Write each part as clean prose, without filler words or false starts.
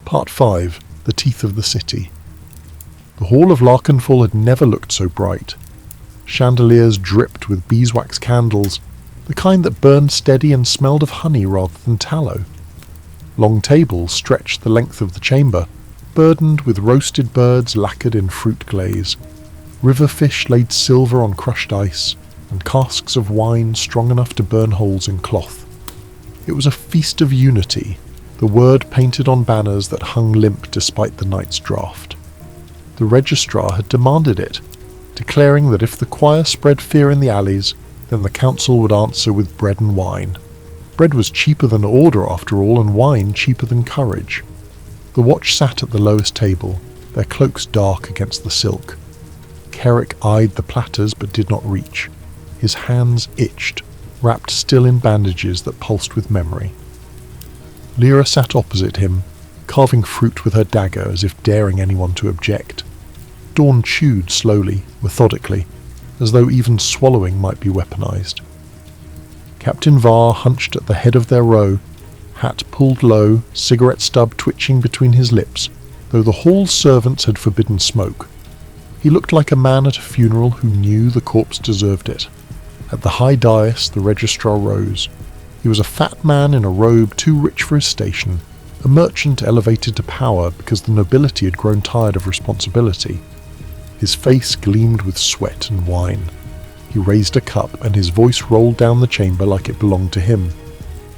Part 5. The Teeth of the City. The hall of Larkenfall had never looked so bright. Chandeliers dripped with beeswax candles, the kind that burned steady and smelled of honey rather than tallow. Long tables stretched the length of the chamber, burdened with roasted birds lacquered in fruit glaze. River fish laid silver on crushed ice, and casks of wine strong enough to burn holes in cloth. It was a feast of unity, the word painted on banners that hung limp despite the night's draught. The registrar had demanded it, declaring that if the choir spread fear in the alleys, then the council would answer with bread and wine. Bread was cheaper than order after all, and wine cheaper than courage. The watch sat at the lowest table, their cloaks dark against the silk. Kerrick eyed the platters but did not reach. His hands itched, wrapped still in bandages that pulsed with memory. Lyra sat opposite him, carving fruit with her dagger as if daring anyone to object. Dawn chewed slowly, methodically, as though even swallowing might be weaponized. Captain Var hunched at the head of their row, hat pulled low, cigarette stub twitching between his lips, though the hall's servants had forbidden smoke. He looked like a man at a funeral who knew the corpse deserved it. At the high dais the registrar rose. He was a fat man in a robe too rich for his station, a merchant elevated to power because the nobility had grown tired of responsibility. His face gleamed with sweat and wine. He raised a cup, and his voice rolled down the chamber like it belonged to him.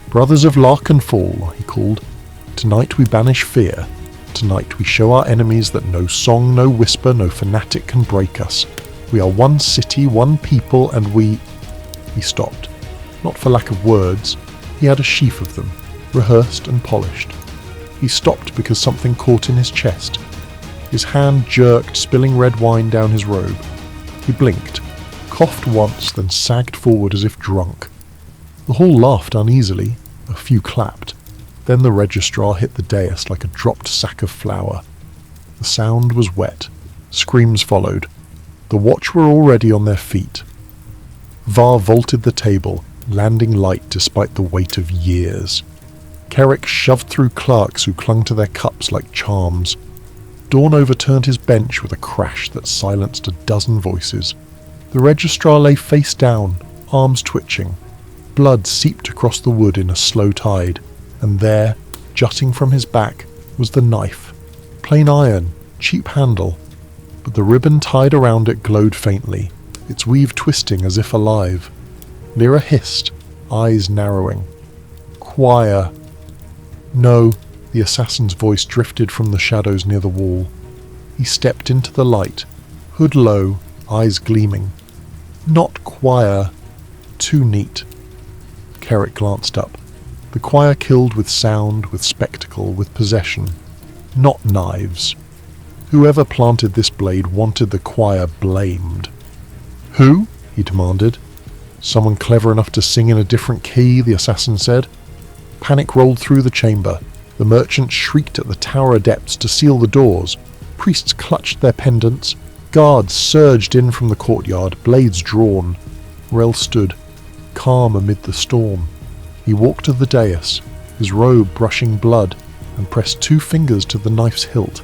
"Brothers of Larkenfall," he called, "tonight we banish fear. Tonight we show our enemies that no song, no whisper, no fanatic can break us. We are one city, one people, and we—" He stopped. Not for lack of words. He had a sheaf of them, rehearsed and polished. He stopped because something caught in his chest. His hand jerked spilling red wine down his robe. He blinked, coughed once, then sagged forward as if drunk. The hall laughed uneasily. A few clapped. Then the registrar hit the dais like a dropped sack of flour. The sound was wet. Screams followed. The watch were already on their feet. Var vaulted the table, landing light despite the weight of years. Kerrick shoved through clerks who clung to their cups like charms. Dawn overturned his bench with a crash that silenced a dozen voices. The registrar lay face down, arms twitching. Blood seeped across the wood in a slow tide, and there, jutting from his back, was the knife. Plain iron, cheap handle, but the ribbon tied around it glowed faintly, its weave twisting as if alive. Lyra hissed, eyes narrowing. "Choir." "No," the assassin's voice drifted from the shadows near the wall. He stepped into the light, hood low, eyes gleaming. "Not choir. Too neat." Kerrick glanced up. The choir killed with sound, with spectacle, with possession. Not knives. Whoever planted this blade wanted the choir blamed. "Who?" he demanded. "Someone clever enough to sing in a different key," the assassin said. Panic rolled through the chamber. The merchants shrieked at the tower adepts to seal the doors. Priests clutched their pendants. Guards surged in from the courtyard, blades drawn. Rel stood, calm amid the storm. He walked to the dais, his robe brushing blood, and pressed 2 fingers to the knife's hilt.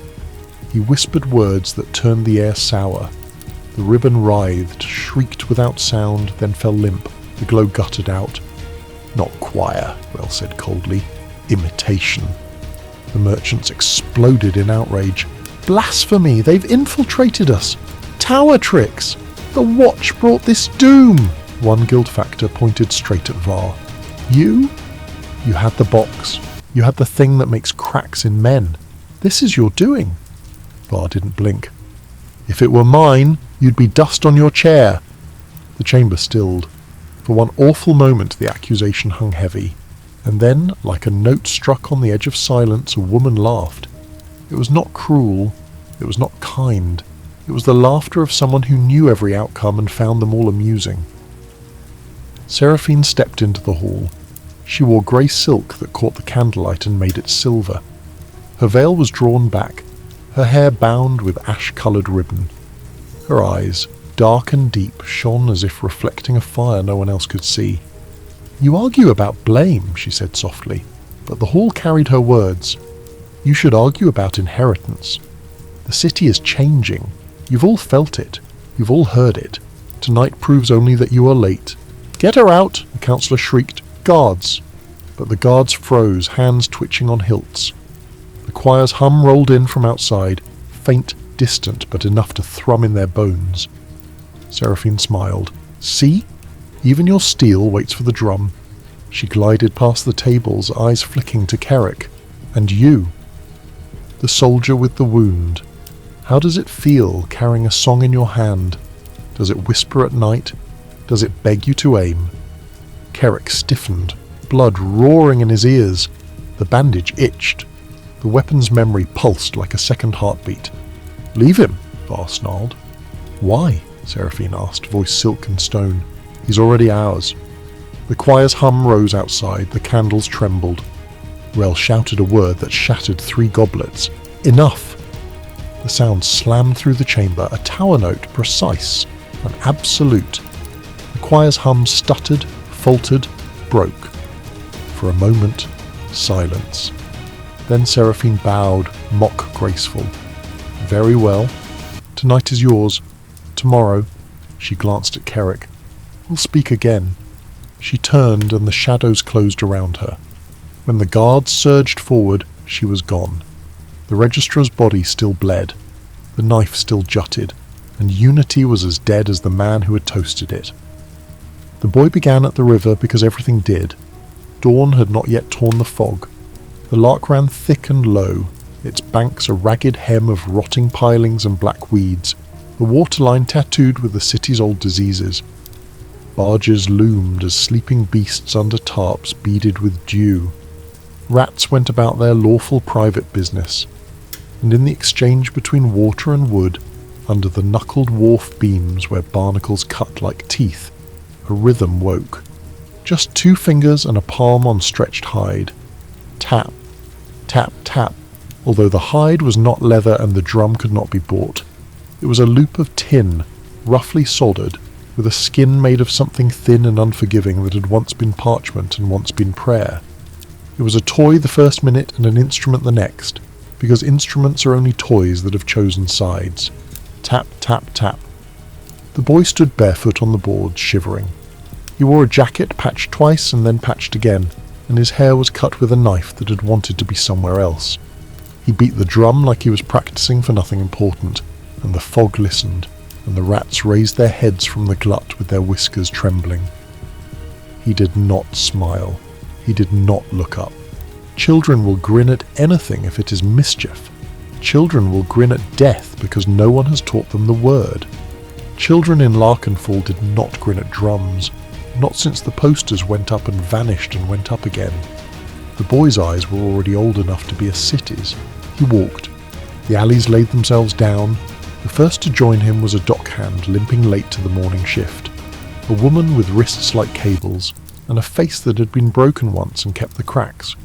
He whispered words that turned the air sour. The ribbon writhed, shrieked without sound, then fell limp, the glow guttered out. "Not choir," Rel said coldly. "Imitation." The merchants exploded in outrage. "Blasphemy! They've infiltrated us! Tower tricks! The watch brought this doom!" One guild factor pointed straight at Var. "You? You had the box. You had the thing that makes cracks in men. This is your doing." Var didn't blink. "If it were mine, you'd be dust on your chair." The chamber stilled. For one awful moment the accusation hung heavy, and then, like a note struck on the edge of silence, a woman laughed. It was not cruel, it was not kind, it was the laughter of someone who knew every outcome and found them all amusing. Seraphine stepped into the hall. She wore grey silk that caught the candlelight and made it silver. Her veil was drawn back, her hair bound with ash-coloured ribbon. Her eyes, dark and deep, shone as if reflecting a fire no one else could see. "You argue about blame," she said softly, but the hall carried her words. You should argue about inheritance. The city is changing. You've all felt it. You've all heard it. Tonight proves only that you are late. Get her out, the councillor shrieked. Guards! But the guards froze, hands twitching on hilts. The choir's hum rolled in from outside, faint, distant, but enough to thrum in their bones. Seraphine smiled. See? Even your steel waits for the drum. She glided past the tables, eyes flicking to Kerrick. And you. The soldier with the wound. How does it feel, carrying a song in your hand? Does it whisper at night? Does it beg you to aim? Kerrick stiffened, blood roaring in his ears. The bandage itched. The weapon's memory pulsed like a second heartbeat. Leave him, Var snarled. Why? Seraphine asked, voice silk and stone. He's already ours. The choir's hum rose outside, the candles trembled. Rel shouted a word that shattered 3 goblets. Enough! The sound slammed through the chamber, a tower note, precise, an absolute. The choir's hum stuttered, faltered, broke. For a moment, silence. Then Seraphine bowed, mock graceful. Very well. Tonight is yours. Tomorrow, she glanced at Kerrick. We'll speak again. She turned and the shadows closed around her. When the guards surged forward, she was gone. The registrar's body still bled. The knife still jutted, and Unity was as dead as the man who had toasted it. The boy began at the river because everything did. Dawn had not yet torn the fog. The lark ran thick and low, its banks a ragged hem of rotting pilings and black weeds, the waterline tattooed with the city's old diseases. Barges loomed as sleeping beasts under tarps beaded with dew. Rats went about their lawful private business, and in the exchange between water and wood, under the knuckled wharf beams where barnacles cut like teeth, a rhythm woke. Just 2 fingers and a palm on stretched hide. Tap, tap, tap, although the hide was not leather and the drum could not be bought. It was a loop of tin, roughly soldered, with a skin made of something thin and unforgiving that had once been parchment and once been prayer. It was a toy the first minute and an instrument the next, because instruments are only toys that have chosen sides. Tap, tap, tap. The boy stood barefoot on the boards, shivering. He wore a jacket patched twice and then patched again, and his hair was cut with a knife that had wanted to be somewhere else. He beat the drum like he was practicing for nothing important, and the fog listened, and the rats raised their heads from the glut with their whiskers trembling. He did not smile. He did not look up. Children will grin at anything if it is mischief. Children will grin at death because no one has taught them the word. Children in Larkenfall did not grin at drums, not since the posters went up and vanished and went up again. The boy's eyes were already old enough to be a city's. He walked. The alleys laid themselves down. The first to join him was a dockhand limping late to the morning shift. A woman with wrists like cables, and a face that had been broken once and kept the cracks.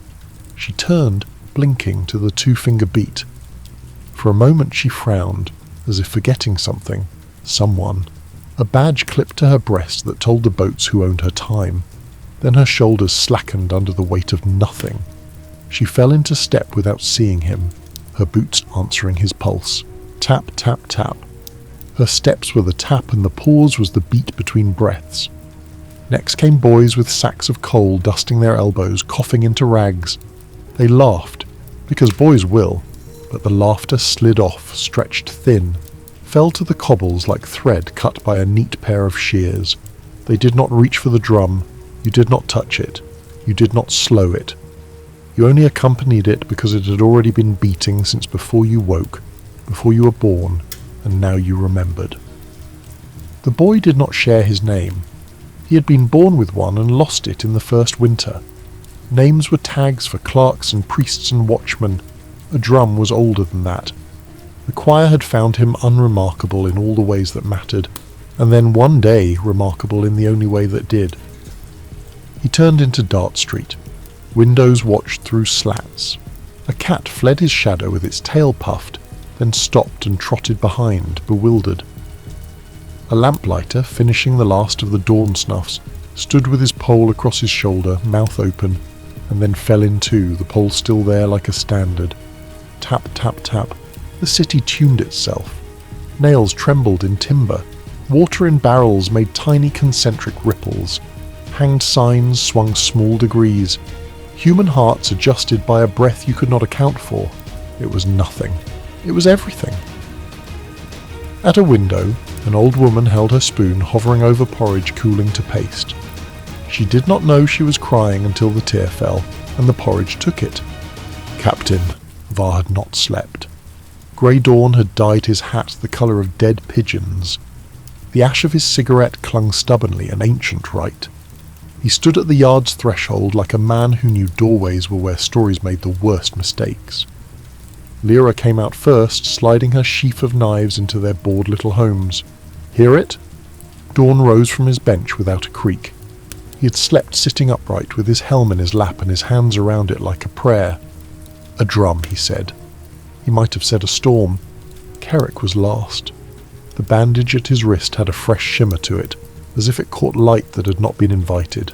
She turned, blinking, to the 2-finger beat. For a moment she frowned, as if forgetting something, someone. A badge clipped to her breast that told the boats who owned her time. Then her shoulders slackened under the weight of nothing. She fell into step without seeing him, her boots answering his pulse. Tap, tap, tap. Her steps were the tap and the pause was the beat between breaths. Next came boys with sacks of coal dusting their elbows, coughing into rags. They laughed, because boys will, but the laughter slid off, stretched thin, fell to the cobbles like thread cut by a neat pair of shears. They did not reach for the drum. You did not touch it. You did not slow it. You only accompanied it because it had already been beating since before you woke, before you were born, and now you remembered. The boy did not share his name. He had been born with one and lost it in the first winter. Names were tags for clerks and priests and watchmen. A drum was older than that. The choir had found him unremarkable in all the ways that mattered, and then one day remarkable in the only way that did. He turned into Dart Street. Windows watched through slats. A cat fled his shadow with its tail puffed, then stopped and trotted behind, bewildered. A lamplighter, finishing the last of the dawn snuffs, stood with his pole across his shoulder, mouth open, and then fell in two, the pole still there like a standard. tap, tap, tap, the city tuned itself. Nails trembled in timber. Water in barrels made tiny concentric ripples. Hanged signs swung small degrees. Human hearts adjusted by a breath you could not account for. It was nothing. It was everything. At a window, an old woman held her spoon hovering over porridge cooling to paste. She did not know she was crying until the tear fell, and the porridge took it. Captain, Var had not slept. Grey dawn had dyed his hat the colour of dead pigeons. The ash of his cigarette clung stubbornly, an ancient rite. He stood at the yard's threshold like a man who knew doorways were where stories made the worst mistakes. Lyra came out first, sliding her sheaf of knives into their bored little homes. Hear it? Dawn rose from his bench without a creak. He had slept sitting upright with his helm in his lap and his hands around it like a prayer. A drum, he said. He might have said a storm. Kerrick was last. The bandage at his wrist had a fresh shimmer to it, as if it caught light that had not been invited.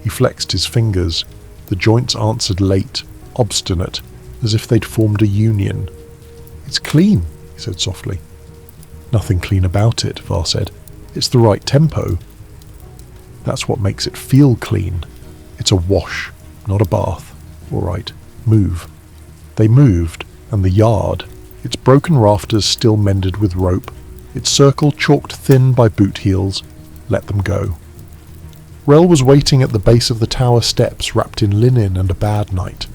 He flexed his fingers. The joints answered late, obstinate, as if they'd formed a union. It's clean, he said softly. Nothing clean about it, Var said. It's the right tempo. That's what makes it feel clean. It's a wash, not a bath. All right, move. They moved, and the yard, its broken rafters still mended with rope, its circle chalked thin by boot heels, let them go. Rel was waiting at the base of the tower steps wrapped in linen and a bad night.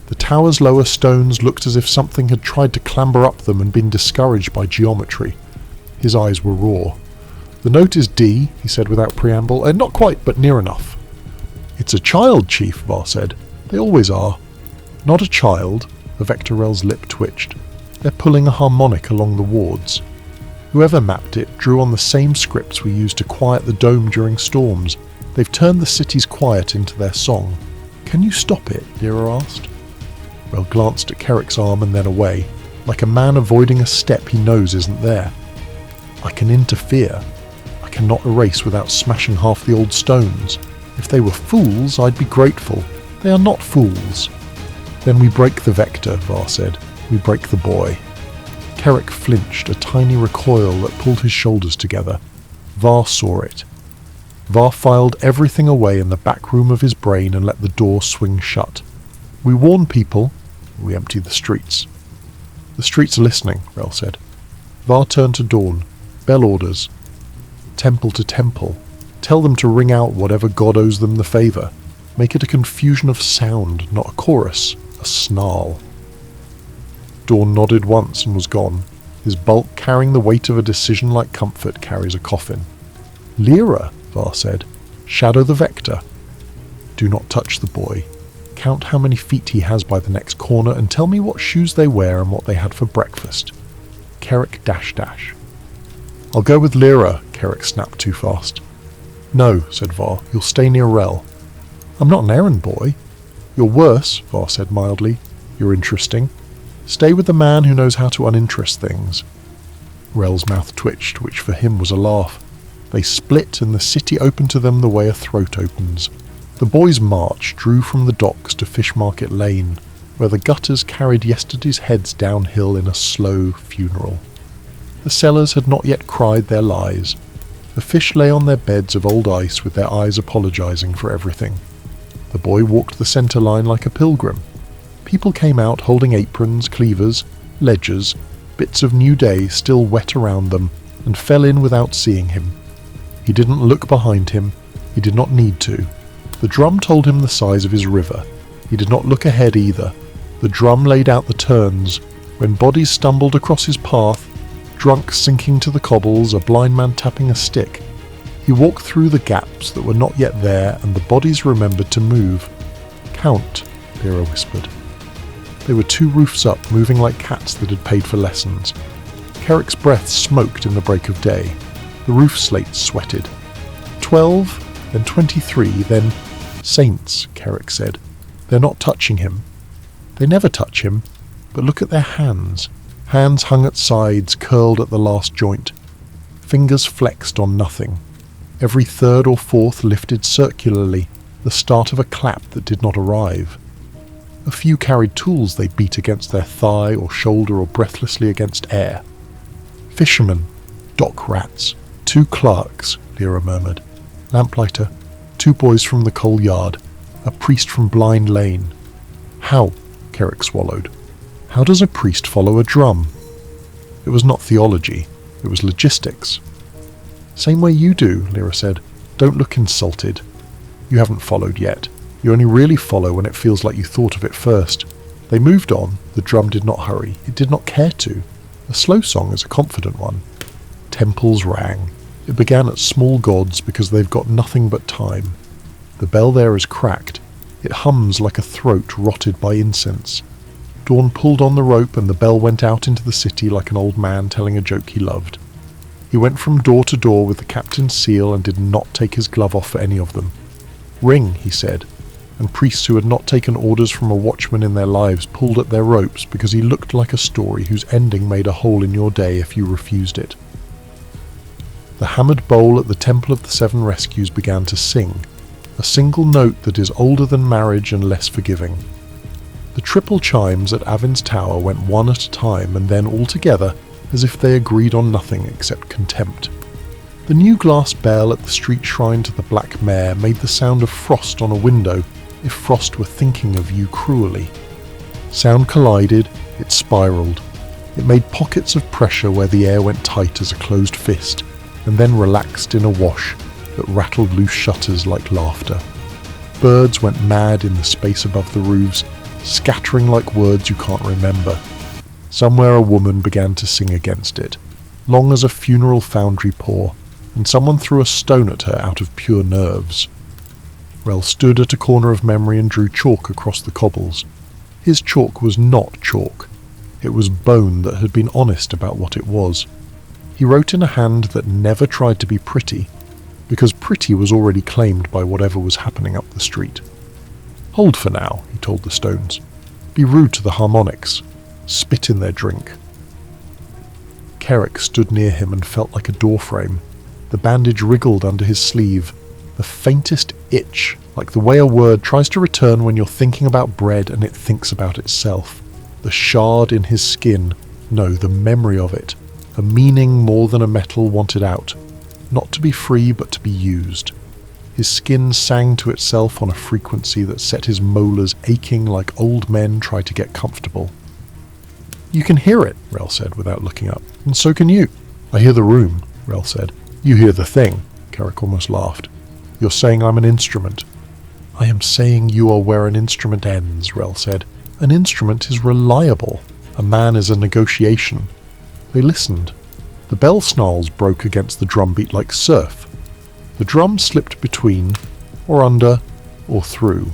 The tower's lower stones looked as if something had tried to clamber up them and been discouraged by geometry. His eyes were raw. The note is D, he said without preamble, and not quite, but near enough. It's a child, Chief, Var said. They always are. Not a child, the Vectorel's lip twitched. They're pulling a harmonic along the wards. Whoever mapped it drew on the same scripts we use to quiet the dome during storms. They've turned the city's quiet into their song. Can you stop it? Lyra asked. Rel glanced at Kerrick's arm and then away, like a man avoiding a step he knows isn't there. I can interfere. I cannot erase without smashing half the old stones. If they were fools, I'd be grateful. They are not fools. Then we break the vector, Var said. We break the boy. Kerrick flinched, a tiny recoil that pulled his shoulders together. Var saw it. Var filed everything away in the back room of his brain and let the door swing shut. We warn people. We empty the streets. The streets are listening, Rel said. Var turned to Dawn. Bell orders. Temple to temple. Tell them to ring out whatever god owes them the favour. Make it a confusion of sound, not a chorus, a snarl. Dawn nodded once and was gone, his bulk carrying the weight of a decision like comfort carries a coffin. Lyra, Var said. Shadow the vector. Do not touch the boy. Count how many feet he has by the next corner and tell me what shoes they wear and what they had for breakfast. Kerrick --. I'll go with Lyra, Kerrick snapped too fast. No, said Var, you'll stay near Rel. I'm not an errand boy. You're worse, Var said mildly. You're interesting. Stay with the man who knows how to uninterest things. Rel's mouth twitched, which for him was a laugh. They split and the city opened to them the way a throat opens. The boys' march drew from the docks to Fishmarket Lane, where the gutters carried yesterday's heads downhill in a slow funeral. The sellers had not yet cried their lies. The fish lay on their beds of old ice with their eyes apologising for everything. The boy walked the centre line like a pilgrim. People came out holding aprons, cleavers, ledgers, bits of new day still wet around them, and fell in without seeing him. He didn't look behind him. He did not need to. The drum told him the size of his river. He did not look ahead either. The drum laid out the turns. When bodies stumbled across his path, drunk sinking to the cobbles, a blind man tapping a stick, he walked through the gaps that were not yet there, and the bodies remembered to move. Count, Lyra whispered. They were 2 roofs up, moving like cats that had paid for lessons. Kerrick's breath smoked in the break of day. The roof slates sweated. 12, then 23, then... Saints, Kerrick said. They're not touching him. They never touch him, but look at their hands. Hands hung at sides, curled at the last joint. Fingers flexed on nothing. Every third or fourth lifted circularly, the start of a clap that did not arrive. A few carried tools they beat against their thigh or shoulder or breathlessly against air. Fishermen, dock rats, 2 clerks, Lyra murmured. Lamplighter, 2 boys from the coal yard, a priest from Blind Lane. How? Kerrick swallowed. How does a priest follow a drum? It was not theology, it was logistics. Same way you do, Lyra said. Don't look insulted. You haven't followed yet. You only really follow when it feels like you thought of it first. They moved on, the drum did not hurry, it did not care to. A slow song is a confident one. Temples rang. It began at small gods because they've got nothing but time. The bell there is cracked. It hums like a throat rotted by incense. Dawn pulled on the rope and the bell went out into the city like an old man telling a joke he loved. He went from door to door with the captain's seal and did not take his glove off for any of them. Ring, he said, and priests who had not taken orders from a watchman in their lives pulled at their ropes because he looked like a story whose ending made a hole in your day if you refused it. The hammered bowl at the Temple of the Seven Rescues began to sing, a single note that is older than marriage and less forgiving. The triple chimes at Avin's Tower went one at a time and then all together, as if they agreed on nothing except contempt. The new glass bell at the street shrine to the Black Mare made the sound of frost on a window, if frost were thinking of you cruelly. Sound collided, it spiraled. It made pockets of pressure where the air went tight as a closed fist, and then relaxed in a wash that rattled loose shutters like laughter. Birds went mad in the space above the roofs, scattering like words you can't remember. Somewhere a woman began to sing against it, long as a funeral foundry pour, and someone threw a stone at her out of pure nerves. Rel stood at a corner of memory and drew chalk across the cobbles. His chalk was not chalk. It was bone that had been honest about what it was. He wrote in a hand that never tried to be pretty, because pretty was already claimed by whatever was happening up the street. Hold for now, he told the stones. Be rude to the harmonics. Spit in their drink. Kerrick stood near him and felt like a doorframe. The bandage wriggled under his sleeve. The faintest itch, like the way a word tries to return when you're thinking about bread and it thinks about itself. The shard in his skin, no, the memory of it. A meaning more than a metal wanted out. Not to be free, but to be used. His skin sang to itself on a frequency that set his molars aching like old men try to get comfortable. You can hear it, Rel said without looking up, and so can you. I hear the room, Rel said. You hear the thing, Kerrick almost laughed. You're saying I'm an instrument. I am saying you are where an instrument ends, Rel said. An instrument is reliable. A man is a negotiation. They listened. The bell snarls broke against the drumbeat like surf. The drum slipped between, or under, or through.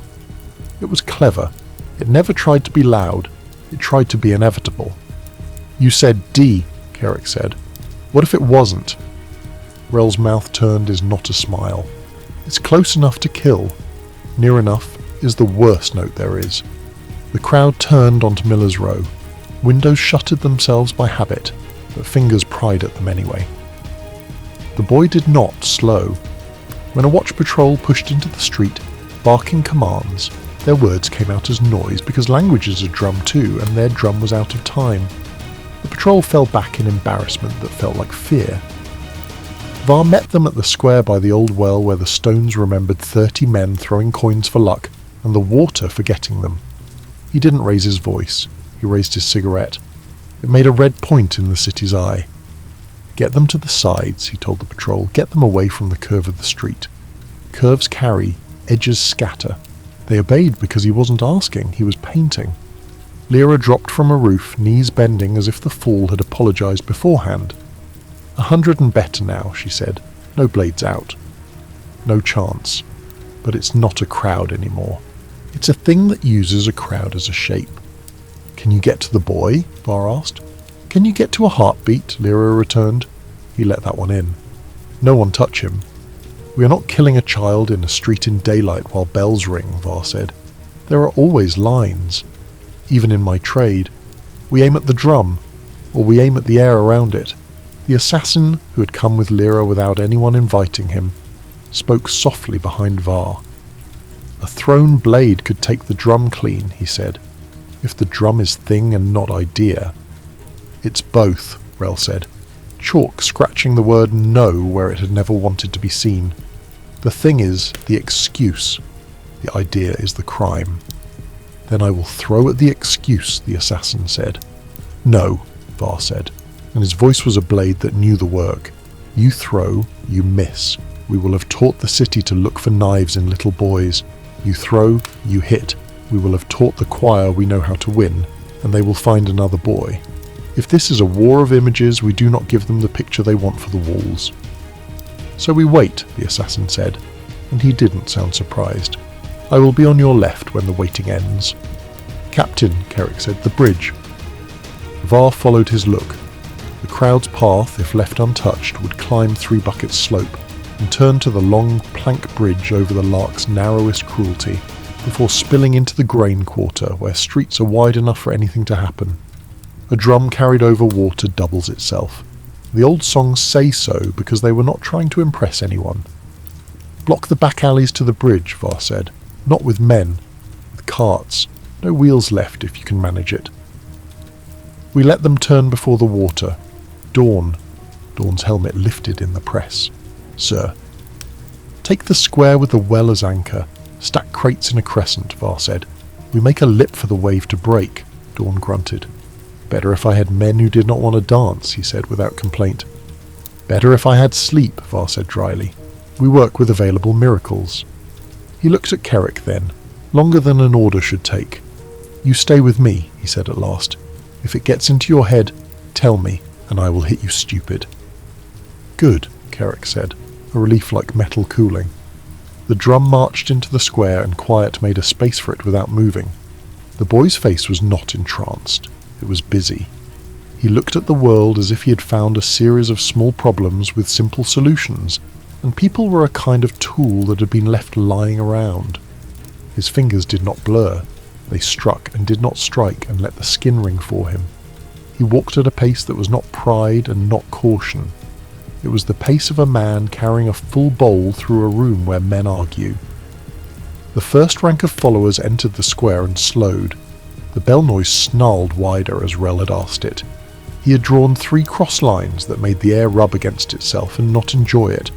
It was clever. It never tried to be loud. It tried to be inevitable. You said D, Kerrick said. What if it wasn't? Rel's mouth turned is not a smile. It's close enough to kill. Near enough is the worst note there is. The crowd turned onto Miller's Row. Windows shuttered themselves by habit, but fingers pried at them anyway. The boy did not slow. When a watch patrol pushed into the street, barking commands, their words came out as noise because language is a drum too, and their drum was out of time. The patrol fell back in embarrassment that felt like fear. Var met them at the square by the old well where the stones remembered 30 men throwing coins for luck, and the water for getting them. He didn't raise his voice. He raised his cigarette. It made a red point in the city's eye. Get them to the sides, he told the patrol. Get them away from the curve of the street. Curves carry, edges scatter. They obeyed because he wasn't asking, he was painting. Lyra dropped from a roof, knees bending as if the fall had apologized beforehand. 100 and better now, she said. No blades out. No chance. But it's not a crowd anymore. It's a thing that uses a crowd as a shape. Can you get to the boy? Var asked. Can you get to a heartbeat? Lyra returned. He let that one in. No one touch him. We are not killing a child in a street in daylight while bells ring, Var said. There are always lines. Even in my trade. We aim at the drum, or we aim at the air around it. The assassin, who had come with Lyra without anyone inviting him, spoke softly behind Var. A thrown blade could take the drum clean, he said. If the drum is thing and not idea. It's both, Rel said, chalk scratching the word no where it had never wanted to be seen. The thing is the excuse. The idea is the crime. Then I will throw at the excuse, the assassin said. No, Var said, and his voice was a blade that knew the work. You throw, you miss. We will have taught the city to look for knives in little boys. You throw, you hit. We will have taught the choir we know how to win, and they will find another boy. If this is a war of images, we do not give them the picture they want for the walls. So we wait, the assassin said, and he didn't sound surprised. I will be on your left when the waiting ends. Captain, Carrick said, the bridge. Var followed his look. The crowd's path, if left untouched, would climb 3 Buckets slope and turn to the long plank bridge over the Lark's narrowest cruelty, before spilling into the grain quarter where streets are wide enough for anything to happen. A drum carried over water doubles itself. The old songs say so because they were not trying to impress anyone. Block the back alleys to the bridge, Var said. Not with men. With carts. No wheels left if you can manage it. We let them turn before the water. Dawn. Dawn's helmet lifted in the press. Sir. Take the square with the well as anchor. Stack crates in a crescent, Var said. We make a lip for the wave to break, Dawn grunted. Better if I had men who did not want to dance, he said without complaint. Better if I had sleep, Var said dryly. We work with available miracles. He looked at Carrick then, longer than an order should take. You stay with me, he said at last. If it gets into your head, tell me, and I will hit you stupid. Good, Carrick said, a relief like metal cooling. The drum marched into the square and Quiet made a space for it without moving. The boy's face was not entranced. It was busy. He looked at the world as if he had found a series of small problems with simple solutions, and people were a kind of tool that had been left lying around. His fingers did not blur. They struck and did not strike and let the skin ring for him. He walked at a pace that was not pride and not caution. It was the pace of a man carrying a full bowl through a room where men argue. The first rank of followers entered the square and slowed. The bell noise snarled wider as Rel had asked it. He had drawn 3 cross lines that made the air rub against itself and not enjoy it.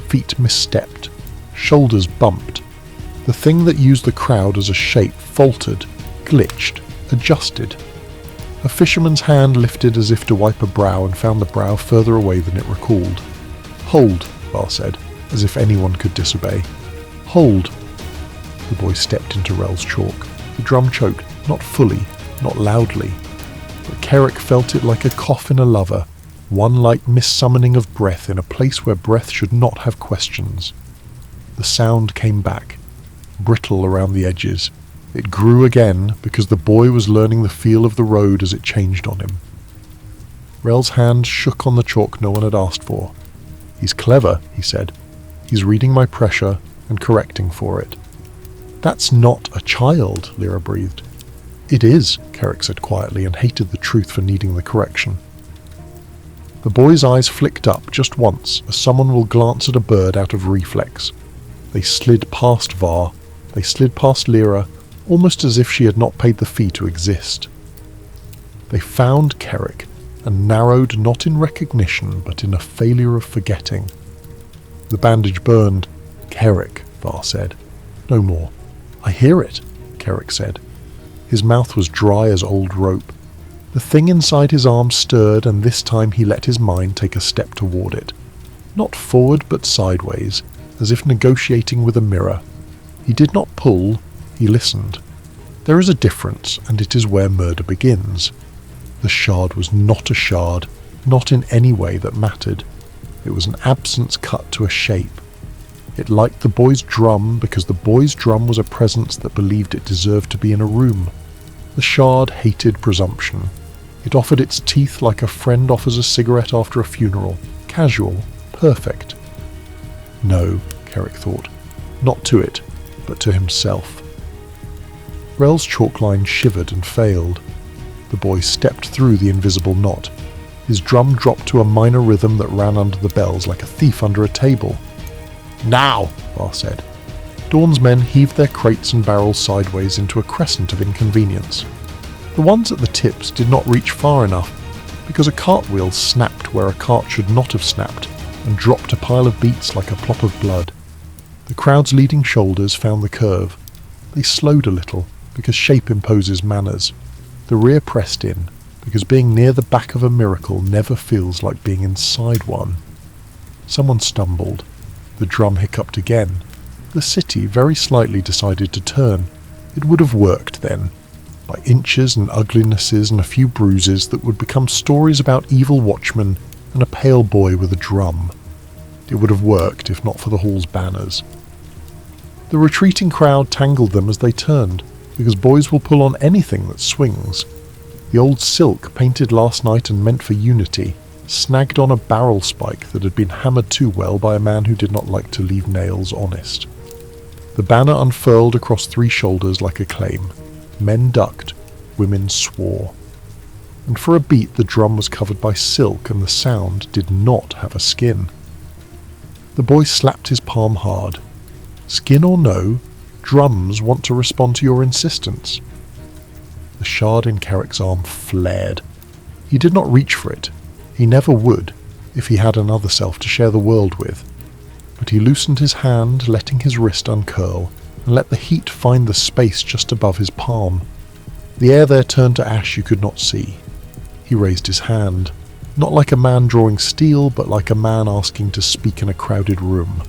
Feet misstepped. Shoulders bumped. The thing that used the crowd as a shape faltered, glitched, adjusted. A fisherman's hand lifted as if to wipe a brow and found the brow further away than it recalled. Hold, Var said, as if anyone could disobey. Hold. The boy stepped into Rel's chalk. The drum choked, not fully, not loudly. But Carrick felt it like a cough in a lover, one light missummoning of breath in a place where breath should not have questions. The sound came back, brittle around the edges. It grew again because the boy was learning the feel of the road as it changed on him. Rel's hand shook on the chalk no one had asked for. He's clever, he said. He's reading my pressure and correcting for it. That's not a child, Lyra breathed. It is, Carrick said quietly, and hated the truth for needing the correction. The boy's eyes flicked up just once as someone will glance at a bird out of reflex. They slid past Var. They slid past Lyra, almost as if she had not paid the fee to exist. They found Carrick, and narrowed not in recognition but in a failure of forgetting. The bandage burned. Carrick, Var said. No more. I hear it, Carrick said. His mouth was dry as old rope. The thing inside his arm stirred, and this time he let his mind take a step toward it. Not forward but sideways, as if negotiating with a mirror. He did not pull, he listened. There is a difference, and it is where murder begins. The shard was not a shard, not in any way that mattered. It was an absence cut to a shape. It liked the boy's drum because the boy's drum was a presence that believed it deserved to be in a room. The shard hated presumption. It offered its teeth like a friend offers a cigarette after a funeral. Casual. Perfect. No, Carrick thought. Not to it, but to himself. Rel's chalk line shivered and failed. The boy stepped through the invisible knot. His drum dropped to a minor rhythm that ran under the bells like a thief under a table. Now, Var said. Dawn's men heaved their crates and barrels sideways into a crescent of inconvenience. The ones at the tips did not reach far enough, because a cartwheel snapped where a cart should not have snapped, and dropped a pile of beets like a plop of blood. The crowd's leading shoulders found the curve. They slowed a little, because shape imposes manners. The rear pressed in, because being near the back of a miracle never feels like being inside one. Someone stumbled. The drum hiccuped again. The city very slightly decided to turn. It would have worked then, by inches and uglinesses and a few bruises that would become stories about evil watchmen and a pale boy with a drum. It would have worked if not for the hall's banners. The retreating crowd tangled them as they turned, because boys will pull on anything that swings. The old silk, painted last night and meant for unity, snagged on a barrel spike that had been hammered too well by a man who did not like to leave nails honest. The banner unfurled across 3 shoulders like a claim. Men ducked, women swore. And for a beat the drum was covered by silk and the sound did not have a skin. The boy slapped his palm hard. Skin or no, drums want to respond to your insistence. The shard in Carrick's arm flared. He did not reach for it. He never would, if he had another self to share the world with. But he loosened his hand, letting his wrist uncurl, and let the heat find the space just above his palm. The air there turned to ash you could not see. He raised his hand, not like a man drawing steel, but like a man asking to speak in a crowded room.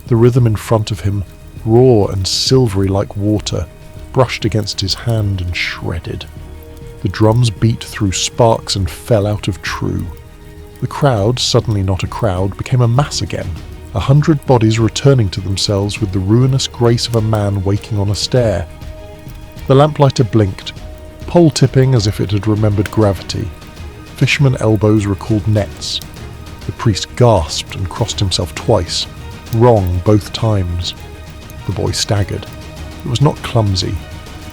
The rhythm in front of him, raw and silvery like water, brushed against his hand and shredded. The drums beat through sparks and fell out of true. The crowd, suddenly not a crowd, became a mass again, 100 bodies returning to themselves with the ruinous grace of a man waking on a stair. The lamplighter blinked, pole tipping as if it had remembered gravity. Fisherman elbows recalled nets. The priest gasped and crossed himself twice, wrong both times. The boy staggered. It was not clumsy.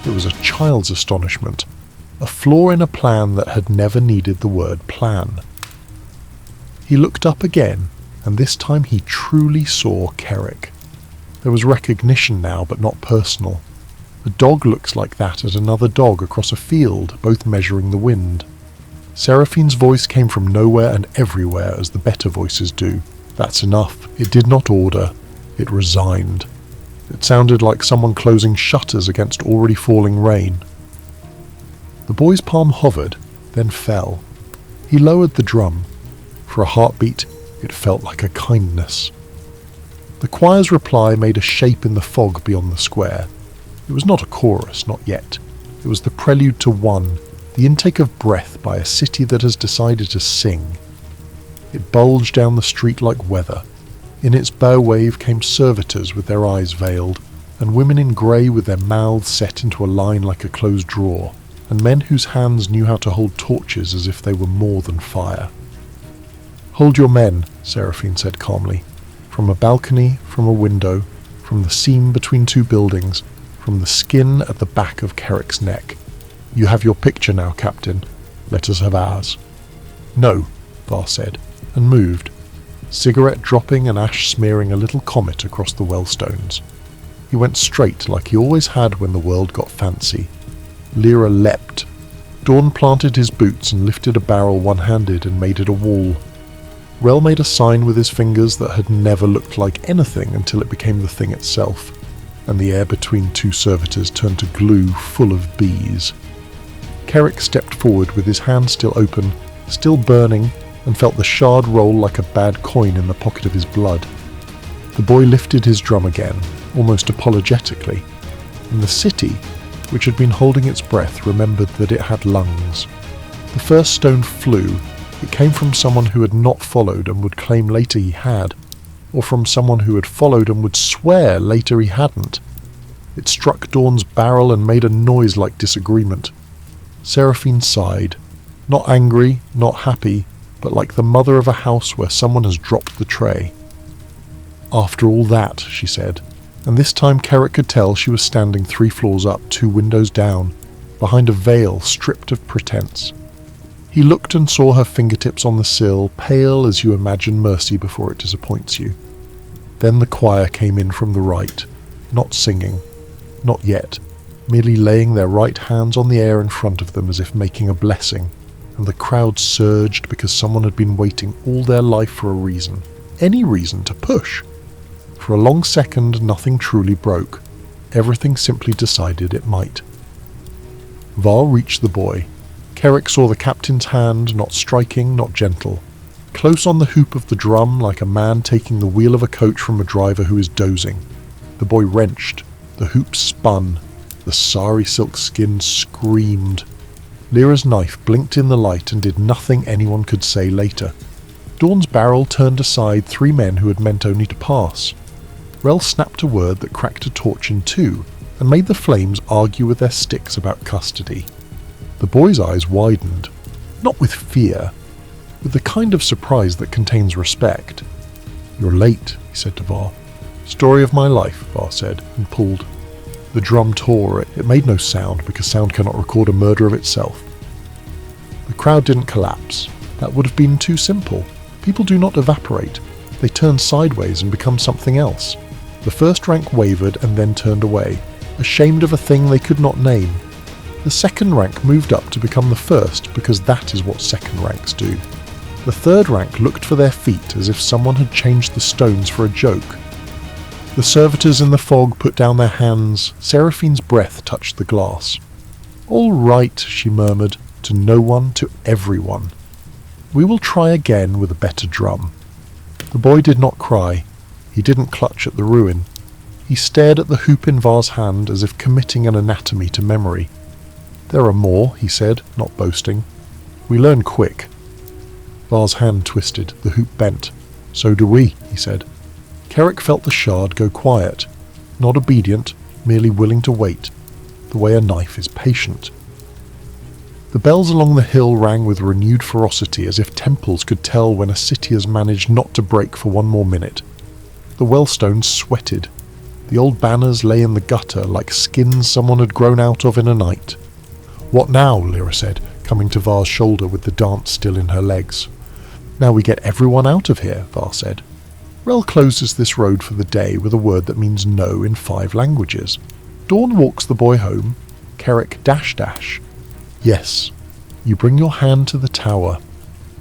It was a child's astonishment, a flaw in a plan that had never needed the word plan. He looked up again, and this time he truly saw Carrick. There was recognition now, but not personal. A dog looks like that at another dog across a field, both measuring the wind. Seraphine's voice came from nowhere and everywhere, as the better voices do. That's enough. It did not order. It resigned. It sounded like someone closing shutters against already falling rain. The boy's palm hovered, then fell. He lowered the drum. For a heartbeat, it felt like a kindness. The choir's reply made a shape in the fog beyond the square. It was not a chorus, not yet. It was the prelude to one, the intake of breath by a city that has decided to sing. It bulged down the street like weather. In its bow wave came servitors with their eyes veiled, and women in grey with their mouths set into a line like a closed drawer, and men whose hands knew how to hold torches as if they were more than fire. "Hold your men," Seraphine said calmly. From a balcony, from a window, from the seam between 2 buildings, from the skin at the back of Carrick's neck. "You have your picture now, Captain. Let us have ours." "No," Var said, and moved, cigarette dropping and ash smearing a little comet across the well-stones. He went straight like he always had when the world got fancy. Lyra leapt. Dawn planted his boots and lifted a barrel one-handed and made it a wall. Rel made a sign with his fingers that had never looked like anything until it became the thing itself, and the air between 2 servitors turned to glue full of bees. Carrick stepped forward with his hand still open, still burning, and felt the shard roll like a bad coin in the pocket of his blood. The boy lifted his drum again, almost apologetically, and the city, which had been holding its breath, remembered that it had lungs. The first stone flew. It came from someone who had not followed and would claim later he had, or from someone who had followed and would swear later he hadn't. It struck Dawn's barrel and made a noise like disagreement. Seraphine sighed, not angry, not happy, but like the mother of a house where someone has dropped the tray. "After all that," she said, and this time Carrick could tell she was standing 3 floors up, 2 windows down, behind a veil stripped of pretense. He looked and saw her fingertips on the sill, pale as you imagine mercy before it disappoints you. Then the choir came in from the right, not singing, not yet, merely laying their right hands on the air in front of them as if making a blessing, and the crowd surged because someone had been waiting all their life for a reason, any reason to push. For a long second nothing truly broke, everything simply decided it might. Var reached the boy. Kerrick saw the captain's hand, not striking, not gentle, close on the hoop of the drum like a man taking the wheel of a coach from a driver who is dozing. The boy wrenched, the hoop spun, the sari silk skin screamed. Lyra's knife blinked in the light and did nothing anyone could say later. Dawn's barrel turned aside 3 men who had meant only to pass. Rel snapped a word that cracked a torch in 2, and made the flames argue with their sticks about custody. The boy's eyes widened, not with fear, with the kind of surprise that contains respect. "You're late," he said to Var. "Story of my life," Var said, and pulled. The drum tore. It made no sound, because sound cannot record a murder of itself. The crowd didn't collapse. That would have been too simple. People do not evaporate. They turn sideways and become something else. The first rank wavered and then turned away, ashamed of a thing they could not name. The second rank moved up to become the first, because that is what second ranks do. The third rank looked for their feet as if someone had changed the stones for a joke. The servitors in the fog put down their hands. Seraphine's breath touched the glass. "All right," she murmured, to no one, to everyone. "We will try again with a better drum." The boy did not cry. He didn't clutch at the ruin. He stared at the hoop in Var's hand as if committing an anatomy to memory. "There are more," he said, not boasting. "We learn quick." Var's hand twisted, the hoop bent. "So do we," he said. Kerrick felt the shard go quiet, not obedient, merely willing to wait, the way a knife is patient. The bells along the hill rang with renewed ferocity, as if temples could tell when a city has managed not to break for one more minute. The wellstones sweated. The old banners lay in the gutter like skins someone had grown out of in a night. "What now?" Lyra said, coming to Var's shoulder with the dance still in her legs. "Now we get everyone out of here," Var said. "Rel closes this road for the day with a word that means no in 5 languages. Dawn walks the boy home. Kerrick dash. Yes. You bring your hand to the tower.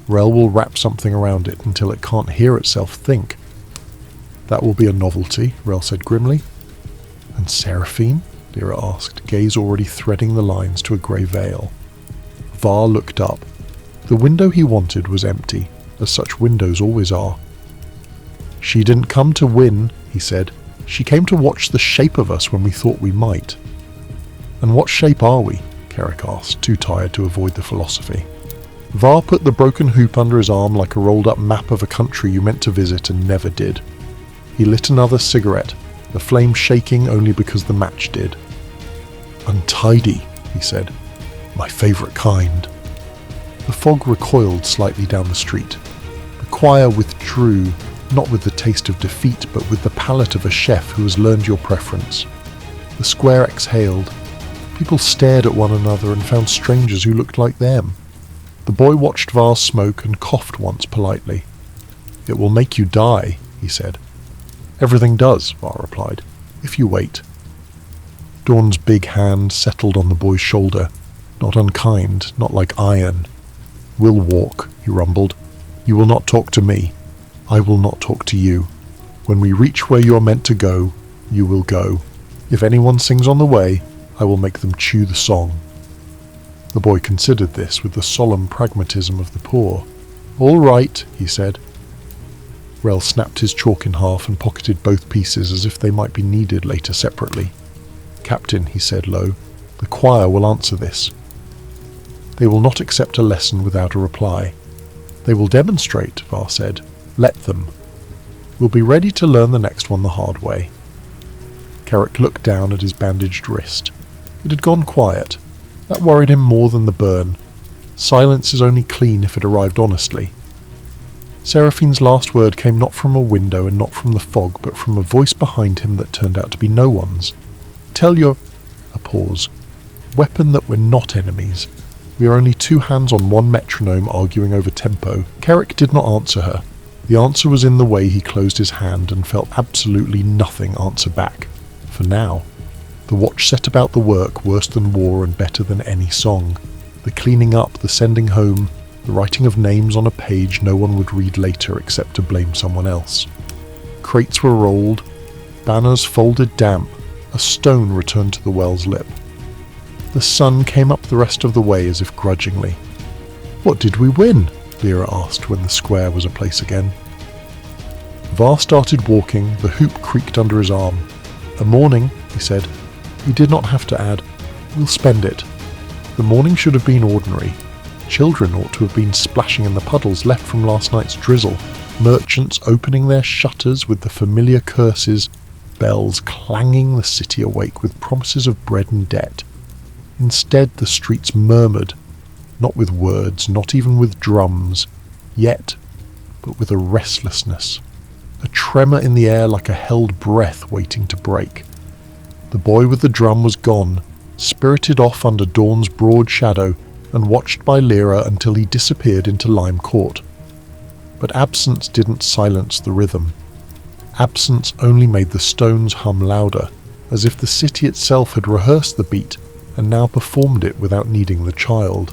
Rel will wrap something around it until it can't hear itself think." "That will be a novelty," Rel said grimly. "And Seraphine?" Lyra asked, gaze already threading the lines to a grey veil. Var looked up. The window he wanted was empty, as such windows always are. "She didn't come to win," he said. "She came to watch the shape of us when we thought we might." "And what shape are we?" Kerrick asked, too tired to avoid the philosophy. Var put the broken hoop under his arm like a rolled-up map of a country you meant to visit and never did. He lit another cigarette, the flame shaking only because the match did. "Untidy," he said. "My favourite kind." The fog recoiled slightly down the street. The choir withdrew, not with the taste of defeat, but with the palate of a chef who has learned your preference. The square exhaled. People stared at one another and found strangers who looked like them. The boy watched Var smoke and coughed once politely. "It will make you die," he said. "Everything does," Var replied, "if you wait." Dawn's big hand settled on the boy's shoulder, not unkind, not like iron. "We'll walk," he rumbled. "You will not talk to me. I will not talk to you. When we reach where you are meant to go, you will go. If anyone sings on the way, I will make them chew the song." The boy considered this with the solemn pragmatism of the poor. "All right," he said. Rel snapped his chalk in half and pocketed both pieces as if they might be needed later separately. "Captain," he said low, "the choir will answer this. They will not accept a lesson without a reply." "They will demonstrate," Var said. "Let them. We'll be ready to learn the next one the hard way." Kerrick looked down at his bandaged wrist. It had gone quiet. That worried him more than the burn. Silence is only clean if it arrived honestly. Seraphine's last word came not from a window and not from the fog, but from a voice behind him that turned out to be no one's. "Tell your—" A pause. "Weapon that we're not enemies. We are only 2 hands on 1 metronome arguing over tempo." Kerrick did not answer her. The answer was in the way he closed his hand and felt absolutely nothing answer back. For now. The watch set about the work worse than war and better than any song. The cleaning up, the sending home, the writing of names on a page no one would read later except to blame someone else. Crates were rolled, banners folded damp, a stone returned to the well's lip. The sun came up the rest of the way as if grudgingly. "What did we win?" Lyra asked when the square was a place again. Var started walking, the hoop creaked under his arm. "A morning," he said. He did not have to add, "We'll spend it." The morning should have been ordinary. Children ought to have been splashing in the puddles left from last night's drizzle, merchants opening their shutters with the familiar curses, bells clanging the city awake with promises of bread and debt. Instead, the streets murmured, not with words, not even with drums, yet, but with a restlessness, a tremor in the air like a held breath waiting to break. The boy with the drum was gone, spirited off under dawn's broad shadow and watched by Lyra until he disappeared into Lime Court. But absence didn't silence the rhythm. Absence only made the stones hum louder, as if the city itself had rehearsed the beat and now performed it without needing the child.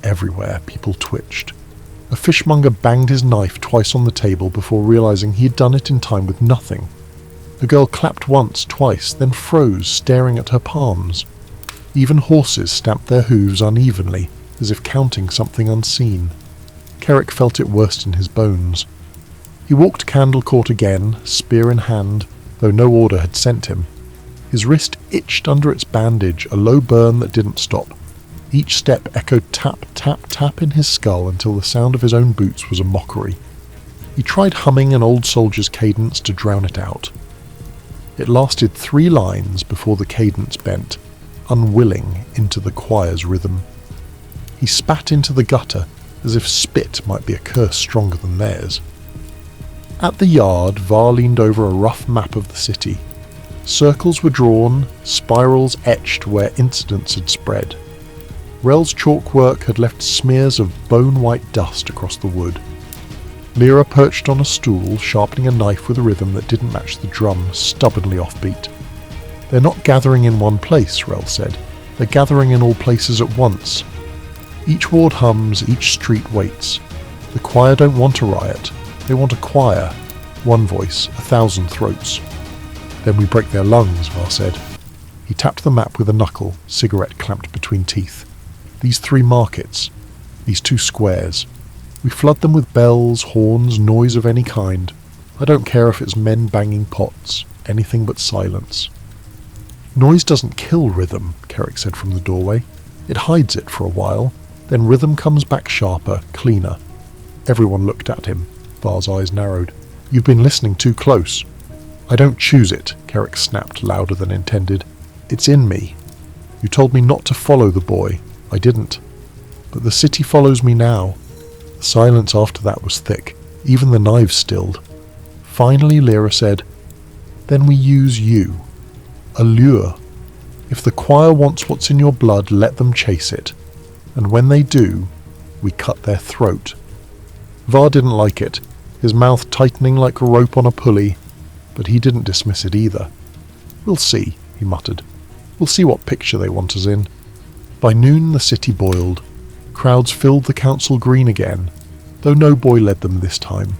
Everywhere people twitched. A fishmonger banged his knife twice on the table before realizing he had done it in time with nothing. The girl clapped once, twice, then froze, staring at her palms. Even horses stamped their hooves unevenly, as if counting something unseen. Kerrick felt it worst in his bones. He walked Candle Court again, spear in hand, though no order had sent him. His wrist itched under its bandage, a low burn that didn't stop. Each step echoed tap, tap, tap in his skull until the sound of his own boots was a mockery. He tried humming an old soldier's cadence to drown it out. It lasted 3 lines before the cadence bent, unwilling, into the choir's rhythm. He spat into the gutter, as if spit might be a curse stronger than theirs. At the yard, Var leaned over a rough map of the city. Circles were drawn, spirals etched where incidents had spread. Rel's chalkwork had left smears of bone-white dust across the wood. Lyra perched on a stool, sharpening a knife with a rhythm that didn't match the drum, stubbornly offbeat. "They're not gathering in one place," Rel said. "They're gathering in all places at once. Each ward hums, each street waits. The choir don't want a riot. They want a choir. One voice, 1,000 throats." "Then we break their lungs," Var said. He tapped the map with a knuckle, cigarette clamped between teeth. "These 3 markets. These 2 squares. We flood them with bells, horns, noise of any kind. I don't care if it's men banging pots. Anything but silence." "Noise doesn't kill rhythm," Kerrick said from the doorway. "It hides it for a while. Then rhythm comes back sharper, cleaner." Everyone looked at him. Var's eyes narrowed. "You've been listening too close." "I don't choose it," Kerrick snapped louder than intended. "It's in me. You told me not to follow the boy. I didn't. But the city follows me now." The silence after that was thick. Even the knives stilled. Finally Lyra said, "Then we use you. A lure. If the choir wants what's in your blood, let them chase it. And when they do, we cut their throat." Var didn't like it, his mouth tightening like a rope on a pulley, but he didn't dismiss it either. "We'll see," he muttered. "We'll see what picture they want us in." By noon the city boiled. Crowds filled the council green again, though no boy led them this time.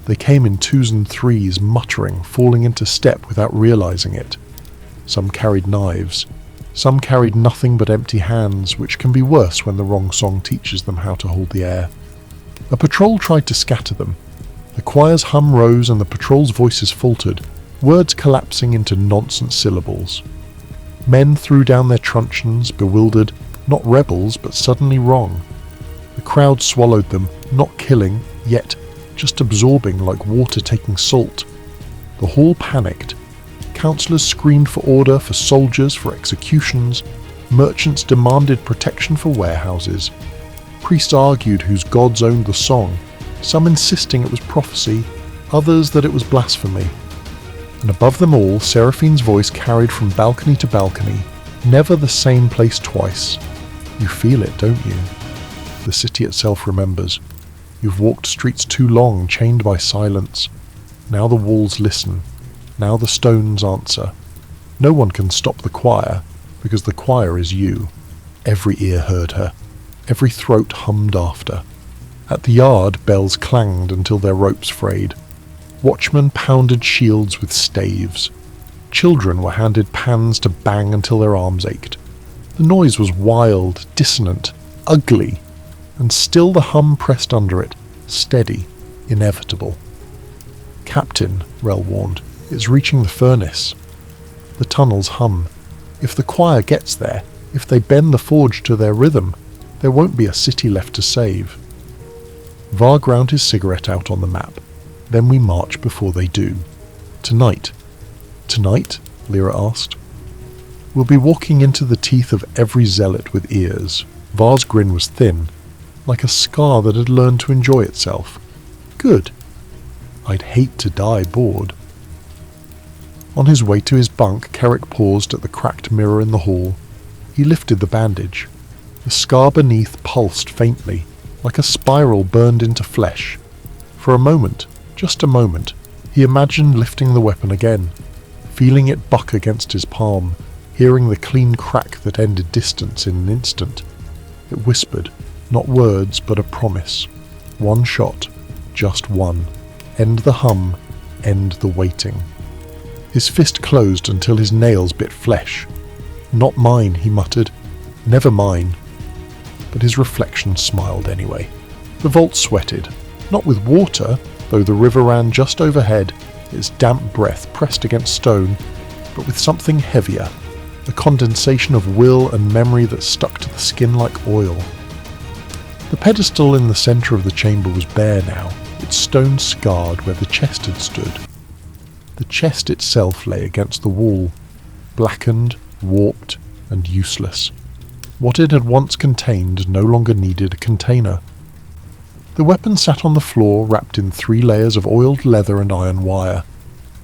They came in 2s and 3s, muttering, falling into step without realizing it. Some carried knives. Some carried nothing but empty hands, which can be worse when the wrong song teaches them how to hold the air. A patrol tried to scatter them. The choir's hum rose and the patrol's voices faltered, words collapsing into nonsense syllables. Men threw down their truncheons, bewildered, not rebels, but suddenly wrong. The crowd swallowed them, not killing, yet just absorbing like water taking salt. The hall panicked. Councillors screamed for order, for soldiers, for executions. Merchants demanded protection for warehouses. Priests argued whose gods owned the song, some insisting it was prophecy, others that it was blasphemy. And above them all, Seraphine's voice carried from balcony to balcony, never the same place twice. "You feel it, don't you? The city itself remembers. You've walked streets too long, chained by silence. Now the walls listen. Now the stones answer. No one can stop the choir, because the choir is you. Every ear heard her. Every throat hummed after. At the yard, bells clanged until their ropes frayed. Watchmen pounded shields with staves. Children were handed pans to bang until their arms ached. The noise was wild, dissonant, ugly, and still the hum pressed under it, steady, inevitable. "Captain," Rel warned, "it's reaching the furnace." The tunnels hum. If the choir gets there, if they bend the forge to their rhythm, there won't be a city left to save. Var ground his cigarette out on the map. Then we march before they do. Tonight. Tonight? Lyra asked. We'll be walking into the teeth of every zealot with ears. Var's grin was thin, like a scar that had learned to enjoy itself. Good. I'd hate to die bored. On his way to his bunk, Carrick paused at the cracked mirror in the hall. He lifted the bandage. The scar beneath pulsed faintly, like a spiral burned into flesh. For a moment, just a moment, he imagined lifting the weapon again, feeling it buck against his palm, hearing the clean crack that ended distance in an instant. It whispered, not words but a promise. One shot, just one. End the hum, end the waiting. His fist closed until his nails bit flesh. Not mine, he muttered. Never mine. But his reflection smiled anyway. The vault sweated, not with water, though the river ran just overhead, its damp breath pressed against stone, but with something heavier, a condensation of will and memory that stuck to the skin like oil. The pedestal in the centre of the chamber was bare now, its stone scarred where the chest had stood. The chest itself lay against the wall, blackened, warped, and useless. What it had once contained no longer needed a container. The weapon sat on the floor wrapped in 3 layers of oiled leather and iron wire.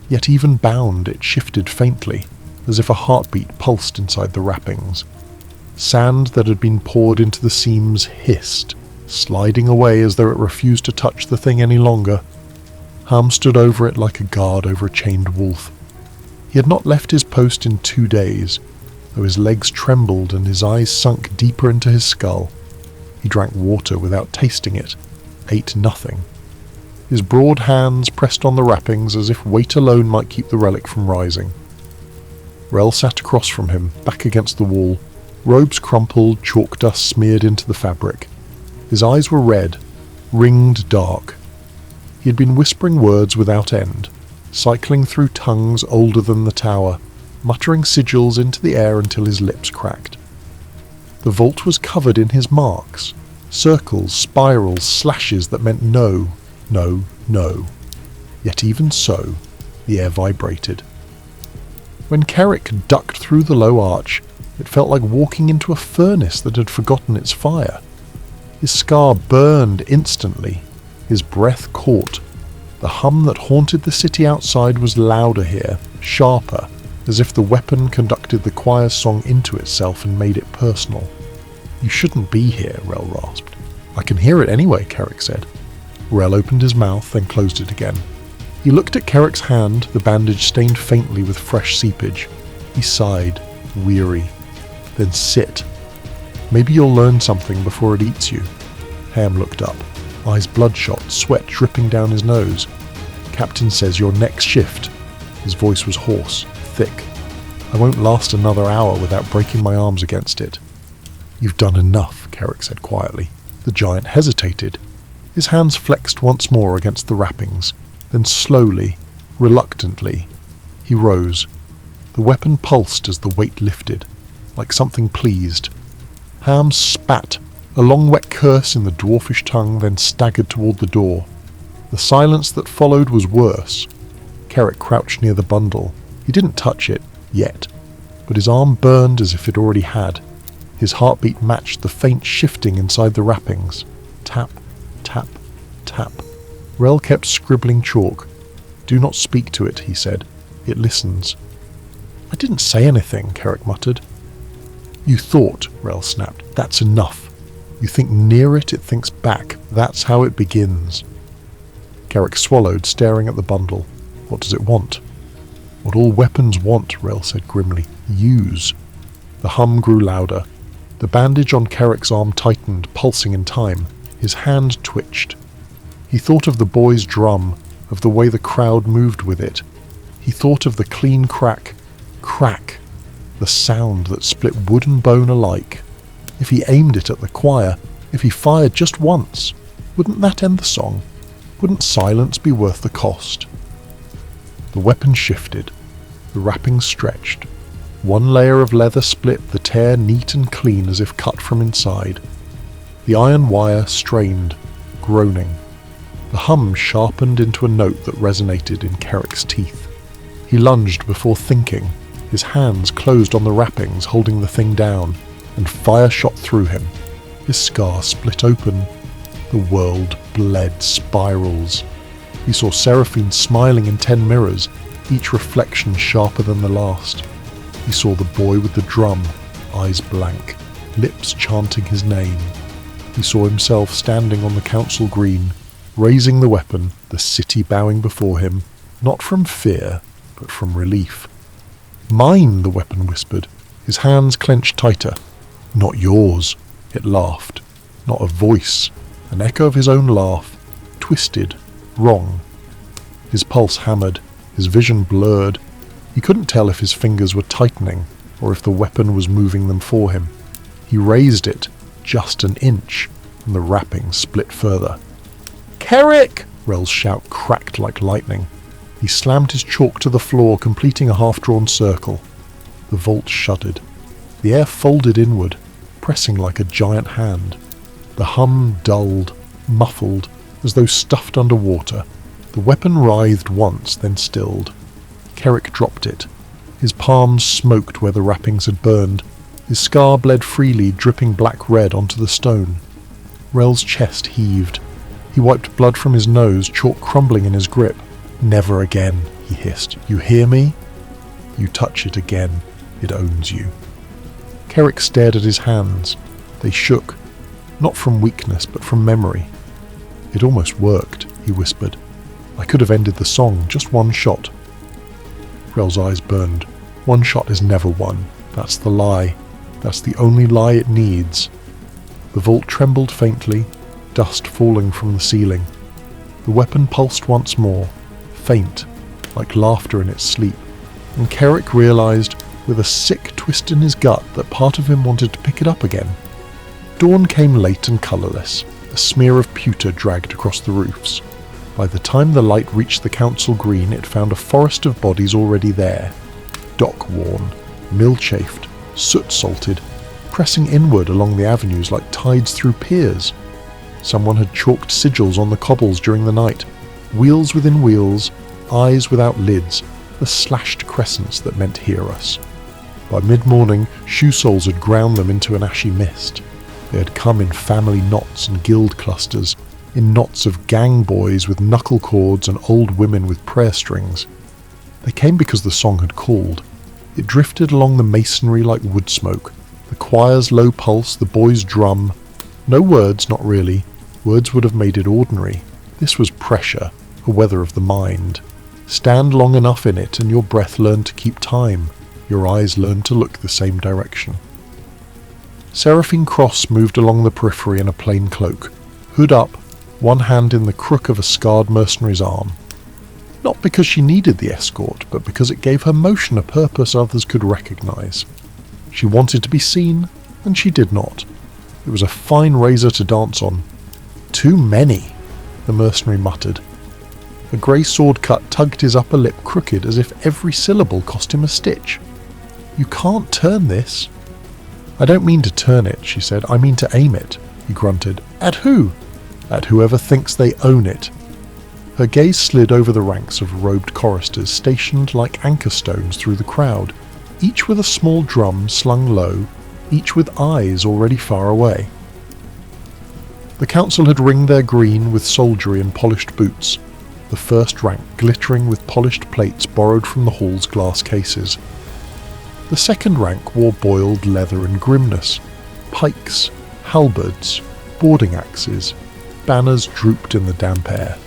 Yet even bound, it shifted faintly, as if a heartbeat pulsed inside the wrappings. Sand that had been poured into the seams hissed, sliding away as though it refused to touch the thing any longer. Ham stood over it like a guard over a chained wolf. He had not left his post in 2 days, though his legs trembled and his eyes sunk deeper into his skull. He drank water without tasting it, ate nothing. His broad hands pressed on the wrappings as if weight alone might keep the relic from rising. Rel sat across from him, back against the wall, robes crumpled, chalk dust smeared into the fabric. His eyes were red, ringed dark. He had been whispering words without end, cycling through tongues older than the tower, muttering sigils into the air until his lips cracked. The vault was covered in his marks, circles, spirals, slashes that meant no, no, no. Yet even so, the air vibrated. When Carrick ducked through the low arch, it felt like walking into a furnace that had forgotten its fire. His scar burned instantly. His breath caught. The hum that haunted the city outside was louder here, sharper, as if the weapon conducted the choir's song into itself and made it personal. "You shouldn't be here," Rel rasped. "I can hear it anyway," Carrick said. Rel opened his mouth, then closed it again. He looked at Carrick's hand, the bandage stained faintly with fresh seepage. He sighed, weary. "Then sit. Maybe you'll learn something before it eats you." Ham looked up, eyes bloodshot, sweat dripping down his nose. "Captain says your next shift." His voice was hoarse, thick. "I won't last another hour without breaking my arms against it." "You've done enough," Carrick said quietly. The giant hesitated. His hands flexed once more against the wrappings. Then slowly, reluctantly, he rose. The weapon pulsed as the weight lifted, like something pleased. Ham spat, a long wet curse in the dwarfish tongue, then staggered toward the door. The silence that followed was worse. Carrick crouched near the bundle. He didn't touch it, yet, but his arm burned as if it already had. His heartbeat matched the faint shifting inside the wrappings. Tap, tap, tap. Rel kept scribbling chalk. "Do not speak to it," he said. "It listens." "I didn't say anything," Carrick muttered. "You thought," Rel snapped. "That's enough. You think near it, it thinks back. That's how it begins." Carrick swallowed, staring at the bundle. "What does it want?" What all weapons want, Rel said grimly. Use. The hum grew louder. The bandage on Kerrick's arm tightened, pulsing in time. His hand twitched. He thought of the boy's drum, of the way the crowd moved with it. He thought of the clean crack, the sound that split wood and bone alike. If he aimed it at the choir, if he fired just once, wouldn't that end the song? Wouldn't silence be worth the cost? The weapon shifted. The wrappings stretched. One layer of leather split, the tear neat and clean as if cut from inside. The iron wire strained, groaning. The hum sharpened into a note that resonated in Kerrick's teeth. He lunged before thinking. His hands closed on the wrappings, holding the thing down, and fire shot through him. His scar split open. The world bled spirals. He saw Seraphine smiling in 10 mirrors, each reflection sharper than the last. He saw the boy with the drum, eyes blank, lips chanting his name. He saw himself standing on the council green, raising the weapon, the city bowing before him, not from fear, but from relief. Mine, the weapon whispered, his hands clenched tighter. Not yours, it laughed. Not a voice, an echo of his own laugh, twisted, wrong. His pulse hammered, his vision blurred. He couldn't tell if his fingers were tightening or if the weapon was moving them for him. He raised it just an inch, and the wrapping split further. "Kerrick!" Rel's shout cracked like lightning. He slammed his chalk to the floor, completing a half-drawn circle. The vault shuddered. The air folded inward, pressing like a giant hand. The hum dulled, muffled, as though stuffed under water. The weapon writhed once, then stilled. Kerrick dropped it. His palms smoked where the wrappings had burned. His scar bled freely, dripping black-red onto the stone. Rel's chest heaved. He wiped blood from his nose, chalk crumbling in his grip. "Never again," he hissed. "You hear me? You touch it again, it owns you." Kerrick stared at his hands. They shook, not from weakness, but from memory. "It almost worked," he whispered. "I could have ended the song, just one shot." Rel's eyes burned. One shot is never one. That's the lie. That's the only lie it needs. The vault trembled faintly, dust falling from the ceiling. The weapon pulsed once more, faint, like laughter in its sleep, and Kerrick realized, with a sick twist in his gut, that part of him wanted to pick it up again. Dawn came late and colourless. A smear of pewter dragged across the roofs. By the time the light reached the council green, it found a forest of bodies already there, dock-worn, mill-chafed, soot-salted, pressing inward along the avenues like tides through piers. Someone had chalked sigils on the cobbles during the night, wheels within wheels, eyes without lids, the slashed crescents that meant "hear us." By mid-morning, shoe soles had ground them into an ashy mist. They had come in family knots and guild clusters, in knots of gang boys with knuckle cords and old women with prayer strings. They came because the song had called. It drifted along the masonry like wood smoke, the choir's low pulse, the boy's drum. No words, not really. Words would have made it ordinary. This was pressure, a weather of the mind. Stand long enough in it and your breath learned to keep time. Your eyes learned to look the same direction. Seraphine Cross moved along the periphery in a plain cloak, hood up, one hand in the crook of a scarred mercenary's arm. Not because she needed the escort, but because it gave her motion a purpose others could recognize. She wanted to be seen, and she did not. It was a fine razor to dance on. "Too many," the mercenary muttered. A grey sword cut tugged his upper lip crooked as if every syllable cost him a stitch. "You can't turn this." "I don't mean to turn it," she said. "I mean to aim it," he grunted. "At who?" "At whoever thinks they own it." Her gaze slid over the ranks of robed choristers stationed like anchor stones through the crowd, each with a small drum slung low, each with eyes already far away. The council had ringed their green with soldiery and polished boots, the first rank glittering with polished plates borrowed from the hall's glass cases. The second rank wore boiled leather and grimness, pikes, halberds, boarding axes. Banners drooped in the damp air.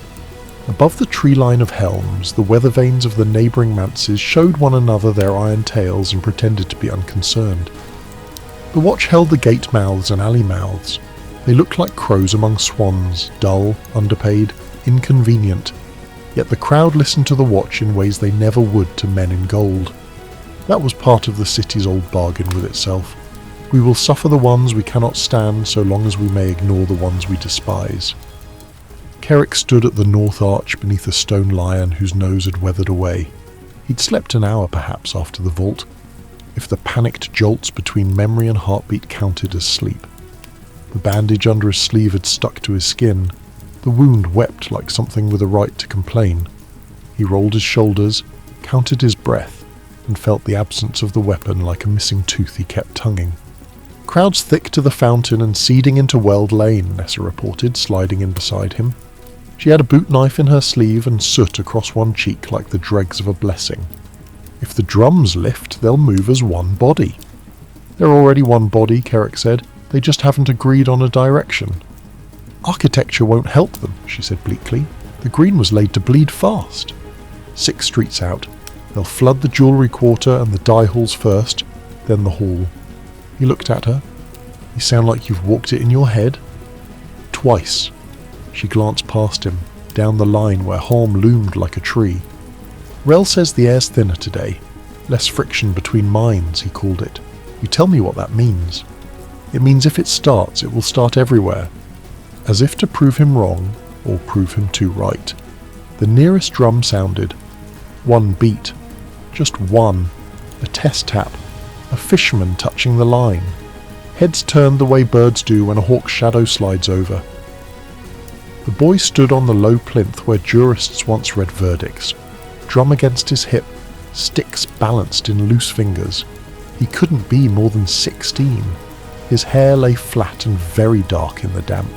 Above the tree line of helms, the weather vanes of the neighbouring manses showed one another their iron tails and pretended to be unconcerned. The watch held the gate mouths and alley mouths. They looked like crows among swans, dull, underpaid, inconvenient, yet the crowd listened to the watch in ways they never would to men in gold. That was part of the city's old bargain with itself. We will suffer the ones we cannot stand so long as we may ignore the ones we despise. Kerrick stood at the north arch beneath a stone lion whose nose had weathered away. He'd slept an hour perhaps after the vault, if the panicked jolts between memory and heartbeat counted as sleep. The bandage under his sleeve had stuck to his skin. The wound wept like something with a right to complain. He rolled his shoulders, counted his breath, and felt the absence of the weapon like a missing tooth he kept tonguing. Crowds thick to the fountain and seeding into Weld Lane, Nessa reported, sliding in beside him. She had a boot knife in her sleeve and soot across one cheek like the dregs of a blessing. If the drums lift, they'll move as one body. They're already one body, Kerrick said. They just haven't agreed on a direction. Architecture won't help them, she said bleakly. The green was laid to bleed fast. 6 streets out. They'll flood the jewellery quarter and the dye halls first, then the hall. He looked at her. You sound like you've walked it in your head. Twice. She glanced past him, down the line where Holm loomed like a tree. Rel says the air's thinner today. Less friction between minds, he called it. You tell me what that means. It means if it starts, it will start everywhere. As if to prove him wrong, or prove him too right. The nearest drum sounded. 1 beat. Just one. A test tap. A fisherman touching the line. Heads turned the way birds do when a hawk's shadow slides over. The boy stood on the low plinth where jurists once read verdicts. Drum against his hip, sticks balanced in loose fingers. He couldn't be more than 16. His hair lay flat and very dark in the damp.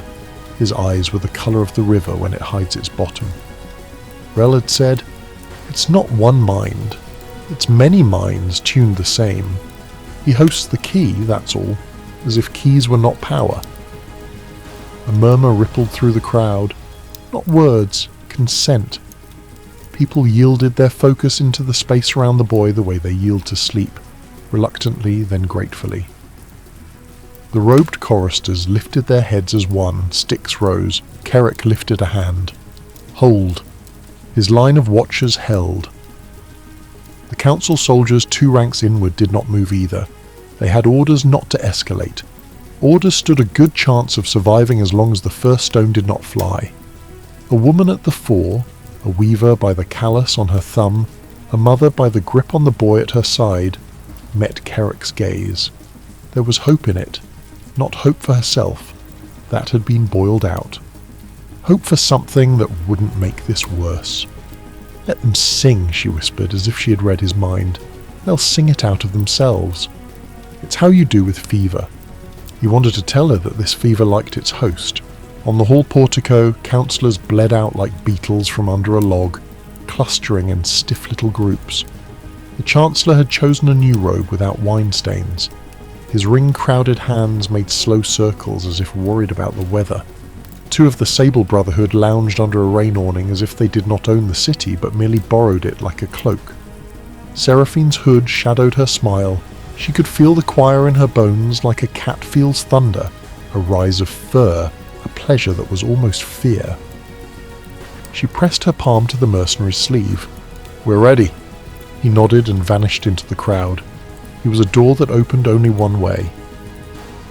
His eyes were the colour of the river when it hides its bottom. Rel had said, "It's not one mind. It's many minds tuned the same. He hosts the key, that's all, as if keys were not power." A murmur rippled through the crowd. Not words, consent. People yielded their focus into the space around the boy the way they yield to sleep, reluctantly then gratefully. The robed choristers lifted their heads as one, sticks rose. Kerrick lifted a hand. Hold. His line of watchers held. The council soldiers 2 ranks inward did not move either. They had orders not to escalate. Orders stood a good chance of surviving as long as the first stone did not fly. A woman at the fore, a weaver by the callus on her thumb, a mother by the grip on the boy at her side, met Kerrick's gaze. There was hope in it. Not hope for herself. That had been boiled out. Hope for something that wouldn't make this worse. Let them sing, she whispered, as if she had read his mind. They'll sing it out of themselves. It's how you do with fever. He wanted to tell her that this fever liked its host. On the hall portico, councillors bled out like beetles from under a log, clustering in stiff little groups. The Chancellor had chosen a new robe without wine stains. His ring-crowded hands made slow circles as if worried about the weather. 2 of the Sable Brotherhood lounged under a rain awning as if they did not own the city but merely borrowed it like a cloak. Seraphine's hood shadowed her smile. She could feel the choir in her bones like a cat feels thunder, a rise of fur, a pleasure that was almost fear. She pressed her palm to the mercenary's sleeve. "We're ready." He nodded and vanished into the crowd. He was a door that opened only one way.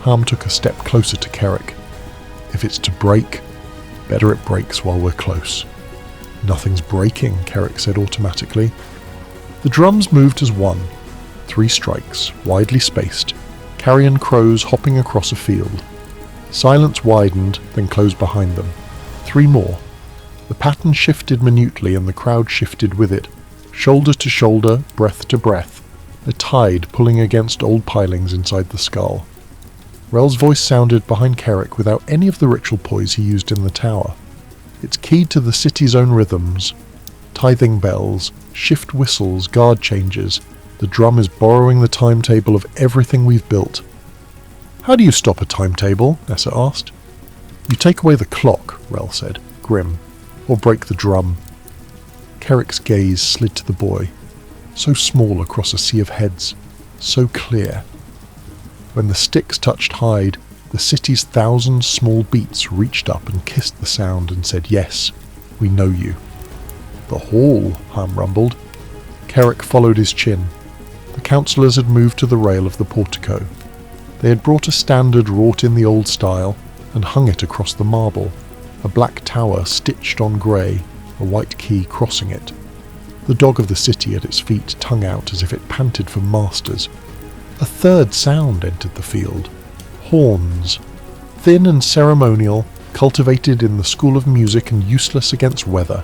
Harm took a step closer to Kerrick. If it's to break, better it breaks while we're close. "Nothing's breaking," Kerrick said automatically. The drums moved as one. 3 strikes, widely spaced, carrion crows hopping across a field. Silence widened, then closed behind them. 3 more. The pattern shifted minutely and the crowd shifted with it, shoulder to shoulder, breath to breath, a tide pulling against old pilings inside the skull. Rel's voice sounded behind Kerrick without any of the ritual poise he used in the tower. It's keyed to the city's own rhythms. Tithing bells, shift whistles, guard changes. The drum is borrowing the timetable of everything we've built. "How do you stop a timetable?" Nessa asked. "You take away the clock," Rel said, grim. or break the drum. Kerrick's gaze slid to the boy, so small across a sea of heads, so clear. When the sticks touched hide, the city's 1,000 small beats reached up and kissed the sound and said, "Yes, we know you." "The hall," Ham rumbled. Kerrick followed his chin. The councillors had moved to the rail of the portico. They had brought a standard wrought in the old style and hung it across the marble, a black tower stitched on grey, a white key crossing it. The dog of the city at its feet tongue out as if it panted for masters. A third sound entered the field. Horns, thin and ceremonial, cultivated in the school of music and useless against weather.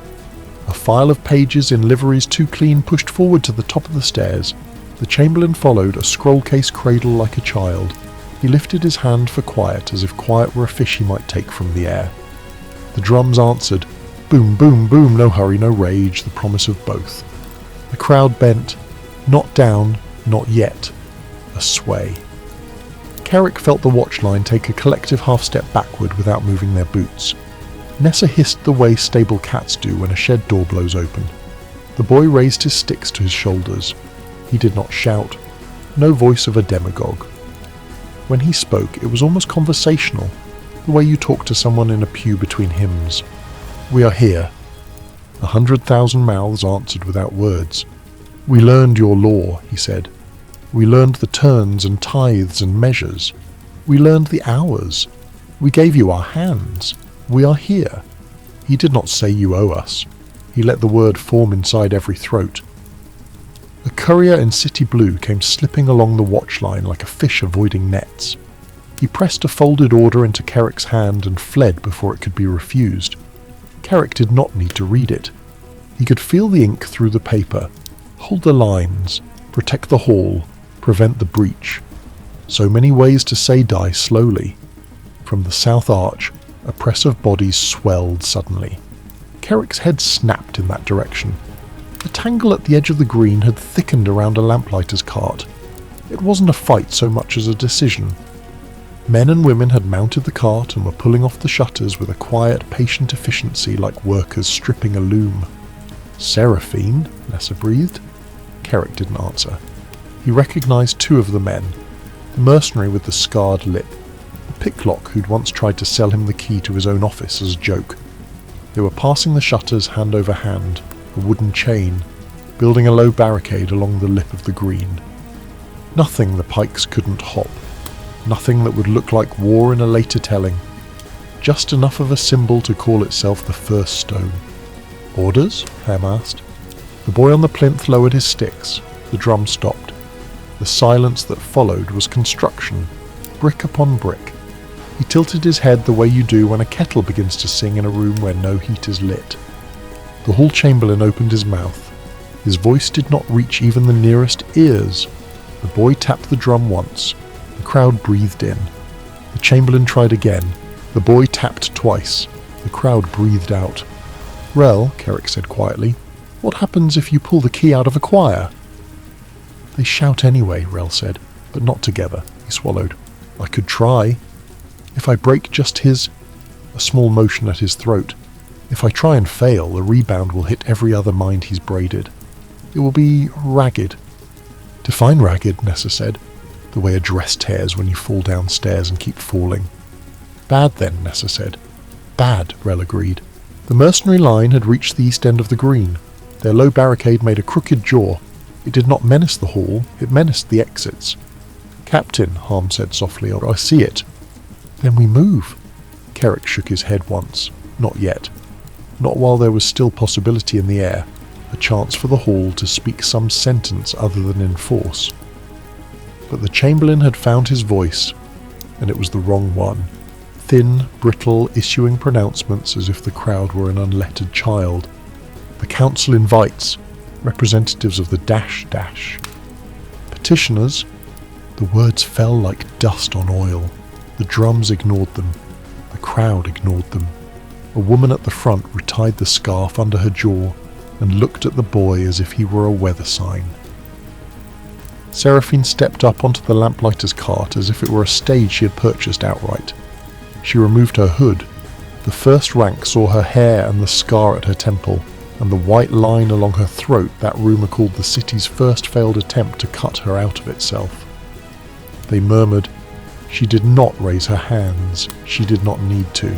A file of pages in liveries too clean pushed forward to the top of the stairs. The chamberlain followed, a scroll-case cradle like a child. He lifted his hand for quiet, as if quiet were a fish he might take from the air. The drums answered. Boom, boom, boom, no hurry, no rage, the promise of both. The crowd bent, not down, not yet, a sway. Kerrick felt the watchline take a collective half-step backward without moving their boots. Nessa hissed the way stable cats do when a shed door blows open. The boy raised his sticks to his shoulders. He did not shout. No voice of a demagogue. When he spoke, it was almost conversational, the way you talk to someone in a pew between hymns. "We are here." 100,000 mouths answered without words. "We learned your law," he said. "We learned the turns and tithes and measures. We learned the hours. We gave you our hands. We are here." He did not say you owe us. He let the word form inside every throat. A courier in city blue came slipping along the watchline like a fish avoiding nets. He pressed a folded order into Kerrick's hand and fled before it could be refused. Kerrick did not need to read it. He could feel the ink through the paper, hold the lines, protect the hall, prevent the breach. So many ways to say die slowly. From the south arch, a press of bodies swelled suddenly. Kerrick's head snapped in that direction. The tangle at the edge of the green had thickened around a lamplighter's cart. It wasn't a fight so much as a decision. Men and women had mounted the cart and were pulling off the shutters with a quiet, patient efficiency like workers stripping a loom. "Seraphine?" Nessa breathed. Kerrick didn't answer. He recognised two of the men, the mercenary with the scarred lip, the picklock who'd once tried to sell him the key to his own office as a joke. They were passing the shutters hand over hand, a wooden chain, building a low barricade along the lip of the green. Nothing the pikes couldn't hop, nothing that would look like war in a later telling, just enough of a symbol to call itself the first stone. "Orders?" Ham asked. The boy on the plinth lowered his sticks. The drum stopped. The silence that followed was construction, brick upon brick. He tilted his head the way you do when a kettle begins to sing in a room where no heat is lit. The hall chamberlain opened his mouth. His voice did not reach even the nearest ears. The boy tapped the drum once. The crowd breathed in. The chamberlain tried again. The boy tapped twice. The crowd breathed out. "Rel," Kerrick said quietly, "what happens if you pull the key out of a choir?" "They shout anyway," Rel said, "but not together." He swallowed. "I could try. If I break just his—" a small motion at his throat. "If I try and fail, the rebound will hit every other mind he's braided. It will be ragged." "Define ragged," Nessa said, "the way a dress tears when you fall downstairs and keep falling." "Bad then," Nessa said. "Bad," Rel agreed. The mercenary line had reached the east end of the green. Their low barricade made a crooked jaw. It did not menace the hall, it menaced the exits. "Captain," Harm said softly, "I see it." "Then we move." Kerrick shook his head once. Not yet. Not while there was still possibility in the air, a chance for the hall to speak some sentence other than enforce. But the chamberlain had found his voice, and it was the wrong one. Thin, brittle, issuing pronouncements as if the crowd were an unlettered child. "The council invites representatives of the dash dash. Petitioners." The words fell like dust on oil. The drums ignored them. The crowd ignored them. A woman at the front retied the scarf under her jaw and looked at the boy as if he were a weather sign. Seraphine stepped up onto the lamplighter's cart as if it were a stage she had purchased outright. She removed her hood. The first rank saw her hair and the scar at her temple, and the white line along her throat that rumour called the city's first failed attempt to cut her out of itself. They murmured. She did not raise her hands. She did not need to.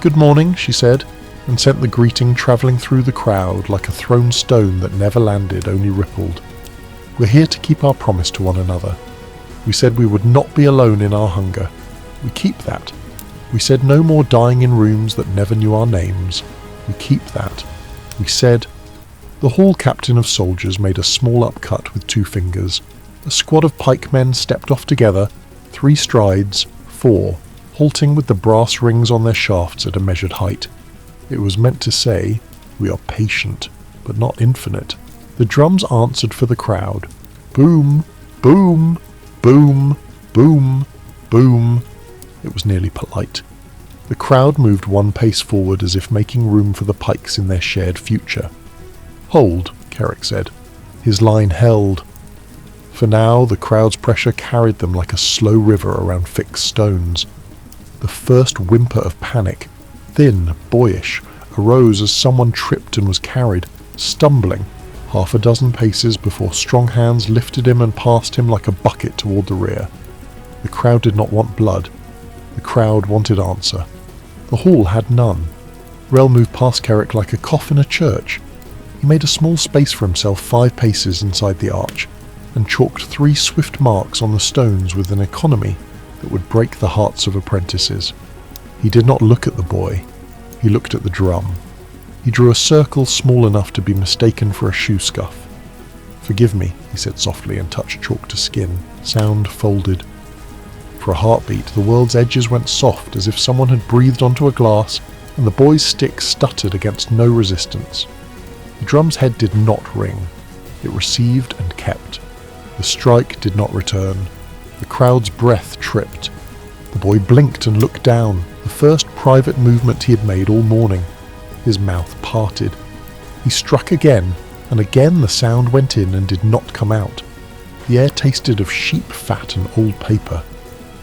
"Good morning," she said, and sent the greeting travelling through the crowd like a thrown stone that never landed, only rippled. "We're here to keep our promise to one another. We said we would not be alone in our hunger. We keep that. We said no more dying in rooms that never knew our names. We keep that. We said..." The hall captain of soldiers made a small upcut with 2 fingers. A squad of pikemen stepped off together, 3 strides, 4, halting with the brass rings on their shafts at a measured height. It was meant to say, "We are patient, but not infinite." The drums answered for the crowd. Boom, boom, boom, boom, boom. It was nearly polite. The crowd moved 1 pace forward as if making room for the pikes in their shared future. "Hold," Carrick said. His line held. For now, the crowd's pressure carried them like a slow river around fixed stones. The first whimper of panic, thin, boyish, arose as someone tripped and was carried, stumbling, 6 paces before strong hands lifted him and passed him like a bucket toward the rear. The crowd did not want blood. The crowd wanted answer. The hall had none. Rel moved past Carrick like a cough in a church. He made a small space for himself 5 paces inside the arch, and chalked 3 swift marks on the stones with an economy that would break the hearts of apprentices. He did not look at the boy. He looked at the drum. He drew a circle small enough to be mistaken for a shoe scuff. "Forgive me," he said softly and touched chalk to skin. Sound folded. For a heartbeat, the world's edges went soft as if someone had breathed onto a glass, and the boy's stick stuttered against no resistance. The drum's head did not ring. It received and kept. The strike did not return. The crowd's breath tripped. The boy blinked and looked down, the first private movement he had made all morning. His mouth parted. He struck again, and again the sound went in and did not come out. The air tasted of sheep fat and old paper.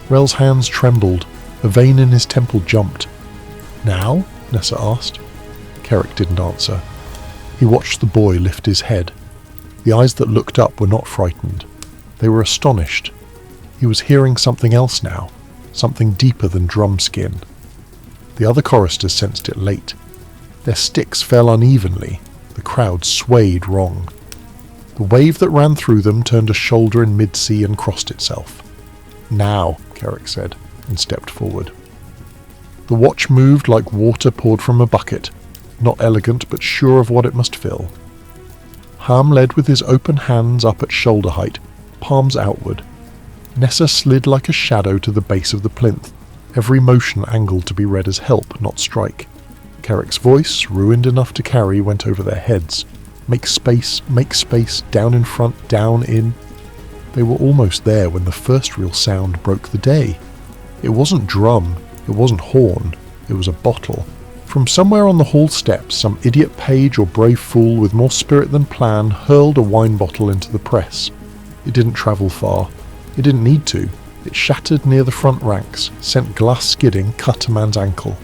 Rel's hands trembled. A vein in his temple jumped. "Now?" Nessa asked. Carrick didn't answer. He watched the boy lift his head. The eyes that looked up were not frightened. They were astonished. He was hearing something else now, something deeper than drum skin. The other choristers sensed it late. Their sticks fell unevenly. The crowd swayed wrong. The wave that ran through them turned a shoulder in mid-sea and crossed itself. "Now," Carrick said, and stepped forward. The watch moved like water poured from a bucket, not elegant but sure of what it must fill. Ham led with his open hands up at shoulder height, palms outward. Nessa slid like a shadow to the base of the plinth, every motion angled to be read as help, not strike. Carrick's voice, ruined enough to carry, went over their heads. Make space, down in front, down in. They were almost there when the first real sound broke the day. It wasn't drum, it wasn't horn, it was a bottle. From somewhere on the hall steps, some idiot page or brave fool with more spirit than plan hurled a wine bottle into the press. It didn't travel far. It didn't need to. It shattered near the front ranks, sent glass skidding, cut a man's ankle.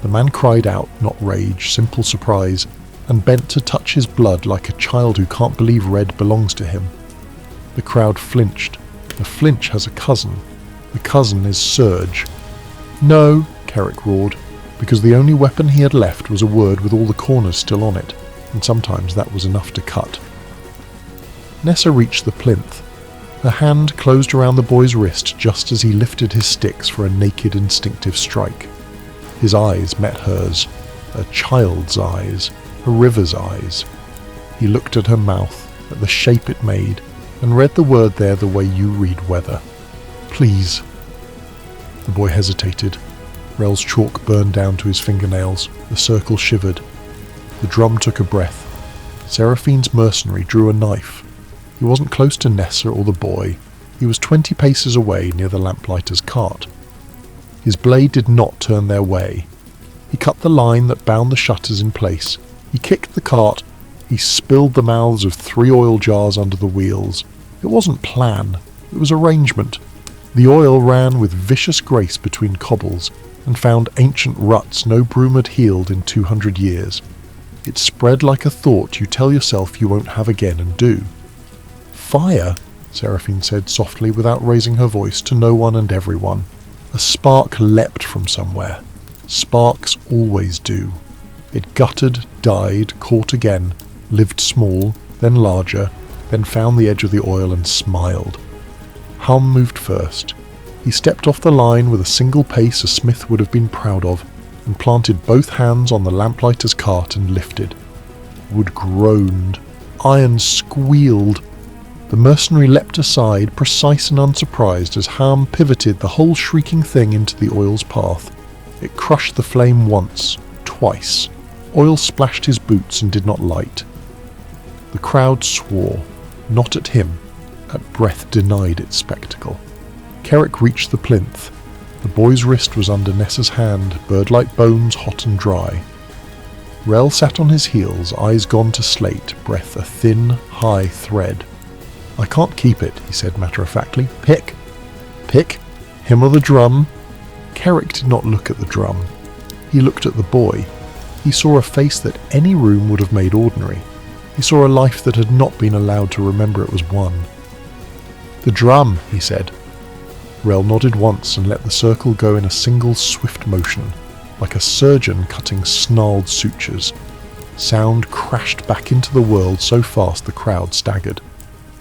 The man cried out, not rage, simple surprise, and bent to touch his blood like a child who can't believe red belongs to him. The crowd flinched. A flinch has a cousin. The cousin is Surge. "No," Carrick roared, because the only weapon he had left was a word with all the corners still on it, and sometimes that was enough to cut. Nessa reached the plinth. Her hand closed around the boy's wrist just as he lifted his sticks for a naked, instinctive strike. His eyes met hers, a child's eyes, a river's eyes. He looked at her mouth, at the shape it made, and read the word there the way you read weather. "Please." The boy hesitated. Rel's chalk burned down to his fingernails. The circle shivered. The drum took a breath. Seraphine's mercenary drew a knife. He wasn't close to Nessa or the boy. He was 20 paces away near the lamplighter's cart. His blade did not turn their way. He cut the line that bound the shutters in place. He kicked the cart. He spilled the mouths of 3 oil jars under the wheels. It wasn't plan. It was arrangement. The oil ran with vicious grace between cobbles. and found ancient ruts no broom had healed in 200 years. It spread like a thought you tell yourself you won't have again and do. "Fire?" Seraphine said softly without raising her voice to no one and everyone. A spark leapt from somewhere. Sparks always do. It guttered, died, caught again, lived small, then larger, then found the edge of the oil and smiled. Hum moved first. He stepped off the line with a single pace a smith would have been proud of, and planted both hands on the lamplighter's cart and lifted. Wood groaned. Iron squealed. The mercenary leapt aside, precise and unsurprised, as Ham pivoted the whole shrieking thing into the oil's path. It crushed the flame once, twice. Oil splashed his boots and did not light. The crowd swore, not at him, at breath denied its spectacle. Kerrick reached the plinth. The boy's wrist was under Nessa's hand, bird-like bones hot and dry. Rel sat on his heels, eyes gone to slate, breath a thin, high thread. "I can't keep it," he said matter-of-factly. "Pick." "Pick? Him or the drum?" Kerrick did not look at the drum. He looked at the boy. He saw a face that any room would have made ordinary. He saw a life that had not been allowed to remember it was won. "The drum," he said. Rel nodded once and let the circle go in a single swift motion, like a surgeon cutting snarled sutures. Sound crashed back into the world so fast the crowd staggered.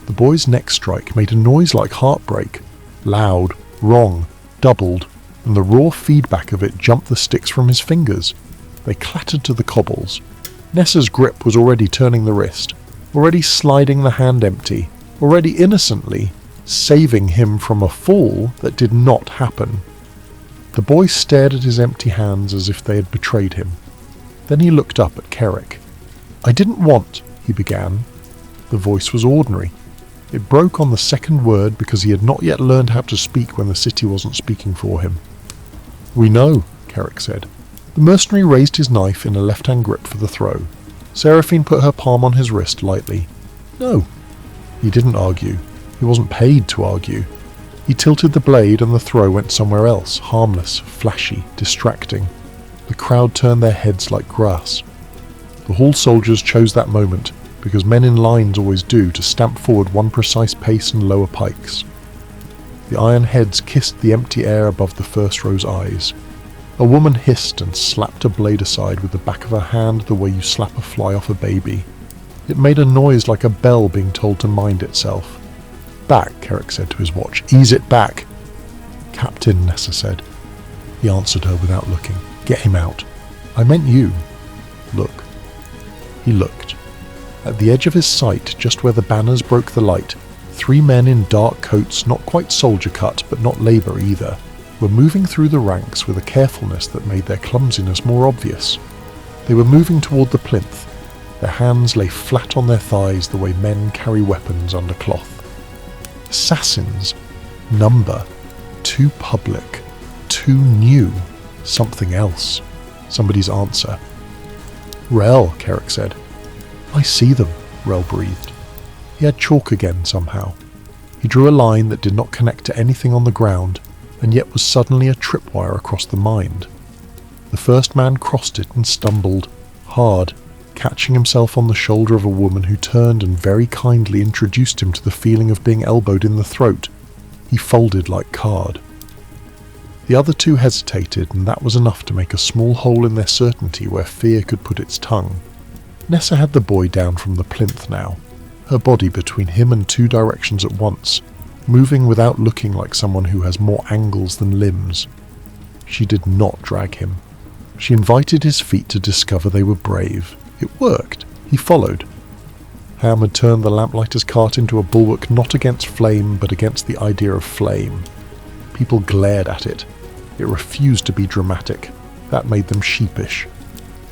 The boy's next strike made a noise like heartbreak, loud, wrong, doubled, and the raw feedback of it jumped the sticks from his fingers. They clattered to the cobbles. Nessa's grip was already turning the wrist, already sliding the hand empty, already innocently saving him from a fall that did not happen. The boy stared at his empty hands as if they had betrayed him. Then he looked up at Kerrick. "I didn't want," he began. The voice was ordinary. It broke on the second word because he had not yet learned how to speak when the city wasn't speaking for him. "We know," Kerrick said. The mercenary raised his knife in a left-hand grip for the throw. Seraphine put her palm on his wrist lightly. "No." He didn't argue. He wasn't paid to argue. He tilted the blade and the throw went somewhere else, harmless, flashy, distracting. The crowd turned their heads like grass. The hall soldiers chose that moment, because men in lines always do, to stamp forward one precise pace and lower pikes. The iron heads kissed the empty air above the first row's eyes. A woman hissed and slapped a blade aside with the back of her hand the way you slap a fly off a baby. It made a noise like a bell being told to mind itself. "Back," Kerrick said to his watch. "Ease it back." "Captain," Nessa said. He answered her without looking. "Get him out." "I meant you." "Look." He looked. At the edge of his sight, just where the banners broke the light, 3 men in dark coats, not quite soldier cut, but not labour either, were moving through the ranks with a carefulness that made their clumsiness more obvious. They were moving toward the plinth. Their hands lay flat on their thighs the way men carry weapons under cloth. Assassins. Number. Too public. Too new. Something else. Somebody's answer. "Rel," Kerrick said. "I see them," Rel breathed. He had chalk again somehow. He drew a line that did not connect to anything on the ground, and yet was suddenly a tripwire across the mind. The first man crossed it and stumbled, hard, catching himself on the shoulder of a woman who turned and very kindly introduced him to the feeling of being elbowed in the throat. He folded like card. The other 2 hesitated, and that was enough to make a small hole in their certainty where fear could put its tongue. Nessa had the boy down from the plinth now, her body between him and 2 directions at once, moving without looking like someone who has more angles than limbs. She did not drag him. She invited his feet to discover they were brave. It worked. He followed. Ham had turned the lamplighter's cart into a bulwark not against flame, but against the idea of flame. People glared at it. It refused to be dramatic. That made them sheepish.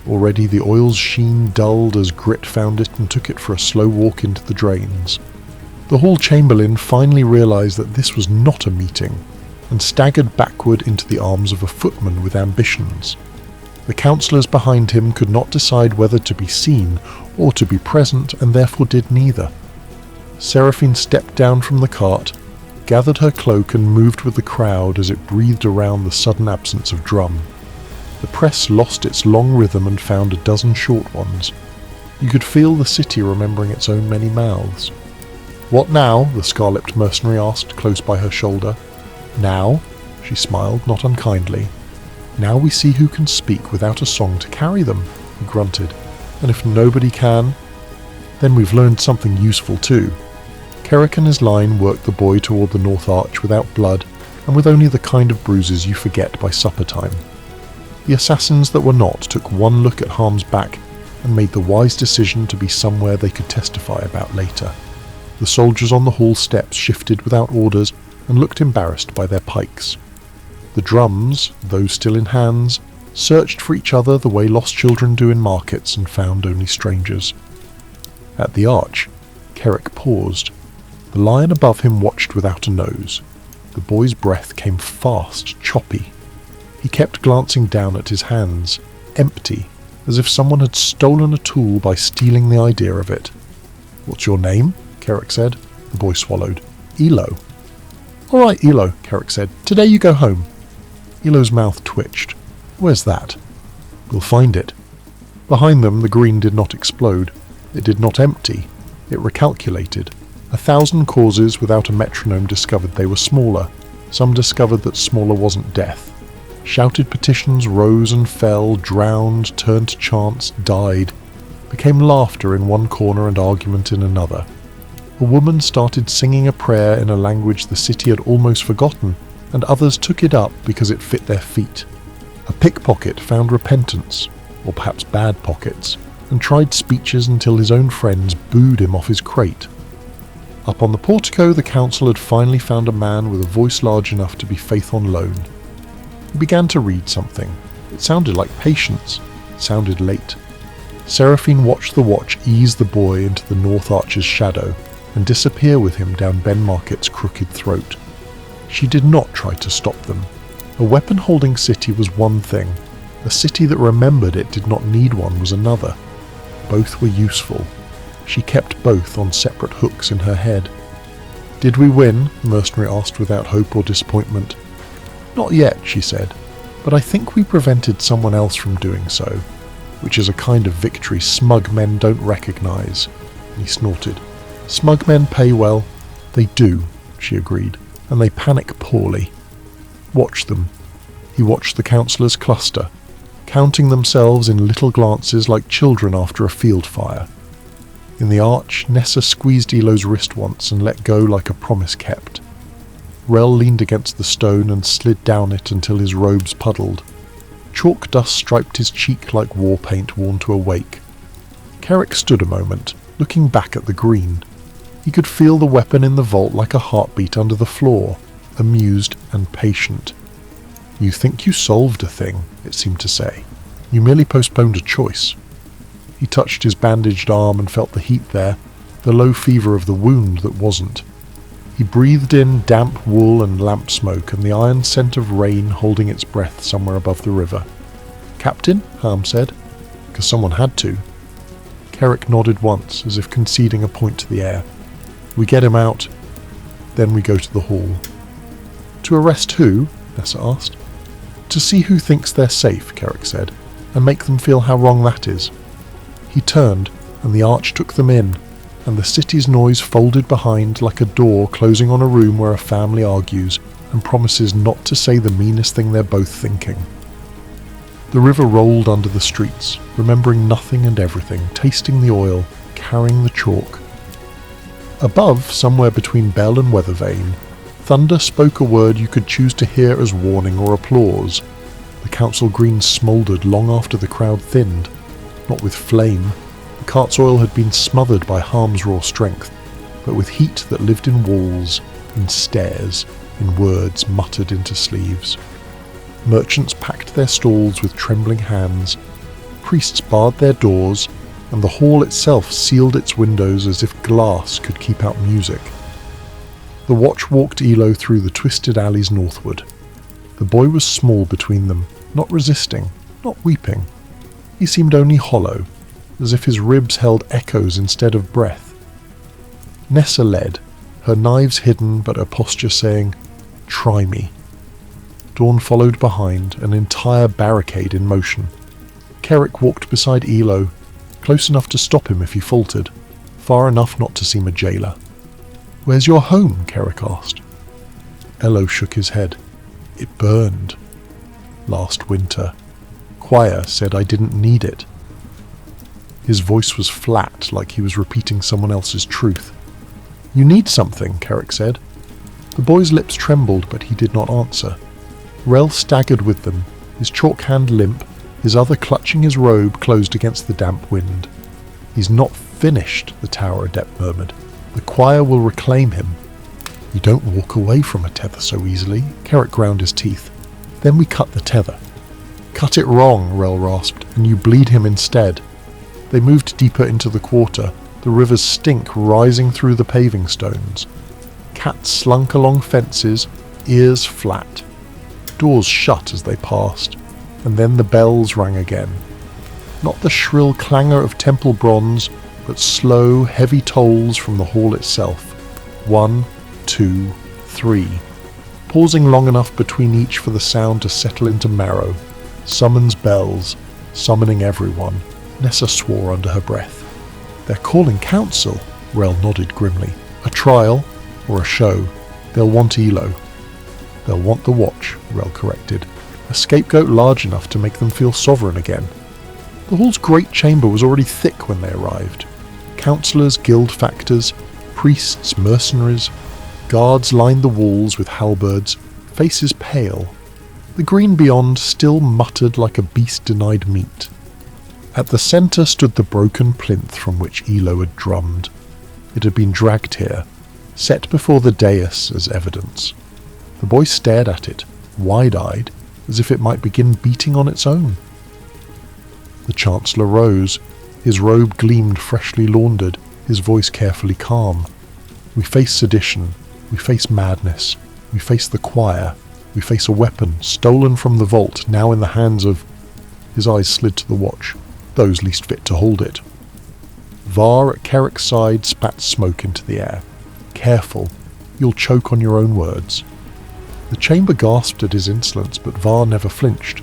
Already the oil's sheen dulled as Grit found it and took it for a slow walk into the drains. The hall chamberlain finally realised that this was not a meeting, and staggered backward into the arms of a footman with ambitions. The councillors behind him could not decide whether to be seen or to be present, and therefore did neither. Seraphine stepped down from the cart, gathered her cloak and moved with the crowd as it breathed around the sudden absence of drum. The press lost its long rhythm and found a dozen short ones. You could feel the city remembering its own many mouths. "What now?" the scar-lipped mercenary asked, close by her shoulder. "Now?" she smiled, not unkindly. "Now we see who can speak without a song to carry them," he grunted. "And if nobody can, then we've learned something useful too." Kerrick and his line worked the boy toward the North Arch without blood and with only the kind of bruises you forget by supper time. The assassins that were not took one look at Harm's back and made the wise decision to be somewhere they could testify about later. The soldiers on the hall steps shifted without orders and looked embarrassed by their pikes. The drums, those still in hands, searched for each other the way lost children do in markets and found only strangers. At the arch, Kerrick paused. The lion above him watched without a nose. The boy's breath came fast, choppy. He kept glancing down at his hands, empty, as if someone had stolen a tool by stealing the idea of it. "What's your name?" Kerrick said. The boy swallowed. "Elo." "All right, Elo," Kerrick said. "Today you go home." Elo's mouth twitched. "Where's that?" "We'll find it." Behind them, the green did not explode. It did not empty. It recalculated. 1,000 causes without a metronome discovered they were smaller. Some discovered that smaller wasn't death. Shouted petitions rose and fell, drowned, turned to chants, died, became laughter in one corner and argument in another. A woman started singing a prayer in a language the city had almost forgotten, and others took it up because it fit their feet. A pickpocket found repentance, or perhaps bad pockets, and tried speeches until his own friends booed him off his crate. Up on the portico, the council had finally found a man with a voice large enough to be faith on loan. He began to read something. It sounded like patience. It sounded late. Seraphine watched the watch ease the boy into the North Arch's shadow and disappear with him down Ben Market's crooked throat. She did not try to stop them. A weapon-holding city was one thing. A city that remembered it did not need one was another. Both were useful. She kept both on separate hooks in her head. "Did we win?" the mercenary asked without hope or disappointment. "Not yet," she said, "but I think we prevented someone else from doing so, which is a kind of victory smug men don't recognize." He snorted. "Smug men pay well." "They do," she agreed, "and they panic poorly. Watch them." He watched the councillors cluster, counting themselves in little glances like children after a field fire. In the arch, Nessa squeezed Elo's wrist once and let go like a promise kept. Rel leaned against the stone and slid down it until his robes puddled. Chalk dust striped his cheek like war paint worn to a wake. Kerrick stood a moment, looking back at the green. He could feel the weapon in the vault like a heartbeat under the floor, amused and patient. "You think you solved a thing," it seemed to say. "You merely postponed a choice." He touched his bandaged arm and felt the heat there, the low fever of the wound that wasn't. He breathed in damp wool and lamp smoke and the iron scent of rain holding its breath somewhere above the river. "Captain?" Harm said. "Because someone had to." Kerrick nodded once, as if conceding a point to the air. "We get him out. Then we go to the hall." "To arrest who?" Nessa asked. "To see who thinks they're safe," Kerrick said, "and make them feel how wrong that is." He turned, and the arch took them in, and the city's noise folded behind like a door closing on a room where a family argues and promises not to say the meanest thing they're both thinking. The river rolled under the streets, remembering nothing and everything, tasting the oil, carrying the chalk. Above, somewhere between bell and weather vane, thunder spoke a word you could choose to hear as warning or applause. The council green smouldered long after the crowd thinned. Not with flame. The cart's oil had been smothered by Harm's raw strength, but with heat that lived in walls, in stares, in words muttered into sleeves. Merchants packed their stalls with trembling hands. Priests barred their doors, and the hall itself sealed its windows as if glass could keep out music. The watch walked Elo through the twisted alleys northward. The boy was small between them, not resisting, not weeping. He seemed only hollow, as if his ribs held echoes instead of breath. Nessa led, her knives hidden but her posture saying, "Try me." Dawn followed behind, an entire barricade in motion. Kerrick walked beside Elo, close enough to stop him if he faltered, far enough not to seem a jailer. "Where's your home?" Kerrick asked. Elo shook his head. "It burned. Last winter. Choir said I didn't need it." His voice was flat, like he was repeating someone else's truth. "You need something," Kerrick said. The boy's lips trembled, but he did not answer. Rel staggered with them, his chalk hand limp, his other clutching his robe closed against the damp wind. "He's not finished," the tower adept murmured. "The choir will reclaim him." "You don't walk away from a tether so easily," Kerrick ground his teeth. "Then we cut the tether." "Cut it wrong," Rel rasped, "and you bleed him instead." They moved deeper into the quarter, the river's stink rising through the paving stones. Cats slunk along fences, ears flat. Doors shut as they passed, and then the bells rang again. Not the shrill clangour of temple bronze, but slow, heavy tolls from the hall itself. 1, 2, 3. Pausing long enough between each for the sound to settle into marrow. Summons bells, summoning everyone, Nessa swore under her breath. "They're calling council," Rel nodded grimly. "A trial, or a show. They'll want Elo." "They'll want the watch," Rel corrected. "A scapegoat large enough to make them feel sovereign again." The hall's great chamber was already thick when they arrived. Councillors, guild factors, priests, mercenaries. Guards lined the walls with halberds, faces pale. The green beyond still muttered like a beast denied meat. At the centre stood the broken plinth from which Elo had drummed. It had been dragged here, set before the dais as evidence. The boy stared at it, wide-eyed, as if it might begin beating on its own. The Chancellor rose. His robe gleamed freshly laundered, his voice carefully calm. "We face sedition. We face madness. We face the choir. We face a weapon, stolen from the vault, now in the hands of—" His eyes slid to the watch, those least fit to hold it. Var at Kerrick's side spat smoke into the air. "Careful. You'll choke on your own words." The chamber gasped at his insolence, but Var never flinched.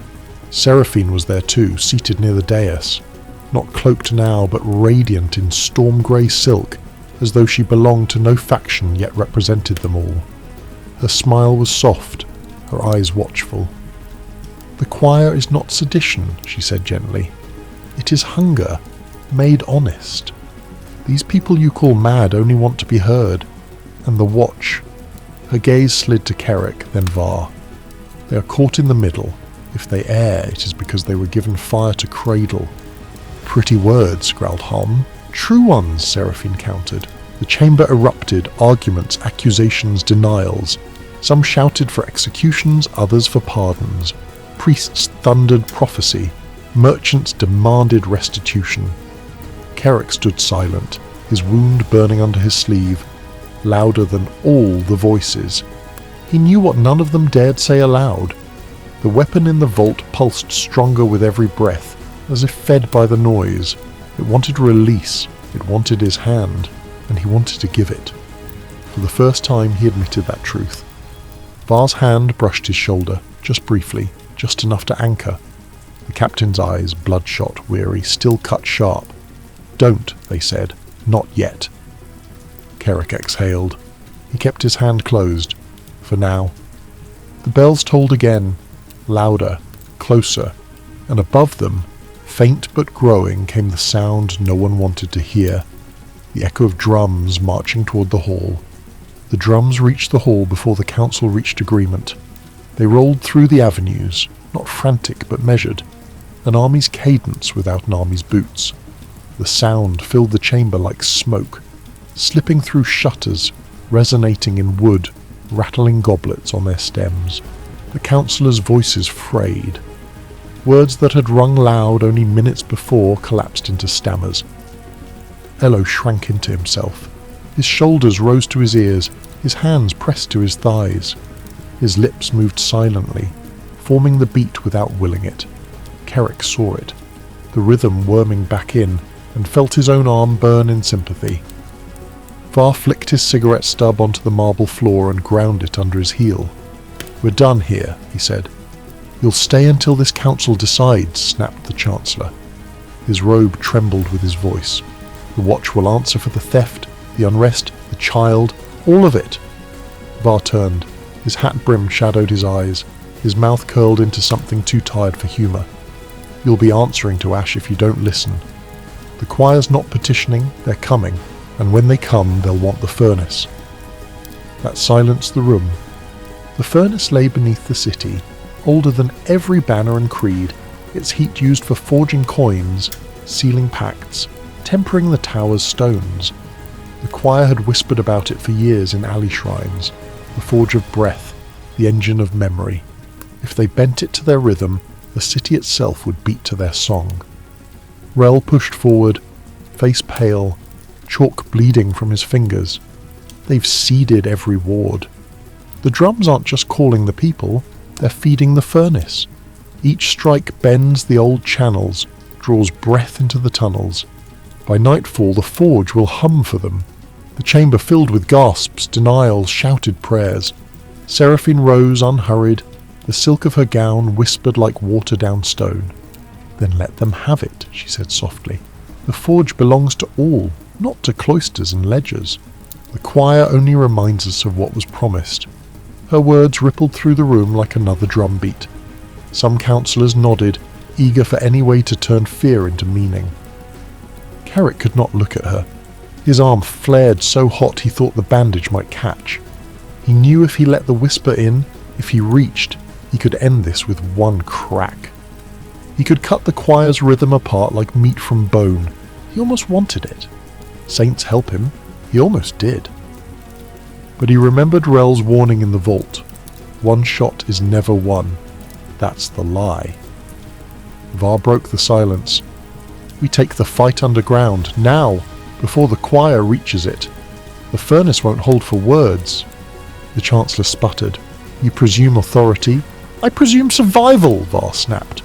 Seraphine was there too, seated near the dais, not cloaked now, but radiant in storm-grey silk, as though she belonged to no faction yet represented them all. Her smile was soft, her eyes watchful. "The choir is not sedition," she said gently. "It is hunger, made honest. These people you call mad only want to be heard. And the watch—" Her gaze slid to Kerrick, then Var. "They are caught in the middle. If they err, it is because they were given fire to cradle." "Pretty words," growled Hom. "True ones," Seraphine countered. The chamber erupted, arguments, accusations, denials. Some shouted for executions, others for pardons. Priests thundered prophecy. Merchants demanded restitution. Kerrick stood silent, his wound burning under his sleeve, louder than all the voices. He knew what none of them dared say aloud. The weapon in the vault pulsed stronger with every breath, as if fed by the noise. It wanted release, it wanted his hand, and he wanted to give it. For the first time he admitted that truth. Var's hand brushed his shoulder, just briefly, just enough to anchor. The captain's eyes, bloodshot, weary, still cut sharp. "Don't," they said. "Not yet." Kerrick exhaled. He kept his hand closed. For now. The bells tolled again, louder, closer, and above them, faint but growing, came the sound no one wanted to hear. The echo of drums marching toward the hall. The drums reached the hall before the council reached agreement. They rolled through the avenues, not frantic but measured, an army's cadence without an army's boots. The sound filled the chamber like smoke, slipping through shutters, resonating in wood, rattling goblets on their stems. The councillors' voices frayed. Words that had rung loud only minutes before collapsed into stammers. Elo shrank into himself. His shoulders rose to his ears, his hands pressed to his thighs. His lips moved silently, forming the beat without willing it. Kerrick saw it, the rhythm worming back in, and felt his own arm burn in sympathy. Var flicked his cigarette stub onto the marble floor and ground it under his heel. "We're done here," he said. "You'll stay until this council decides," snapped the Chancellor. His robe trembled with his voice. "The Watch will answer for the theft, the unrest, the child, all of it." Var turned. His hat brim shadowed his eyes. His mouth curled into something too tired for humour. "You'll be answering to Ash if you don't listen. The choir's not petitioning, they're coming, and when they come, they'll want the furnace." That silenced the room. The furnace lay beneath the city, older than every banner and creed, its heat used for forging coins, sealing pacts, tempering the tower's stones. The choir had whispered about it for years in alley shrines, the forge of breath, the engine of memory. If they bent it to their rhythm, the city itself would beat to their song. Rel pushed forward, face pale, chalk bleeding from his fingers. They've seeded every ward. The drums aren't just calling the people, they're feeding the furnace. Each strike bends the old channels, draws breath into the tunnels. By nightfall the forge will hum for them. The chamber filled with gasps, denials, shouted prayers. Seraphine rose unhurried. The silk of her gown whispered like water-down stone. "Then let them have it," she said softly. "The forge belongs to all, not to cloisters and ledgers. The choir only reminds us of what was promised." Her words rippled through the room like another drumbeat. Some councillors nodded, eager for any way to turn fear into meaning. Carrick could not look at her. His arm flared so hot he thought the bandage might catch. He knew if he let the whisper in, if he reached, he could end this with one crack. He could cut the choir's rhythm apart like meat from bone. He almost wanted it. Saints help him, he almost did. But he remembered Rel's warning in the vault. One shot is never won. That's the lie. Var broke the silence. "We take the fight underground, now, before the choir reaches it. The furnace won't hold for words." The Chancellor sputtered. "You presume authority?" "I presume survival," Var snapped.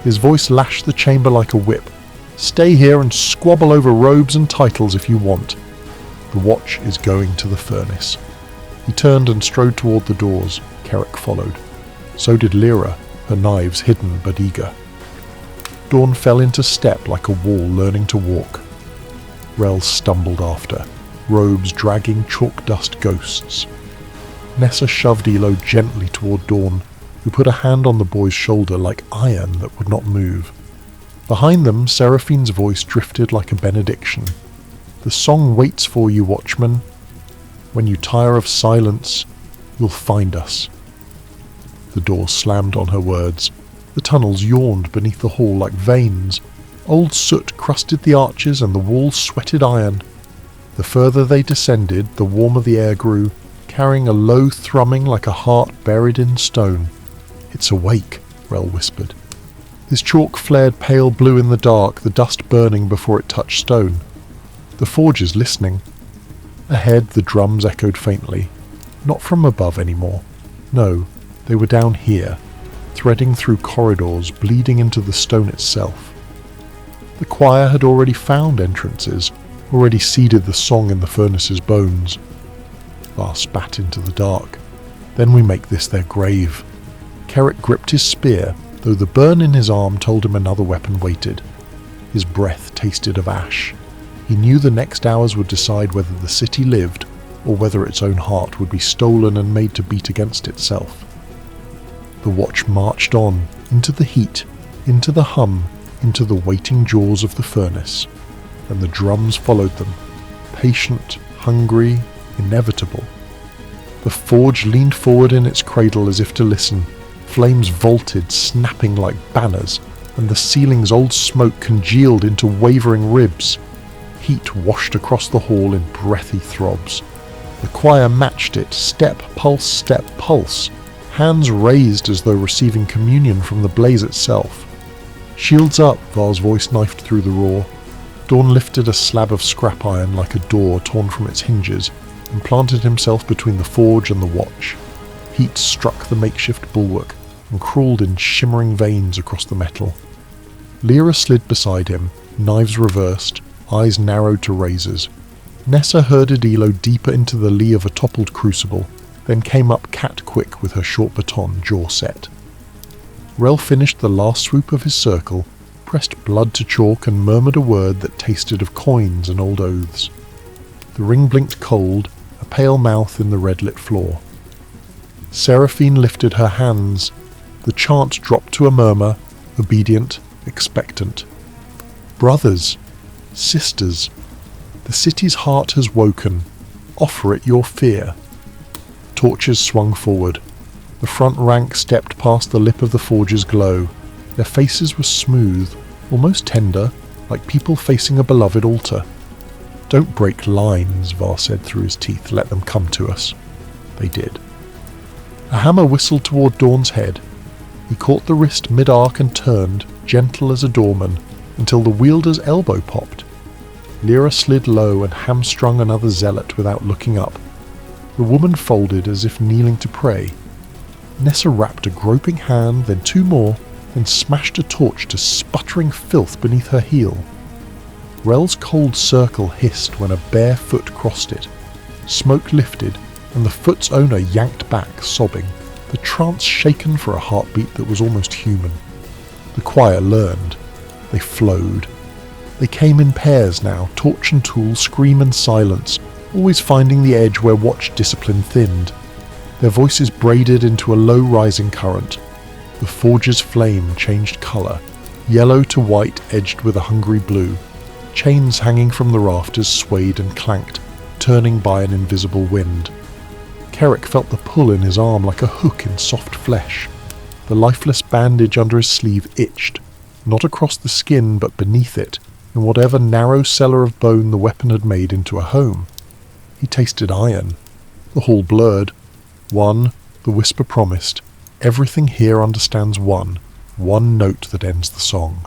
His voice lashed the chamber like a whip. "Stay here and squabble over robes and titles if you want. The Watch is going to the furnace." He turned and strode toward the doors. Carrick followed. So did Lyra, her knives hidden but eager. Dawn fell into step like a wall learning to walk. Rel stumbled after, robes dragging chalk dust ghosts. Nessa shoved Elo gently toward Dawn, who put a hand on the boy's shoulder like iron that would not move. Behind them, Seraphine's voice drifted like a benediction. "The song waits for you, watchman. When you tire of silence, you'll find us." The door slammed on her words. The tunnels yawned beneath the hall like veins. Old soot crusted the arches and the walls sweated iron. The further they descended, the warmer the air grew, carrying a low thrumming like a heart buried in stone. "It's awake," Rel whispered. His chalk flared pale blue in the dark, the dust burning before it touched stone. "The forge is listening." Ahead the drums echoed faintly. Not from above anymore. No, they were down here, threading through corridors, bleeding into the stone itself. The choir had already found entrances, already seeded the song in the furnace's bones. Var spat into the dark. "Then we make this their grave." Carrick gripped his spear, though the burn in his arm told him another weapon waited. His breath tasted of ash. He knew the next hours would decide whether the city lived, or whether its own heart would be stolen and made to beat against itself. The Watch marched on, into the heat, into the hum, into the waiting jaws of the furnace, and the drums followed them, patient, hungry, inevitable. The forge leaned forward in its cradle as if to listen. Flames vaulted, snapping like banners, and the ceiling's old smoke congealed into wavering ribs. Heat washed across the hall in breathy throbs. The choir matched it, step, pulse, hands raised as though receiving communion from the blaze itself. "Shields up," Var's voice knifed through the roar. Dawn lifted a slab of scrap iron like a door torn from its hinges, and planted himself between the forge and the Watch. Heat struck the makeshift bulwark, and crawled in shimmering veins across the metal. Lyra slid beside him, knives reversed, eyes narrowed to razors. Nessa herded Elo deeper into the lee of a toppled crucible, then came up cat-quick with her short baton, jaw set. Rel finished the last swoop of his circle, pressed blood to chalk and murmured a word that tasted of coins and old oaths. The ring blinked cold, a pale mouth in the red-lit floor. Seraphine lifted her hands. The chant dropped to a murmur, obedient, expectant. Brothers, sisters, the city's heart has woken. Offer it your fear. Torches swung forward. The front rank stepped past the lip of the forge's glow. Their faces were smooth, almost tender, like people facing a beloved altar. Don't break lines, Var said through his teeth. Let them come to us. They did. A hammer whistled toward Dawn's head. He caught the wrist mid-arc and turned, gentle as a doorman, until the wielder's elbow popped. Lyra slid low and hamstrung another zealot without looking up. The woman folded as if kneeling to pray. Nessa wrapped a groping hand, then two more, then smashed a torch to sputtering filth beneath her heel. Rel's cold circle hissed when a bare foot crossed it. Smoke lifted, and the foot's owner yanked back, sobbing, the trance shaken for a heartbeat that was almost human. The choir learned. They flowed. They came in pairs now, torch and tool, scream and silence, always finding the edge where watch discipline thinned. Their voices braided into a low-rising current. The forge's flame changed colour, yellow to white edged with a hungry blue. Chains hanging from the rafters swayed and clanked, turning by an invisible wind. Kerrick felt the pull in his arm like a hook in soft flesh. The lifeless bandage under his sleeve itched, not across the skin but beneath it, in whatever narrow cellar of bone the weapon had made into a home. He tasted iron. The hall blurred. One, the whisper promised. Everything here understands one note that ends the song.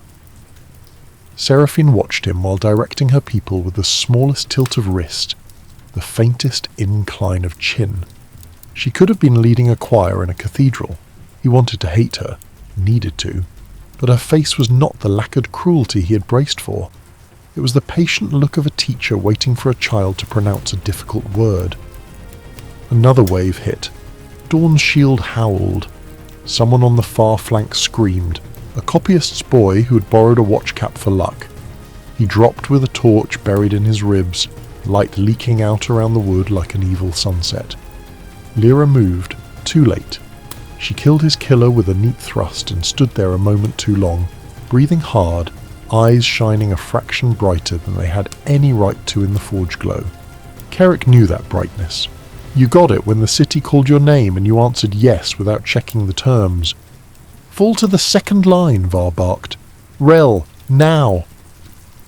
Seraphine watched him while directing her people with the smallest tilt of wrist, the faintest incline of chin. She could have been leading a choir in a cathedral. He wanted to hate her, needed to, but her face was not the lacquered cruelty he had braced for. It was the patient look of a teacher waiting for a child to pronounce a difficult word. Another wave hit. Dawn's shield howled. Someone on the far flank screamed, a copyist's boy who had borrowed a watch cap for luck. He dropped with a torch buried in his ribs, light leaking out around the wood like an evil sunset. Lyra moved, too late. She killed his killer with a neat thrust and stood there a moment too long, breathing hard, eyes shining a fraction brighter than they had any right to in the forge glow. Kerrick knew that brightness. You got it when the city called your name and you answered yes without checking the terms. Fall to the second line, Var barked. Rel, now!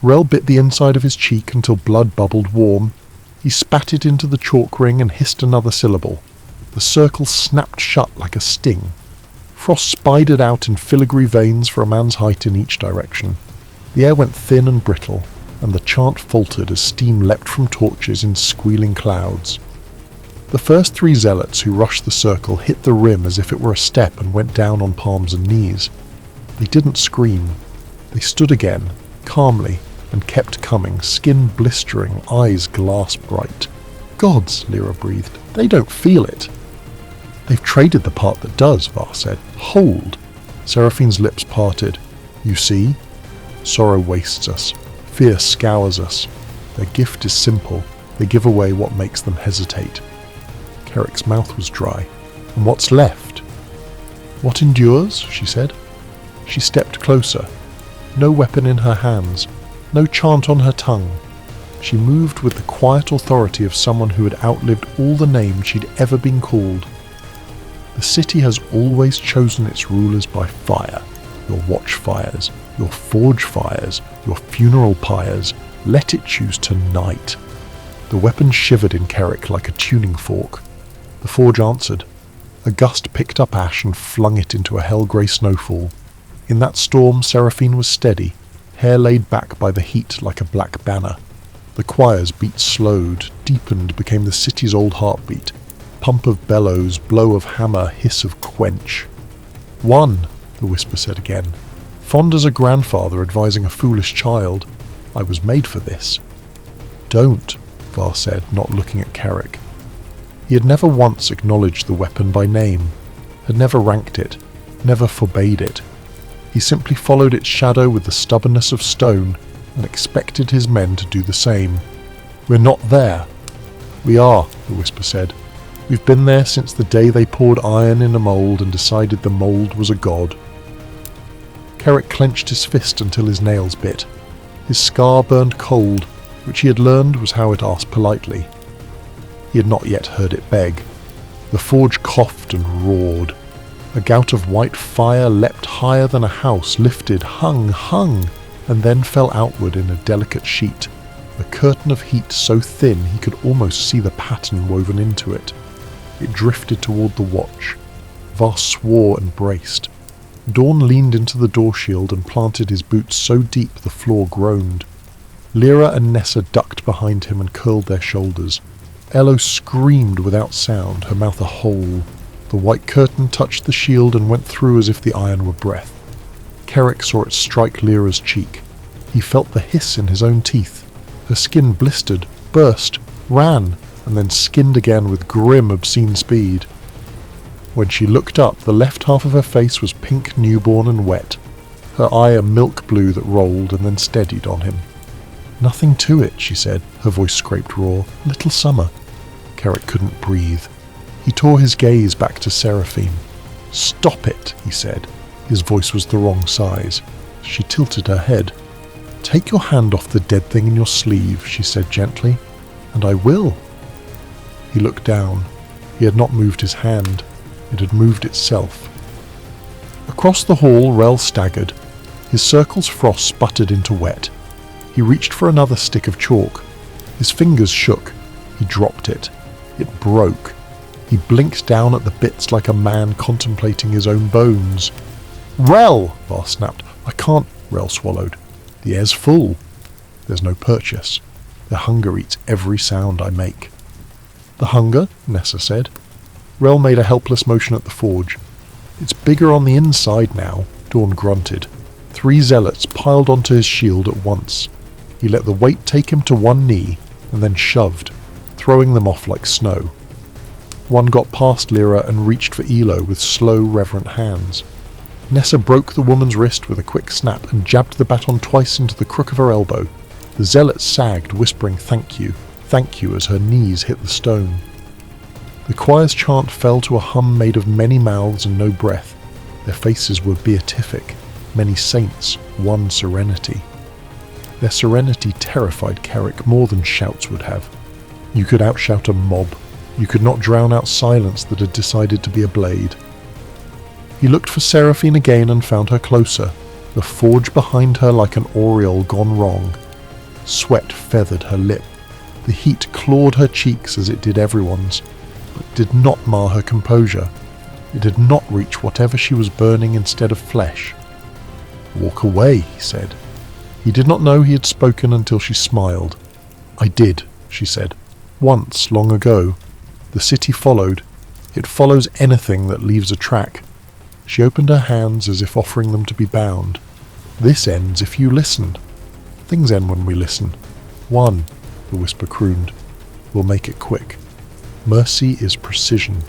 Rel bit the inside of his cheek until blood bubbled warm. He spat it into the chalk ring and hissed another syllable. The circle snapped shut like a sting. Frost spidered out in filigree veins for a man's height in each direction. The air went thin and brittle, and the chant faltered as steam leapt from torches in squealing clouds. The first three zealots who rushed the circle hit the rim as if it were a step and went down on palms and knees. They didn't scream. They stood again, calmly, and kept coming, skin blistering, eyes glass bright. Gods, Lyra breathed, they don't feel it. They've traded the part that does, Var said. Hold! Seraphine's lips parted. You see? Sorrow wastes us. Fear scours us. Their gift is simple. They give away what makes them hesitate. Kerrick's mouth was dry. And what's left? What endures? She said. She stepped closer. No weapon in her hands. No chant on her tongue. She moved with the quiet authority of someone who had outlived all the names she'd ever been called. The city has always chosen its rulers by fire. Your watch fires, your forge fires, your funeral pyres. Let it choose tonight. The weapon shivered in Kerrick like a tuning fork. The forge answered. A gust picked up ash and flung it into a hell-grey snowfall. In that storm, Seraphine was steady, hair laid back by the heat like a black banner. The choir's beat slowed, deepened, became the city's old heartbeat. Pump of bellows, blow of hammer, hiss of quench. One, the whisper said again. Fond as a grandfather advising a foolish child. I was made for this. Don't. Var said, not looking at Carrick. He had never once acknowledged the weapon by name, had never ranked it, never forbade it. He simply followed its shadow with the stubbornness of stone and expected his men to do the same. "We're not there." "We are," the whisper said. "We've been there since the day they poured iron in a mould and decided the mould was a god." Carrick clenched his fist until his nails bit. His scar burned cold, which he had learned was how it asked politely. He had not yet heard it beg. The forge coughed and roared. A gout of white fire leapt higher than a house, lifted, hung, and then fell outward in a delicate sheet, a curtain of heat so thin he could almost see the pattern woven into it. It drifted toward the watch. Var swore and braced. Dawn leaned into the door shield and planted his boots so deep the floor groaned. Lyra and Nessa ducked behind him and curled their shoulders. Elo screamed without sound, her mouth a hole. The white curtain touched the shield and went through as if the iron were breath. Carrick saw it strike Lyra's cheek. He felt the hiss in his own teeth. Her skin blistered, burst, ran, and then skinned again with grim, obscene speed. When she looked up, the left half of her face was pink, newborn, and wet, her eye a milk blue that rolled and then steadied on him. "Nothing to it," she said, her voice scraped raw. "Little summer." Carrick couldn't breathe. He tore his gaze back to Seraphine. "Stop it," he said. His voice was the wrong size. She tilted her head. "Take your hand off the dead thing in your sleeve," she said gently. "And I will." He looked down. He had not moved his hand. It had moved itself. Across the hall, Rel staggered. His circle's frost sputtered into wet. He reached for another stick of chalk. His fingers shook. He dropped it. It broke. He blinked down at the bits like a man contemplating his own bones. "Rel!" Var snapped. "I can't." Rel swallowed. "The air's full. There's no purchase. Their hunger eats every sound I make." "The hunger?" Nessa said. Rel made a helpless motion at the forge. "It's bigger on the inside now," Dawn grunted. 3 zealots piled onto his shield at once. He let the weight take him to one knee, and then shoved, throwing them off like snow. One got past Lyra and reached for Elo with slow, reverent hands. Nessa broke the woman's wrist with a quick snap and jabbed the baton twice into the crook of her elbow. The zealots sagged, whispering thank you, as her knees hit the stone. The choir's chant fell to a hum made of many mouths and no breath. Their faces were beatific, many saints, one serenity. Their serenity terrified Carrick more than shouts would have. You could outshout a mob. You could not drown out silence that had decided to be a blade. He looked for Seraphine again and found her closer, the forge behind her like an aureole gone wrong. Sweat feathered her lip. The heat clawed her cheeks as it did everyone's, but did not mar her composure. It did not reach whatever she was burning instead of flesh. "Walk away," he said. He did not know he had spoken until she smiled. "I did," she said. "Once, long ago. The city followed. It follows anything that leaves a track." She opened her hands as if offering them to be bound. "This ends if you listen. Things end when we listen. One," the whisper crooned. "We'll make it quick. Mercy is precision."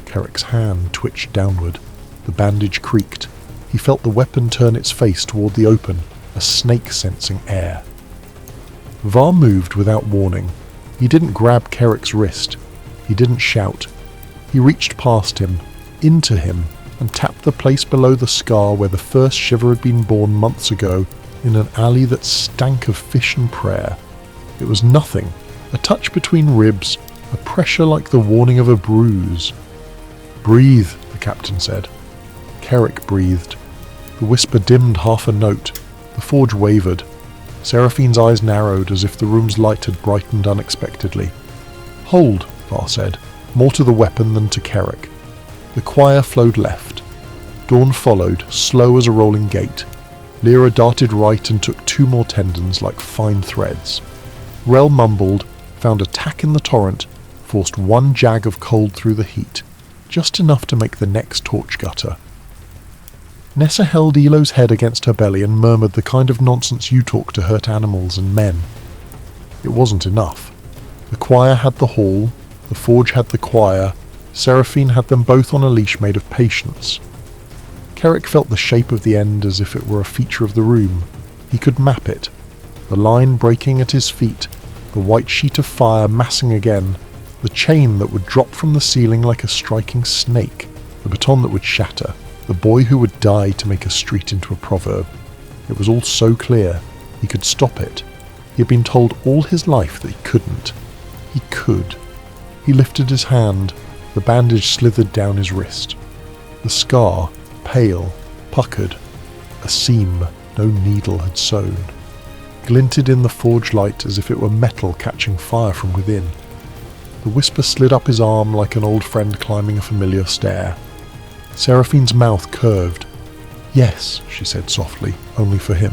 Carrick's hand twitched downward. The bandage creaked. He felt the weapon turn its face toward the open, a snake sensing air. Var moved without warning. He didn't grab Carrick's wrist. He didn't shout. He reached past him, into him, and tapped the place below the scar where the first shiver had been born months ago in an alley that stank of fish and prayer. It was nothing, a touch between ribs, a pressure like the warning of a bruise. "Breathe," the captain said. Carrick breathed. The whisper dimmed half a note. The forge wavered. Seraphine's eyes narrowed as if the room's light had brightened unexpectedly. "Hold," Var said, more to the weapon than to Carrick. The choir flowed left. Dawn followed, slow as a rolling gate. Lyra darted right and took 2 more tendons like fine threads. Rel mumbled, found a tack in the torrent, forced 1 jag of cold through the heat, just enough to make the next torch gutter. Nessa held Elo's head against her belly and murmured the kind of nonsense you talk to hurt animals and men. It wasn't enough. The choir had the hall, the forge had the choir, Seraphine had them both on a leash made of patience. Carrick felt the shape of the end as if it were a feature of the room. He could map it. The line breaking at his feet, the white sheet of fire massing again, the chain that would drop from the ceiling like a striking snake, the baton that would shatter, the boy who would die to make a street into a proverb. It was all so clear. He could stop it. He had been told all his life that he couldn't. He could. He lifted his hand. The bandage slithered down his wrist. The scar, pale, puckered, a seam no needle had sewn, glinted in the forge light as if it were metal catching fire from within. The whisper slid up his arm like an old friend climbing a familiar stair. Seraphine's mouth curved. "Yes," she said softly, only for him.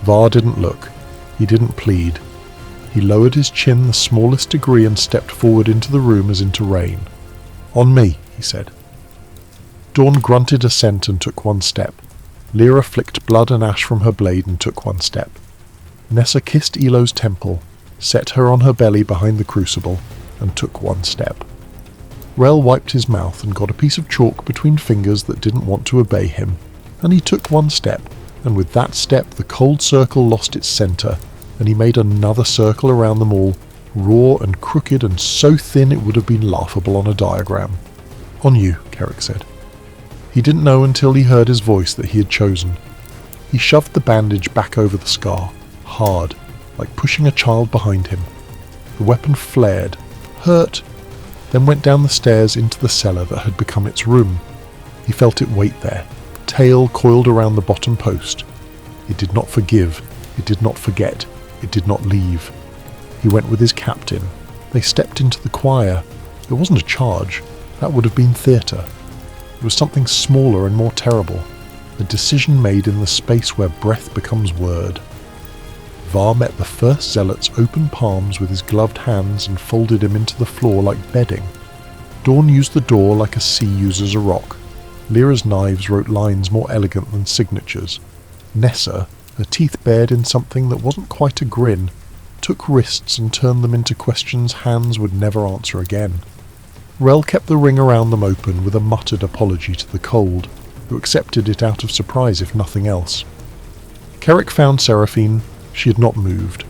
Var didn't look. He didn't plead. He lowered his chin the smallest degree and stepped forward into the room as into rain. "On me," he said. Dawn grunted assent and took one step. Lyra flicked blood and ash from her blade and took one step. Nessa kissed Elo's temple, set her on her belly behind the crucible, and took one step. Rel wiped his mouth and got a piece of chalk between fingers that didn't want to obey him, and he took one step, and with that step the cold circle lost its centre, and he made another circle around them all, raw and crooked and so thin it would have been laughable on a diagram. "On you," Carrick said. He didn't know until he heard his voice that he had chosen. He shoved the bandage back over the scar, hard, like pushing a child behind him. The weapon flared, hurt, then went down the stairs into the cellar that had become its room. He felt it wait there, tail coiled around the bottom post. It did not forgive, it did not forget, it did not leave. He went with his captain. They stepped into the choir. It wasn't a charge. That would have been theatre. It was something smaller and more terrible. A decision made in the space where breath becomes word. Var met the first zealot's open palms with his gloved hands and folded him into the floor like bedding. Dawn used the door like a sea uses a rock. Lyra's knives wrote lines more elegant than signatures. Nessa, her teeth bared in something that wasn't quite a grin, took wrists and turned them into questions hands would never answer again. Rel kept the ring around them open with a muttered apology to the cold, who accepted it out of surprise if nothing else. Carrick found Seraphine. She had not moved.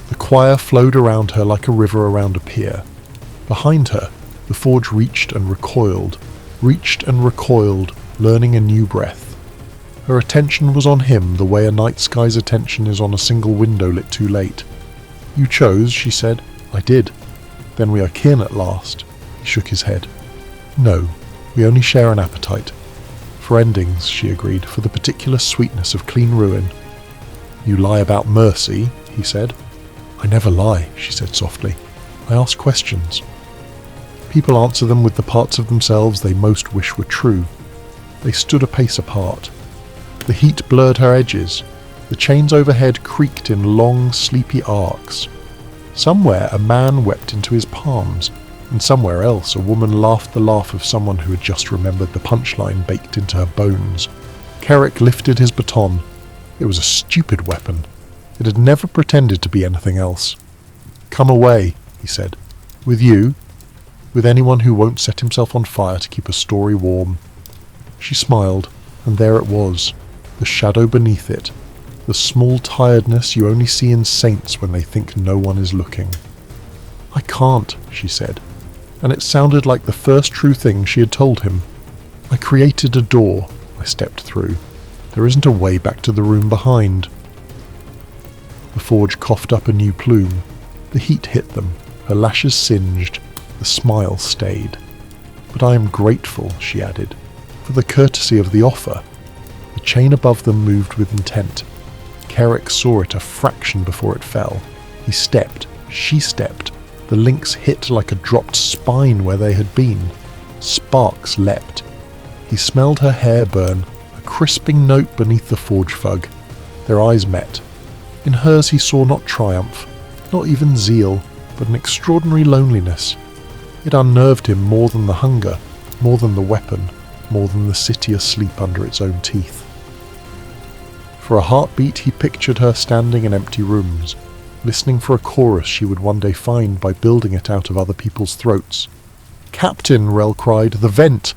The choir flowed around her like a river around a pier. Behind her, the forge reached and recoiled, learning a new breath. Her attention was on him the way a night sky's attention is on a single window lit too late. "You chose," she said. "I did. Then we are kin at last." He shook his head. "No, we only share an appetite. For endings," she agreed, "for the particular sweetness of clean ruin." "You lie about mercy," he said. "I never lie," she said softly. "I ask questions. People answer them with the parts of themselves they most wish were true." They stood a pace apart. The heat blurred her edges. The chains overhead creaked in long, sleepy arcs. Somewhere a man wept into his palms, and somewhere else a woman laughed the laugh of someone who had just remembered the punchline baked into her bones. Carrick lifted his baton. It was a stupid weapon. It had never pretended to be anything else. "Come away," he said. "With you? With anyone who won't set himself on fire to keep a story warm." She smiled, and there it was, the shadow beneath it, the small tiredness you only see in saints when they think no one is looking. "I can't," she said, and it sounded like the first true thing she had told him. "I created a door. I stepped through. There isn't a way back to the room behind." The forge coughed up a new plume. The heat hit them, her lashes singed, the smile stayed. "But I am grateful," she added, "for the courtesy of the offer." The chain above them moved with intent. Carrick saw it a fraction before it fell. He stepped, she stepped. The links hit like a dropped spine where they had been. Sparks leapt. He smelled her hair burn, a crisping note beneath the forge fug. Their eyes met. In hers he saw not triumph, not even zeal, but an extraordinary loneliness. It unnerved him more than the hunger, more than the weapon, more than the city asleep under its own teeth. For a heartbeat he pictured her standing in empty rooms. listening for a chorus she would one day find by building it out of other people's throats. "Captain," Rel cried, "the vent!"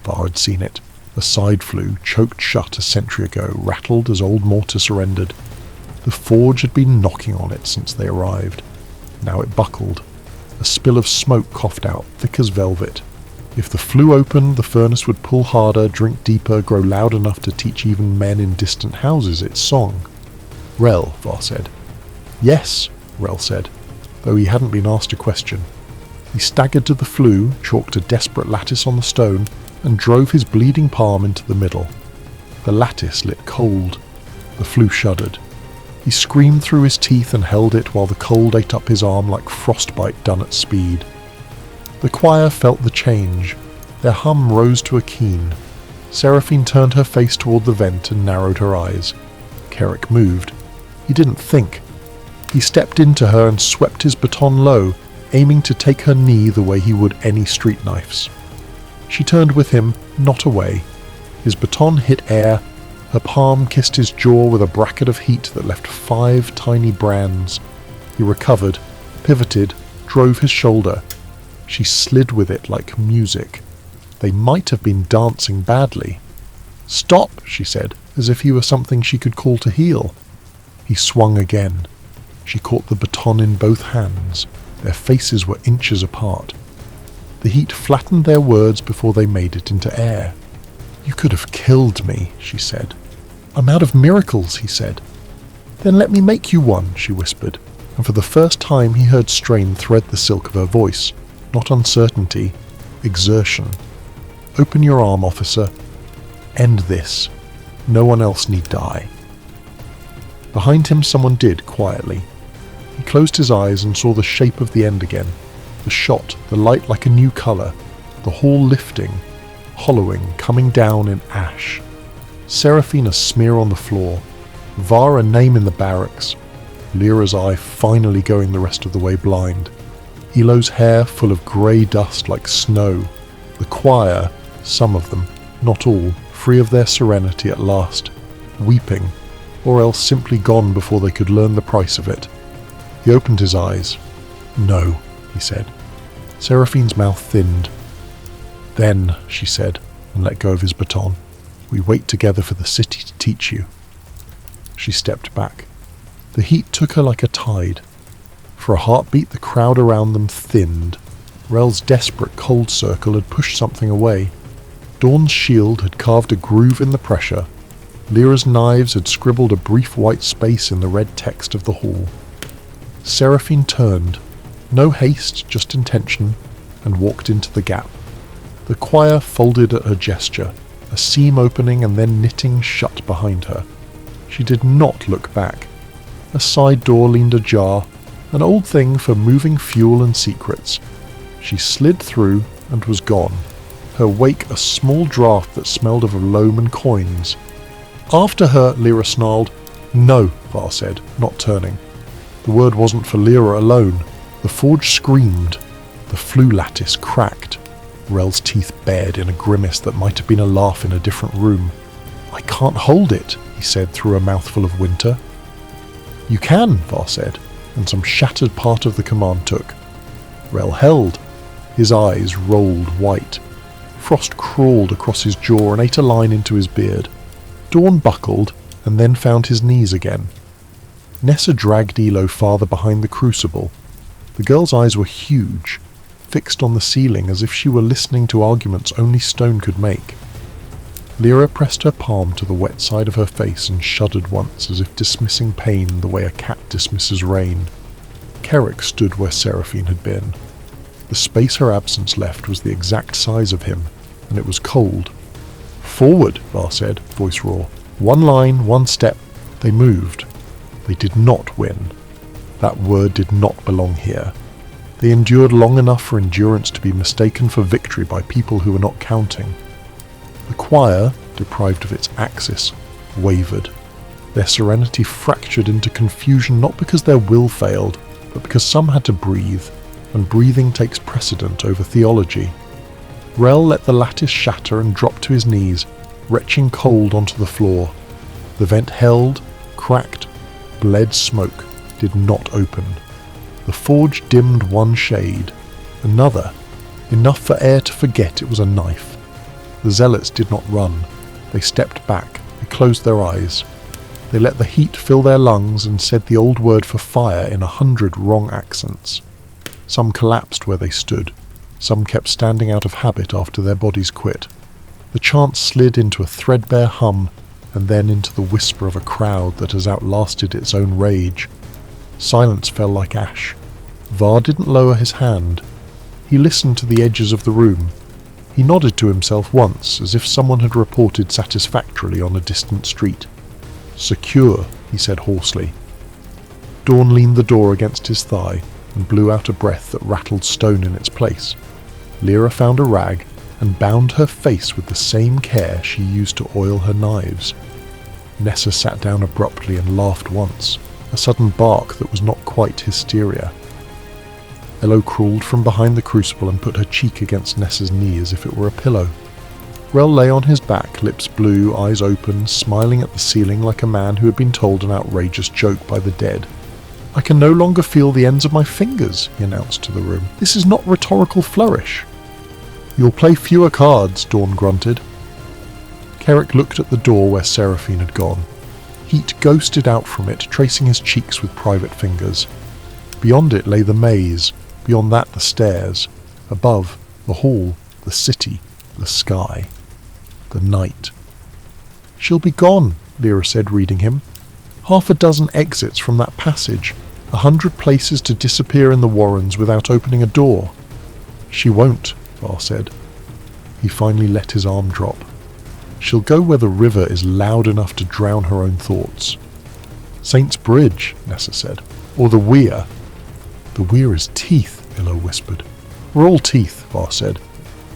Var had seen it. A side flue, choked shut a century ago, rattled as old mortar surrendered. The forge had been knocking on it since they arrived. Now it buckled. A spill of smoke coughed out, thick as velvet. If the flue opened, the furnace would pull harder, drink deeper, grow loud enough to teach even men in distant houses its song. "Rel," Var said. "Yes," Rel said, though he hadn't been asked a question. He staggered to the flue, chalked a desperate lattice on the stone, and drove his bleeding palm into the middle. The lattice lit cold. The flue shuddered. He screamed through his teeth and held it while the cold ate up his arm like frostbite done at speed. The choir felt the change. Their hum rose to a keen. Seraphine turned her face toward the vent and narrowed her eyes. Kerrick moved. He didn't think. He stepped into her and swept his baton low, aiming to take her knee the way he would any street knifes. She turned with him, not away. His baton hit air. Her palm kissed his jaw with a bracket of heat that left 5 tiny brands. He recovered, pivoted, drove his shoulder. She slid with it like music. They might have been dancing badly. "Stop," she said, as if he were something she could call to heel. He swung again. She caught the baton in both hands. Their faces were inches apart. The heat flattened their words before they made it into air. "You could have killed me," she said. "I'm out of miracles," he said. "Then let me make you one," she whispered, and for the first time he heard strain thread the silk of her voice. Not uncertainty, exertion. "Open your arm, officer. End this. No one else need die." Behind him someone did, quietly. He closed his eyes and saw the shape of the end again. The shot, the light like a new colour, the hall lifting, hollowing, coming down in ash. Seraphine a smear on the floor. Var a name in the barracks. Lyra's eye finally going the rest of the way blind. Elo's hair full of grey dust like snow. The choir, some of them, not all, free of their serenity at last, weeping, or else simply gone before they could learn the price of it. He opened his eyes. "No," he said. Seraphine's mouth thinned. "Then," she said, and let go of his baton, "we wait together for the city to teach you." She stepped back. The heat took her like a tide. For a heartbeat the crowd around them thinned. Rel's desperate cold circle had pushed something away. Dawn's shield had carved a groove in the pressure. Lyra's knives had scribbled a brief white space in the red text of the hall. Seraphine turned, no haste, just intention, and walked into the gap. The choir folded at her gesture, a seam opening and then knitting shut behind her. She did not look back. A side door leaned ajar, an old thing for moving fuel and secrets. She slid through and was gone, her wake a small draft that smelled of loam and coins. "After her," Lyra snarled. "No," Var said, not turning. The word wasn't for Lyra alone. The forge screamed. The flue lattice cracked. Rel's teeth bared in a grimace that might have been a laugh in a different room. "I can't hold it," he said through a mouthful of winter. "You can," Var said, and some shattered part of the command took. Rel held. His eyes rolled white. Frost crawled across his jaw and ate a line into his beard. Dawn buckled and then found his knees again. Nessa dragged Elo farther behind the crucible. The girl's eyes were huge, fixed on the ceiling as if she were listening to arguments only stone could make. Lyra pressed her palm to the wet side of her face and shuddered once as if dismissing pain the way a cat dismisses rain. Kerrick stood where Seraphine had been. The space her absence left was the exact size of him, and it was cold. "Forward," Var said, voice raw. "One line, one step." They moved. They did not win. That word did not belong here. They endured long enough for endurance to be mistaken for victory by people who were not counting. The choir, deprived of its axis, wavered. Their serenity fractured into confusion not because their will failed, but because some had to breathe, and breathing takes precedent over theology. Rel let the lattice shatter and dropped to his knees, retching cold onto the floor. The vent held, cracked, bled smoke, did not open. The forge dimmed one shade. Another, enough for air to forget it was a knife. The zealots did not run. They stepped back. They closed their eyes. They let the heat fill their lungs and said the old word for fire in 100 wrong accents. Some collapsed where they stood. Some kept standing out of habit after their bodies quit. The chant slid into a threadbare hum, and then into the whisper of a crowd that has outlasted its own rage. Silence fell like ash. Var didn't lower his hand. He listened to the edges of the room. He nodded to himself once, as if someone had reported satisfactorily on a distant street. "Secure," he said hoarsely. Dawn leaned the door against his thigh and blew out a breath that rattled stone in its place. Lyra found a rag and bound her face with the same care she used to oil her knives. Nessa sat down abruptly and laughed once, a sudden bark that was not quite hysteria. Elo crawled from behind the crucible and put her cheek against Nessa's knee as if it were a pillow. Rel lay on his back, lips blue, eyes open, smiling at the ceiling like a man who had been told an outrageous joke by the dead. "I can no longer feel the ends of my fingers," he announced to the room. "This is not rhetorical flourish." "You'll play fewer cards," Dawn grunted. Kerrick looked at the door where Seraphine had gone. Heat ghosted out from it, tracing his cheeks with private fingers. Beyond it lay the maze, beyond that the stairs. Above, the hall, the city, the sky, the night. "She'll be gone," Lyra said, reading him. "Half a dozen exits from that passage, 100 places to disappear in the Warrens without opening a door." "She won't," Var said. He finally let his arm drop. "She'll go where the river is loud enough to drown her own thoughts." "Saint's Bridge," Nessa said. "Or the Weir." "The Weir is teeth," Elo whispered. "We're all teeth," Var said.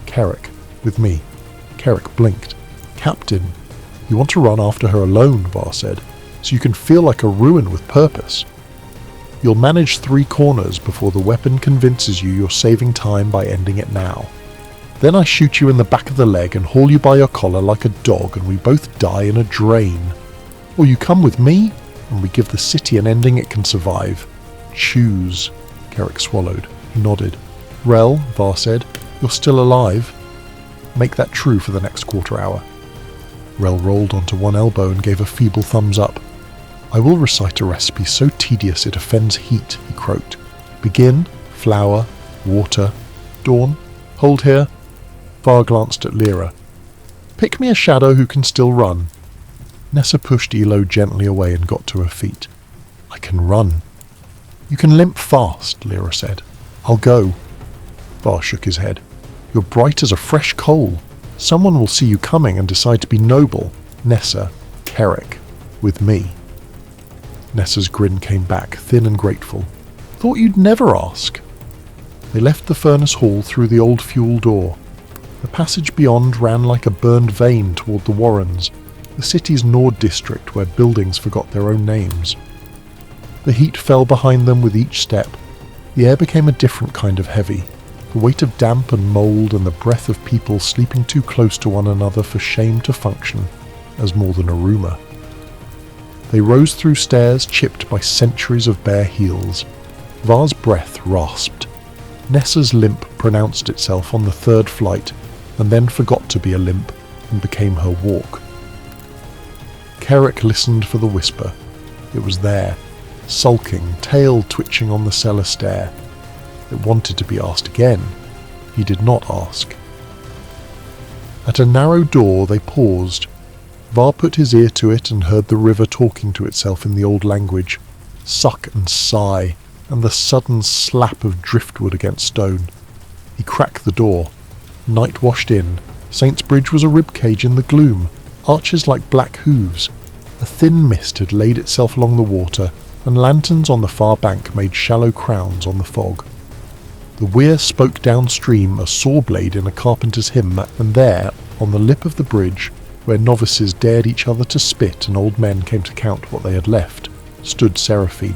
"Kerrick, with me." Kerrick blinked. "Captain, you want to run after her alone," Var said, "so you can feel like a ruin with purpose. You'll manage 3 corners before the weapon convinces you you're saving time by ending it now. Then I shoot you in the back of the leg and haul you by your collar like a dog and we both die in a drain. Or you come with me and we give the city an ending it can survive. Choose." Kerrick swallowed. He nodded. "Rel," Var said, "you're still alive. Make that true for the next quarter hour." Rel rolled onto one elbow and gave a feeble thumbs up. "I will recite a recipe so tedious it offends heat," he croaked. "Begin, flour, water. Dawn, hold here." Var glanced at Lyra. "Pick me a shadow who can still run." Nessa pushed Elo gently away and got to her feet. "I can run." "You can limp fast," Lyra said. "I'll go." Var shook his head. "You're bright as a fresh coal. Someone will see you coming and decide to be noble. Nessa, Kerrick, with me." Nessa's grin came back, thin and grateful. "Thought you'd never ask." They left the furnace hall through the old fuel door. The passage beyond ran like a burned vein toward the Warrens, the city's Nord district where buildings forgot their own names. The heat fell behind them with each step. The air became a different kind of heavy, the weight of damp and mould and the breath of people sleeping too close to one another for shame to function as more than a rumour. They rose through stairs chipped by centuries of bare heels. Var's breath rasped. Nessa's limp pronounced itself on the 3rd flight, and then forgot to be a limp and became her walk. Kerrick listened for the whisper. It was there, sulking, tail twitching on the cellar stair. It wanted to be asked again. He did not ask. At a narrow door they paused. Var put his ear to it and heard the river talking to itself in the old language, suck and sigh, and the sudden slap of driftwood against stone. He cracked the door. Night washed in. Saint's Bridge was a ribcage in the gloom, arches like black hooves. A thin mist had laid itself along the water, and lanterns on the far bank made shallow crowns on the fog. The weir spoke downstream, a saw blade in a carpenter's hymn, and there, on the lip of the bridge, where novices dared each other to spit and old men came to count what they had left, stood Seraphine.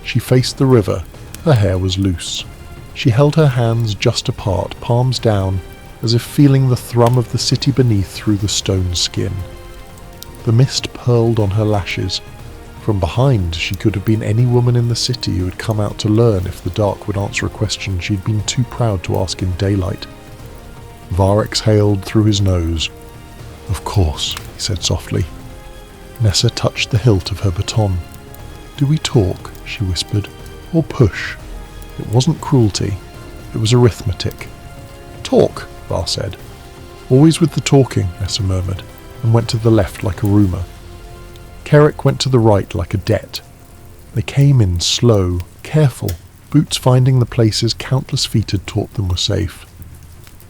She faced the river. Her hair was loose. She held her hands just apart, palms down, as if feeling the thrum of the city beneath through the stone skin. The mist purled on her lashes. From behind, she could have been any woman in the city who had come out to learn if the dark would answer a question she'd been too proud to ask in daylight. Var exhaled through his nose. "Of course," he said softly. Nessa touched the hilt of her baton. "Do we talk?" she whispered. "Or push?" It wasn't cruelty. It was arithmetic. "Talk," Var said. "Always with the talking," Nessa murmured, and went to the left like a rumour. Kerrick went to the right like a debt. They came in slow, careful, boots finding the places countless feet had taught them were safe.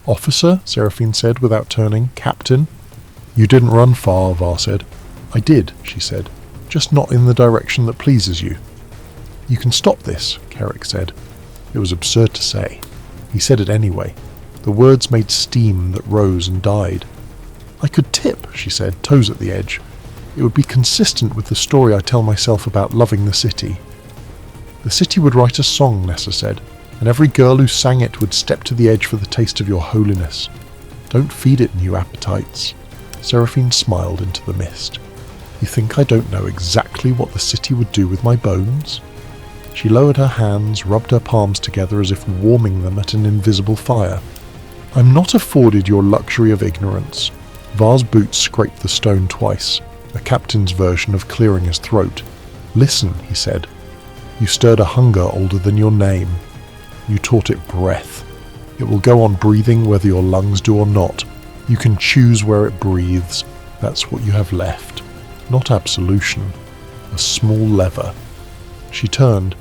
"Officer," Seraphine said without turning. "Captain." "You didn't run far," Var said. "I did," she said, "just not in the direction that pleases you." "You can stop this," Kerrick said. It was absurd to say. He said it anyway. The words made steam that rose and died. "I could tip," she said, toes at the edge. "It would be consistent with the story I tell myself about loving the city." "The city would write a song," Nessa said, "and every girl who sang it would step to the edge for the taste of your holiness. Don't feed it new appetites." Seraphine smiled into the mist. "You think I don't know exactly what the city would do with my bones?" She lowered her hands, rubbed her palms together as if warming them at an invisible fire. "I'm not afforded your luxury of ignorance." Var's boots scraped the stone twice, a captain's version of clearing his throat. "Listen," he said. "You stirred a hunger older than your name. You taught it breath. It will go on breathing whether your lungs do or not. You can choose where it breathes. That's what you have left. Not absolution. A small lever." She turned.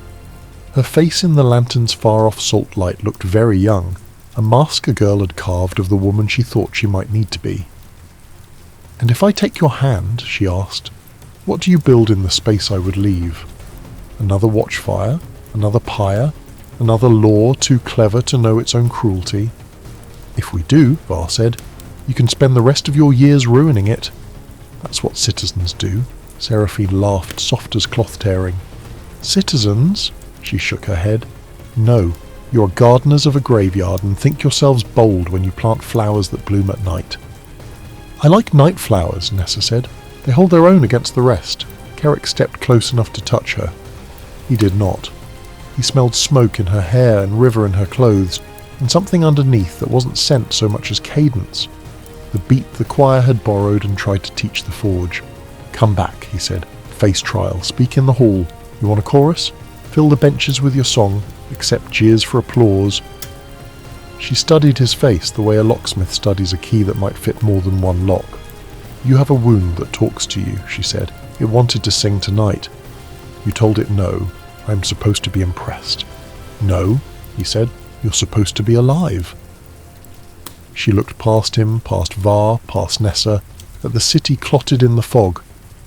Her face in the lantern's far-off salt light looked very young, a mask a girl had carved of the woman she thought she might need to be. "And if I take your hand," she asked, "what do you build in the space I would leave? Another watchfire? Another pyre? Another law too clever to know its own cruelty?" "If we do," Var said, "you can spend the rest of your years ruining it." "That's what citizens do." Seraphine laughed, soft as cloth tearing. "Citizens?" She shook her head. "No, you are gardeners of a graveyard and think yourselves bold when you plant flowers that bloom at night." "I like night flowers," Nessa said. "They hold their own against the rest." Kerrick stepped close enough to touch her. He did not. He smelled smoke in her hair and river in her clothes, and something underneath that wasn't scent so much as cadence. The beat the choir had borrowed and tried to teach the forge. "Come back," he said. "Face trial. Speak in the hall. You want a chorus? Fill the benches with your song. Accept jeers for applause." She studied his face the way a locksmith studies a key that might fit more than one lock. "You have a wound that talks to you," she said. "It wanted to sing tonight. You told it no. I'm supposed to be impressed." "No," he said. "You're supposed to be alive." She looked past him, past Var, past Nessa, at the city clotted in the fog.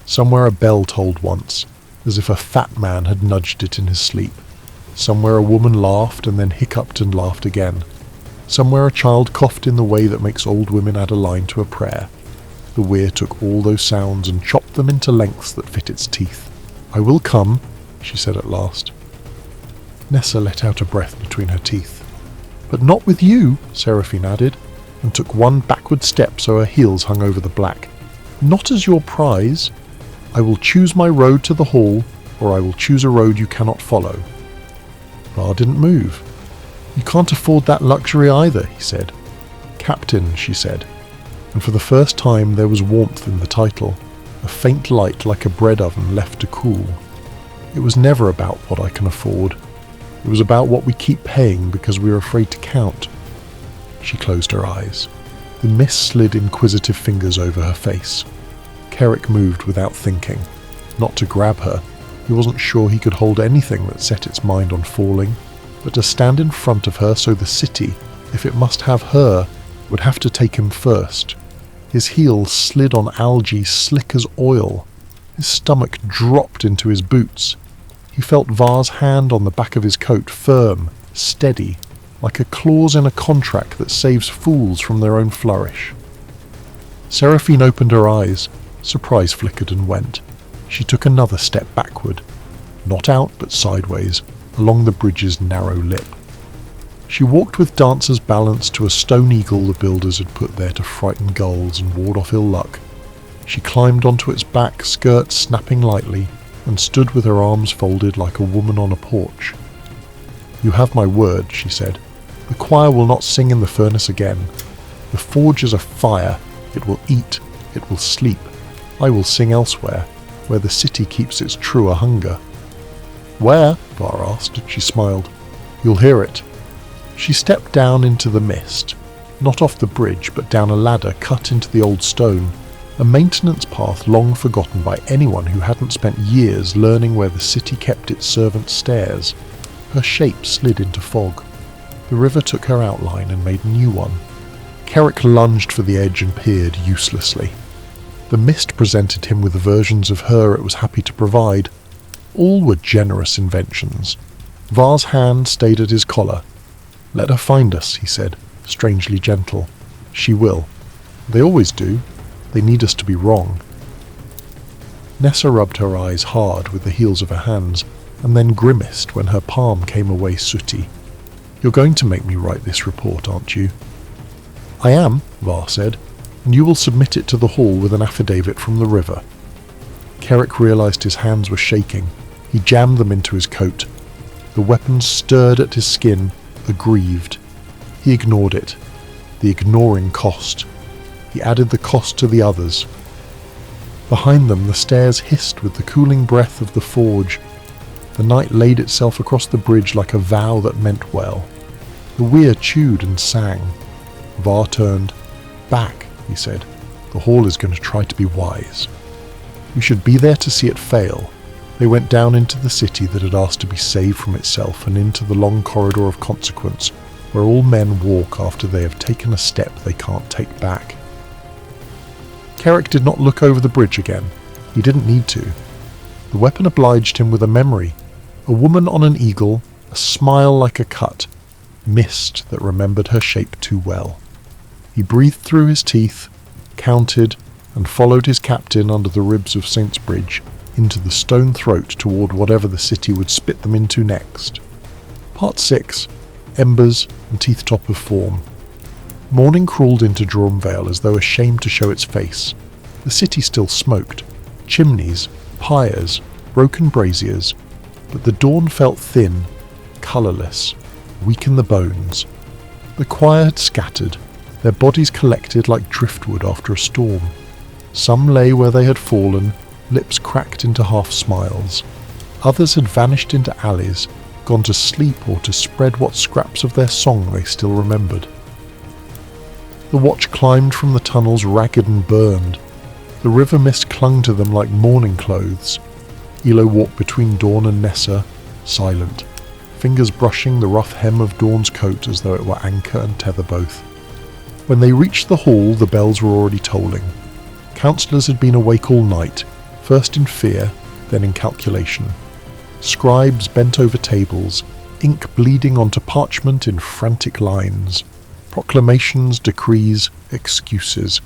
Somewhere a bell tolled once, as if a fat man had nudged it in his sleep. Somewhere a woman laughed and then hiccuped and laughed again. Somewhere a child coughed in the way that makes old women add a line to a prayer. The weir took all those sounds and chopped them into lengths that fit its teeth. "I will come," she said at last. Nessa let out a breath between her teeth. "But not with you," Seraphine added, and took one backward step so her heels hung over the black. "Not as your prize. I will choose my road to the hall, or I will choose a road you cannot follow." Var didn't move. "You can't afford that luxury either," he said. "Captain," she said, and for the first time there was warmth in the title, a faint light like a bread oven left to cool. "It was never about what I can afford. It was about what we keep paying because we're afraid to count." She closed her eyes. The mist slid inquisitive fingers over her face. Kerrick moved without thinking. Not to grab her. He wasn't sure he could hold anything that set its mind on falling, but to stand in front of her so the city, if it must have her, would have to take him first. His heels slid on algae slick as oil. His stomach dropped into his boots. He felt Var's hand on the back of his coat, firm, steady, like a clause in a contract that saves fools from their own flourish. Seraphine opened her eyes. Surprise flickered and went. She took another step backward, not out but sideways, along the bridge's narrow lip. She walked with dancer's balance to a stone eagle the builders had put there to frighten gulls and ward off ill luck. She climbed onto its back, skirts snapping lightly, and stood with her arms folded like a woman on a porch. "You have my word," she said. "The choir will not sing in the furnace again. The forge is a fire. It will eat. It will sleep. I will sing elsewhere, where the city keeps its truer hunger." "Where?" Var asked. She smiled. "You'll hear it." She stepped down into the mist, not off the bridge, but down a ladder cut into the old stone, a maintenance path long forgotten by anyone who hadn't spent years learning where the city kept its servants' stairs. Her shape slid into fog. The river took her outline and made a new one. Carrick lunged for the edge and peered uselessly. The mist presented him with versions of her it was happy to provide. All were generous inventions. Var's hand stayed at his collar. "Let her find us," he said, strangely gentle. "She will. They always do. They need us to be wrong." Nessa rubbed her eyes hard with the heels of her hands, and then grimaced when her palm came away sooty. "You're going to make me write this report, aren't you?" "I am," Var said, "and you will submit it to the hall with an affidavit from the river." Carrick realised his hands were shaking. He jammed them into his coat. The weapon stirred at his skin, aggrieved. He ignored it. The ignoring cost. He added the cost to the others. Behind them the stairs hissed with the cooling breath of the forge. The night laid itself across the bridge like a vow that meant well. The weir chewed and sang. Var turned. "Back," he said. "The hall is going to try to be wise. We should be there to see it fail." They went down into the city that had asked to be saved from itself and into the long corridor of consequence, where all men walk after they have taken a step they can't take back. Carrick did not look over the bridge again. He didn't need to. The weapon obliged him with a memory. A woman on an eagle, a smile like a cut, mist that remembered her shape too well. He breathed through his teeth, counted, and followed his captain under the ribs of Saint's Bridge, into the stone throat toward whatever the city would spit them into next. Part 6. Embers and Teeth Top of Form. Morning crawled into Draumvale as though ashamed to show its face. The city still smoked. Chimneys, pyres, broken braziers, but the dawn felt thin, colourless, weak in the bones. The choir had scattered, their bodies collected like driftwood after a storm. Some lay where they had fallen, lips cracked into half-smiles. Others had vanished into alleys, gone to sleep or to spread what scraps of their song they still remembered. The watch climbed from the tunnels ragged and burned. The river mist clung to them like mourning clothes. Elo walked between Dawn and Nessa, silent, fingers brushing the rough hem of Dawn's coat as though it were anchor and tether both. When they reached the hall, the bells were already tolling. Councillors had been awake all night, first in fear, then in calculation. Scribes bent over tables, ink bleeding onto parchment in frantic lines. Proclamations, decrees, excuses.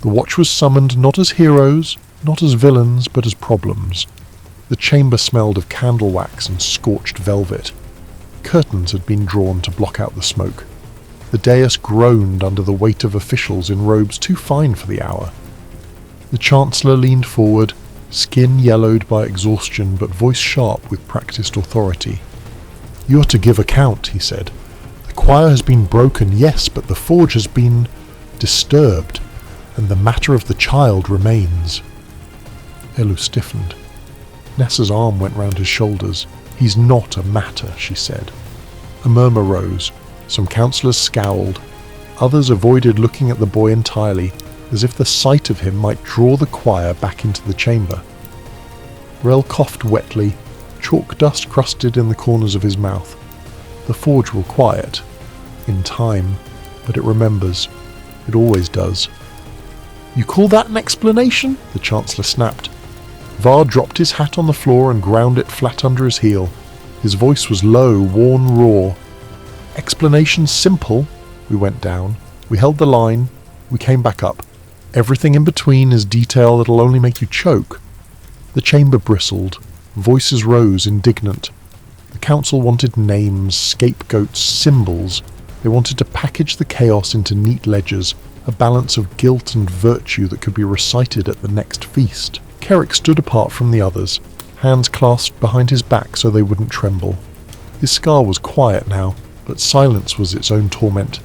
The watch was summoned not as heroes, not as villains, but as problems. The chamber smelled of candle wax and scorched velvet. Curtains had been drawn to block out the smoke. The dais groaned under the weight of officials in robes too fine for the hour. The Chancellor leaned forward, skin yellowed by exhaustion but voice sharp with practiced authority. "You are to give account," he said. "The choir has been broken, yes, but the forge has been disturbed, and the matter of the child remains." Elu stiffened. Nessa's arm went round his shoulders. "He's not a matter," she said. A murmur rose. Some councillors scowled. Others avoided looking at the boy entirely, as if the sight of him might draw the choir back into the chamber. Rel coughed wetly, chalk dust crusted in the corners of his mouth. The forge will quiet. In time. But it remembers. It always does. "You call that an explanation?" the Chancellor snapped. Var dropped his hat on the floor and ground it flat under his heel. His voice was low, worn raw. "Explanation simple. We went down. We held the line. We came back up. Everything in between is detail that'll only make you choke." The chamber bristled. Voices rose, indignant. The council wanted names, scapegoats, symbols. They wanted to package the chaos into neat ledgers, a balance of guilt and virtue that could be recited at the next feast. Carrick stood apart from the others. hands clasped behind his back so they wouldn't tremble. His scar was quiet now, but silence was its own torment.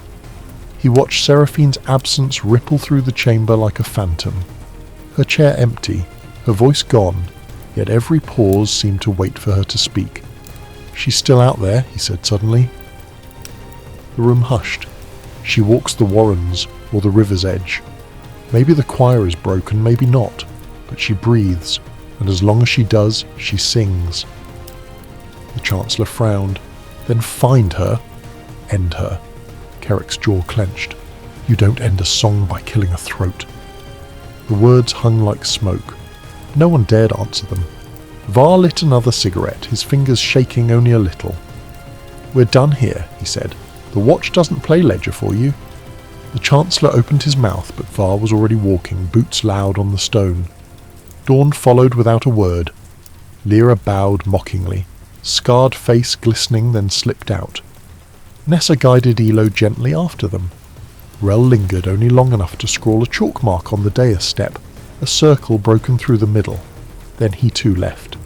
He watched Seraphine's absence ripple through the chamber like a phantom. Her chair empty, her voice gone, yet every pause seemed to wait for her to speak. "She's still out there," he said suddenly. The room hushed. "She walks the warrens, or the river's edge. Maybe the choir is broken, maybe not, but she breathes, and as long as she does, she sings." The Chancellor frowned. "Then find her. End her." Kerrick's jaw clenched. "You don't end a song by killing a throat." The words hung like smoke. No one dared answer them. Var lit another cigarette, his fingers shaking only a little. "We're done here," he said. "The watch doesn't play ledger for you." The Chancellor opened his mouth, but Var was already walking, boots loud on the stone. Dawn followed without a word. Lyra bowed mockingly, scarred face glistening, then slipped out. Nessa guided Elo gently after them. Rel lingered only long enough to scrawl a chalk mark on the dais step, a circle broken through the middle. Then he too left.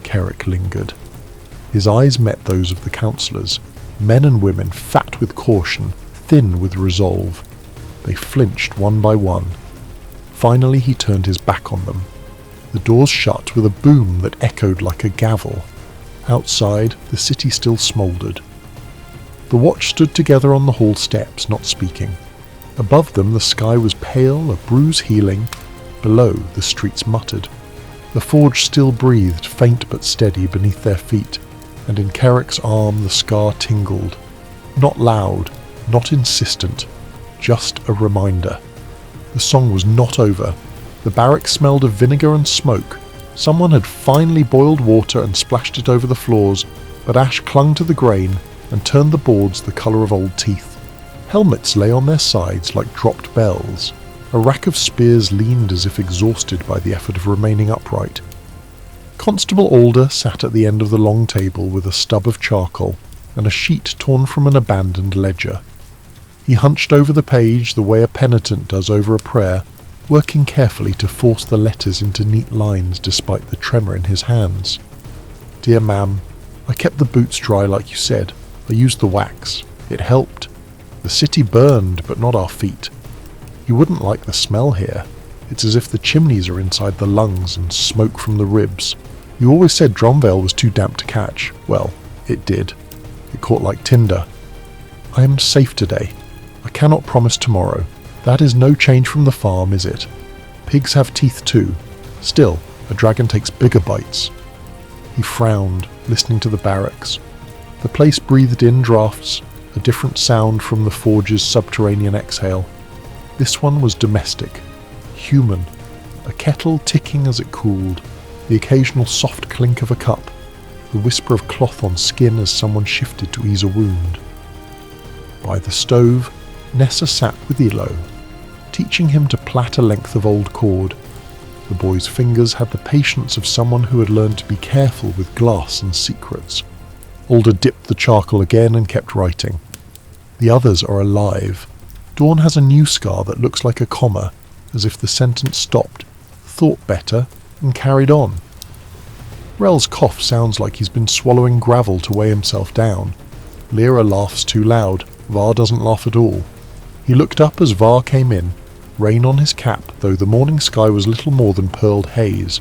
Kerrick lingered. His eyes met those of the councillors, men and women fat with caution, thin with resolve. They flinched one by one. Finally he turned his back on them. The doors shut with a boom that echoed like a gavel. Outside, the city still smouldered. The watch stood together on the hall steps, not speaking. Above them the sky was pale, a bruise healing. Below, the streets muttered. The forge still breathed, faint but steady, beneath their feet, and in Kerrick's arm the scar tingled. Not loud, not insistent, just a reminder. The song was not over. The barrack smelled of vinegar and smoke. Someone had finally boiled water and splashed it over the floors, but ash clung to the grain and turned the boards the colour of old teeth. Helmets lay on their sides like dropped bells. A rack of spears leaned as if exhausted by the effort of remaining upright. Constable Alder sat at the end of the long table with a stub of charcoal and a sheet torn from an abandoned ledger. He hunched over the page the way a penitent does over a prayer, working carefully to force the letters into neat lines despite the tremor in his hands. "Dear ma'am, I kept the boots dry like you said. I used the wax. It helped. The city burned, but not our feet. You wouldn't like the smell here. It's as if the chimneys are inside the lungs and smoke from the ribs. You always said Dromvale was too damp to catch. Well, it did. It caught like tinder. I am safe today. I cannot promise tomorrow. That is no change from the farm, is it? Pigs have teeth too. Still, a dragon takes bigger bites." He frowned, listening to the barracks. The place breathed in draughts, a different sound from the forge's subterranean exhale. This one was domestic, human, a kettle ticking as it cooled, the occasional soft clink of a cup, the whisper of cloth on skin as someone shifted to ease a wound. By the stove, Nessa sat with Elo, teaching him to plait a length of old cord. The boy's fingers had the patience of someone who had learned to be careful with glass and secrets. Alder dipped the charcoal again and kept writing. "The others are alive. Dawn has a new scar that looks like a comma, as if the sentence stopped, thought better, and carried on. Rel's cough sounds like he's been swallowing gravel to weigh himself down. Lyra laughs too loud. Var doesn't laugh at all." He looked up as Var came in, rain on his cap, though the morning sky was little more than pearled haze.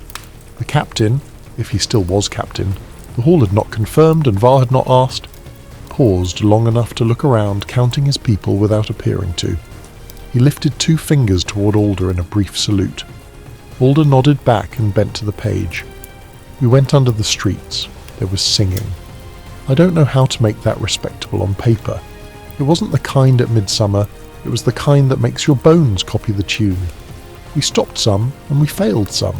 The captain, if he still was captain, the hall had not confirmed and Var had not asked, paused long enough to look around, counting his people without appearing to. He lifted 2 fingers toward Alder in a brief salute. Alder nodded back and bent to the page. "We went under the streets. There was singing. I don't know how to make that respectable on paper. It wasn't the kind at midsummer, it was the kind that makes your bones copy the tune. We stopped some, and we failed some.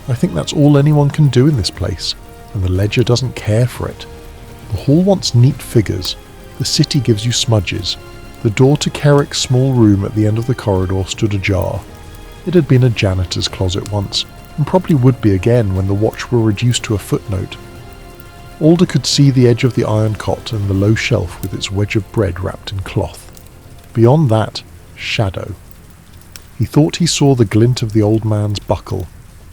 I think that's all anyone can do in this place, and the ledger doesn't care for it. The hall wants neat figures. The city gives you smudges. The door to Kerrick's small room at the end of the corridor stood ajar. It had been a janitor's closet once, and probably would be again when the watch were reduced to a footnote. Alder could see the edge of the iron cot and the low shelf with its wedge of bread wrapped in cloth. Beyond that, shadow. He thought he saw the glint of the old man's buckle.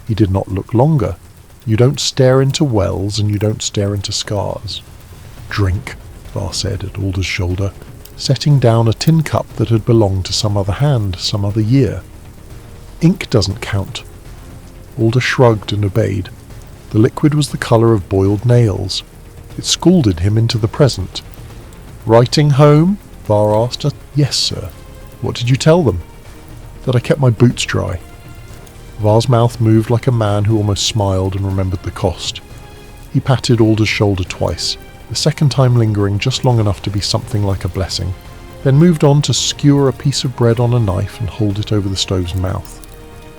He did not look longer. You don't stare into wells and you don't stare into scars. Drink, Var said at Alder's shoulder, setting down a tin cup that had belonged to some other hand, some other year. Ink doesn't count. Alder shrugged and obeyed. The liquid was the colour of boiled nails. It scalded him into the present. Writing home? Var asked. Yes, sir. What did you tell them? That I kept my boots dry. Var's mouth moved like a man who almost smiled and remembered the cost. He patted Alder's shoulder twice, the second time lingering just long enough to be something like a blessing, then moved on to skewer a piece of bread on a knife and hold it over the stove's mouth.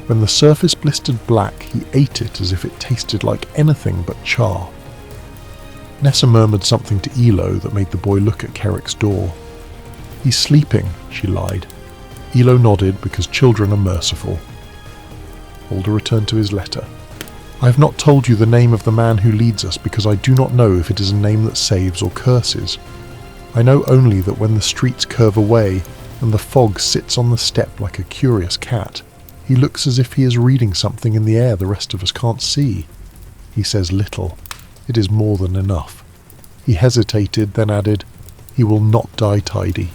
When the surface blistered black, he ate it as if it tasted like anything but char. Nessa murmured something to Elo that made the boy look at Kerrick's door. He's sleeping, she lied. Elo nodded because children are merciful. Alder returned to his letter. I have not told you the name of the man who leads us because I do not know if it is a name that saves or curses. I know only that when the streets curve away and the fog sits on the step like a curious cat, he looks as if he is reading something in the air the rest of us can't see. He says little. It is more than enough. He hesitated, then added, He will not die tidy.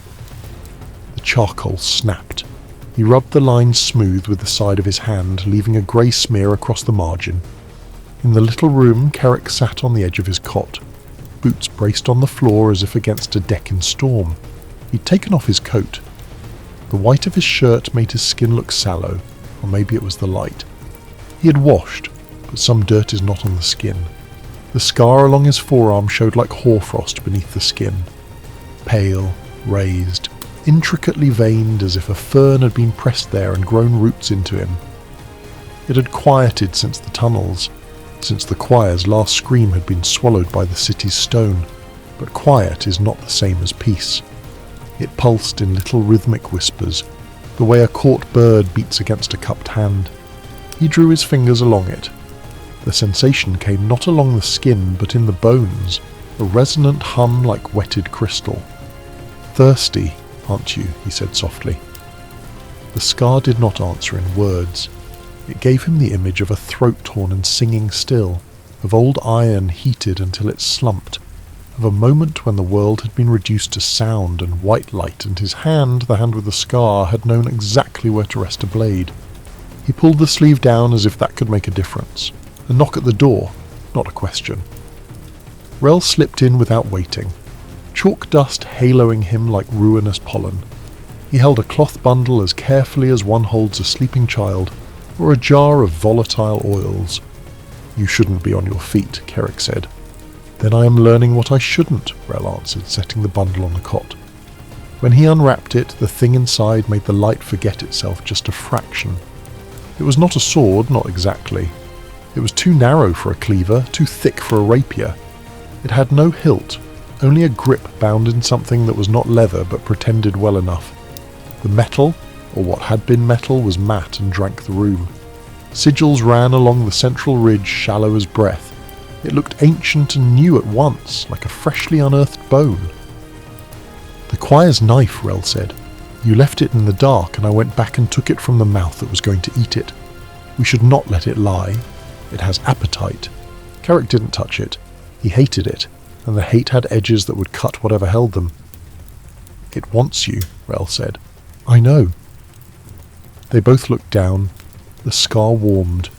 The charcoal snapped. He rubbed the lines smooth with the side of his hand, leaving a grey smear across the margin. In the little room, Kerrick sat on the edge of his cot, boots braced on the floor as if against a deck in storm. He'd taken off his coat. The white of his shirt made his skin look sallow, or maybe it was the light. He had washed, but some dirt is not on the skin. The scar along his forearm showed like hoarfrost beneath the skin. Pale, raised, intricately veined as if a fern had been pressed there and grown roots into him. It had quieted since the tunnels, since the choir's last scream had been swallowed by the city's stone, but quiet is not the same as peace. It pulsed in little rhythmic whispers, the way a caught bird beats against a cupped hand. He drew his fingers along it. The sensation came not along the skin but in the bones, a resonant hum like wetted crystal. Thirsty, aren't you? He said softly. The scar did not answer in words. It gave him the image of a throat torn and singing still, of old iron heated until it slumped, of a moment when the world had been reduced to sound and white light, and his hand, the hand with the scar, had known exactly where to rest a blade. He pulled the sleeve down as if that could make a difference. A knock at the door, not a question. Rel slipped in without waiting, chalk dust haloing him like ruinous pollen. He held a cloth bundle as carefully as one holds a sleeping child, or a jar of volatile oils. You shouldn't be on your feet, Kerrick said. Then I am learning what I shouldn't, Rel answered, setting the bundle on the cot. When he unwrapped it, the thing inside made the light forget itself just a fraction. It was not a sword, not exactly. It was too narrow for a cleaver, too thick for a rapier. It had no hilt, only a grip bound in something that was not leather but pretended well enough. The metal, or what had been metal, was matte and drank the room. Sigils ran along the central ridge, shallow as breath. It looked ancient and new at once, like a freshly unearthed bone. The choir's knife, Rel said. You left it in the dark and I went back and took it from the mouth that was going to eat it. We should not let it lie. It has appetite. Kerrick didn't touch it. He hated it, and the hate had edges that would cut whatever held them. It wants you, Rel said. I know. They both looked down. The scar warmed,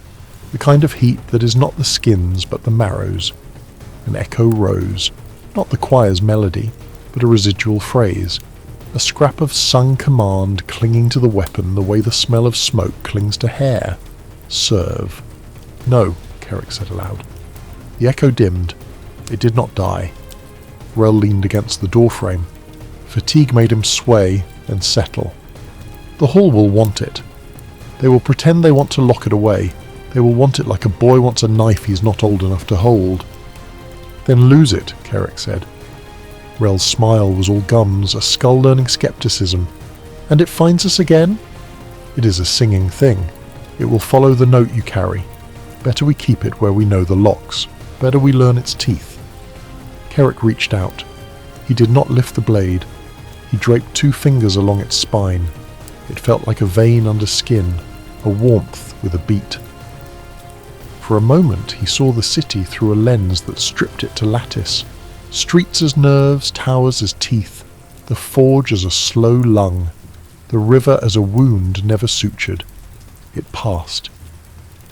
the kind of heat that is not the skin's but the marrow's. An echo rose, not the choir's melody, but a residual phrase, a scrap of sung command clinging to the weapon the way the smell of smoke clings to hair. Serve. No, Kerrick said aloud. The echo dimmed. It did not die. Rel leaned against the doorframe. Fatigue made him sway and settle. The hall will want it. They will pretend they want to lock it away. They will want it like a boy wants a knife he's not old enough to hold. Then lose it, Kerrick said. Rel's smile was all gums, a skull-learning skepticism. And it finds us again? It is a singing thing. It will follow the note you carry. Better we keep it where we know the locks. Better we learn its teeth. Kerrick reached out. He did not lift the blade. He draped 2 fingers along its spine. It felt like a vein under skin, a warmth with a beat. For a moment he saw the city through a lens that stripped it to lattice. Streets as nerves, towers as teeth, the forge as a slow lung, the river as a wound never sutured. It passed.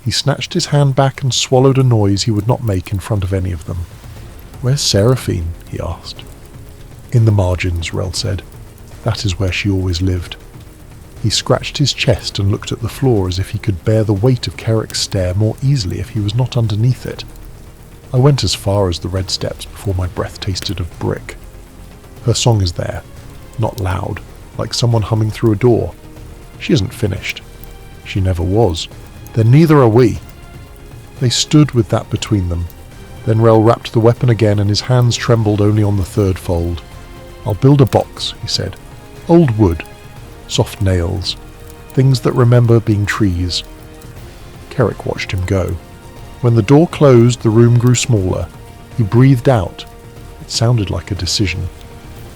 He snatched his hand back and swallowed a noise he would not make in front of any of them. "Where's Seraphine?" he asked. "In the margins," Rel said. "That is where she always lived." He scratched his chest and looked at the floor as if he could bear the weight of Kerrick's stare more easily if he was not underneath it. "I went as far as the red steps before my breath tasted of brick. Her song is there, not loud, like someone humming through a door. She isn't finished. She never was. Then neither are we." They stood with that between them. Then Rel wrapped the weapon again and his hands trembled only on the third fold. "I'll build a box," he said. "Old wood. Soft nails. Things that remember being trees." Kerrick watched him go. When the door closed, the room grew smaller. He breathed out. It sounded like a decision.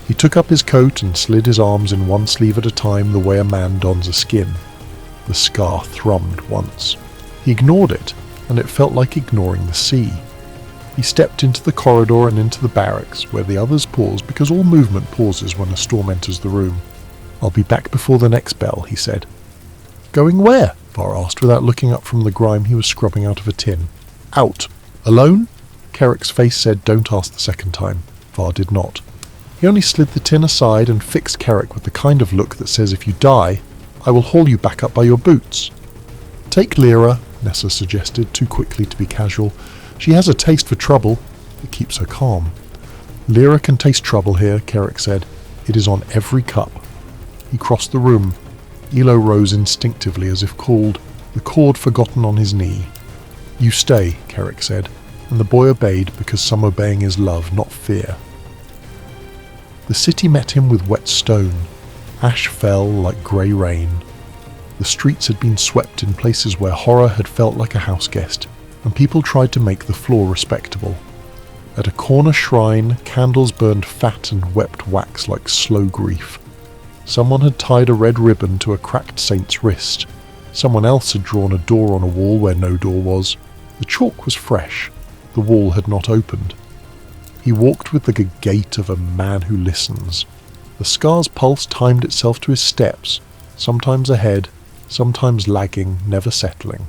He took up his coat and slid his arms in one sleeve at a time the way a man dons a skin. The scar thrummed once. He ignored it, and it felt like ignoring the sea. He stepped into the corridor and into the barracks, where the others paused because all movement pauses when a storm enters the room. "I'll be back before the next bell," he said. "Going where?" Var asked without looking up from the grime he was scrubbing out of a tin. "Out. Alone?" Kerrick's face said, "Don't ask the second time." Var did not. He only slid the tin aside and fixed Kerrick with the kind of look that says, "If you die, I will haul you back up by your boots." "Take Lyra," Nessa suggested, too quickly to be casual. "She has a taste for trouble. It keeps her calm." "Lyra can taste trouble here," Kerrick said. "It is on every cup." He crossed the room. Elo rose instinctively as if called, the cord forgotten on his knee. "You stay," Kerrick said, and the boy obeyed because some obeying is love, not fear. The city met him with wet stone. Ash fell like grey rain. The streets had been swept in places where horror had felt like a houseguest, and people tried to make the floor respectable. At a corner shrine, candles burned fat and wept wax like slow grief. Someone had tied a red ribbon to a cracked saint's wrist. Someone else had drawn a door on a wall where no door was. The chalk was fresh. The wall had not opened. He walked with the gait of a man who listens. The scar's pulse timed itself to his steps, sometimes ahead, sometimes lagging, never settling.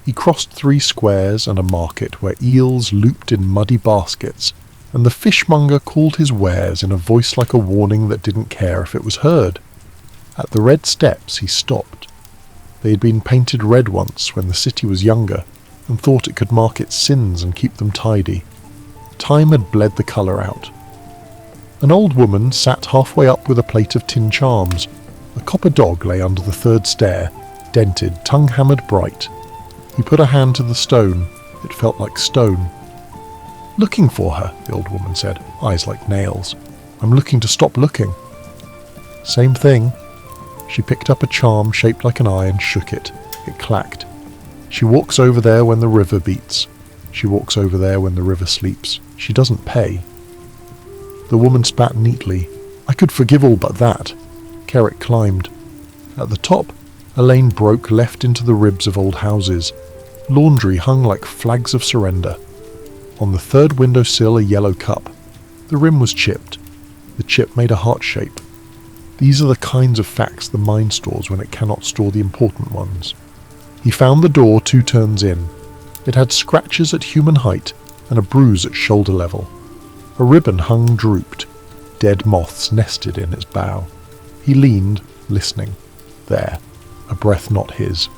He crossed 3 squares and a market where eels looped in muddy baskets, and the fishmonger called his wares in a voice like a warning that didn't care if it was heard. At the red steps he stopped. They had been painted red once when the city was younger, and thought it could mark its sins and keep them tidy. Time had bled the colour out. An old woman sat halfway up with a plate of tin charms. A copper dog lay under the 3rd stair, dented, tongue-hammered bright. He put a hand to the stone. It felt like stone. "Looking for her," the old woman said, eyes like nails. "I'm looking to stop looking." "Same thing." She picked up a charm shaped like an eye and shook it. It clacked. "She walks over there when the river beats. She walks over there when the river sleeps. She doesn't pay." The woman spat neatly. "I could forgive all but that." Kerrick climbed. At the top, a lane broke left into the ribs of old houses. Laundry hung like flags of surrender. On the 3rd windowsill a yellow cup. The rim was chipped. The chip made a heart shape. These are the kinds of facts the mind stores when it cannot store the important ones. He found the door 2 turns in. It had scratches at human height and a bruise at shoulder level. A ribbon hung drooped. Dead moths nested in its bough. He leaned, listening. There, a breath not his.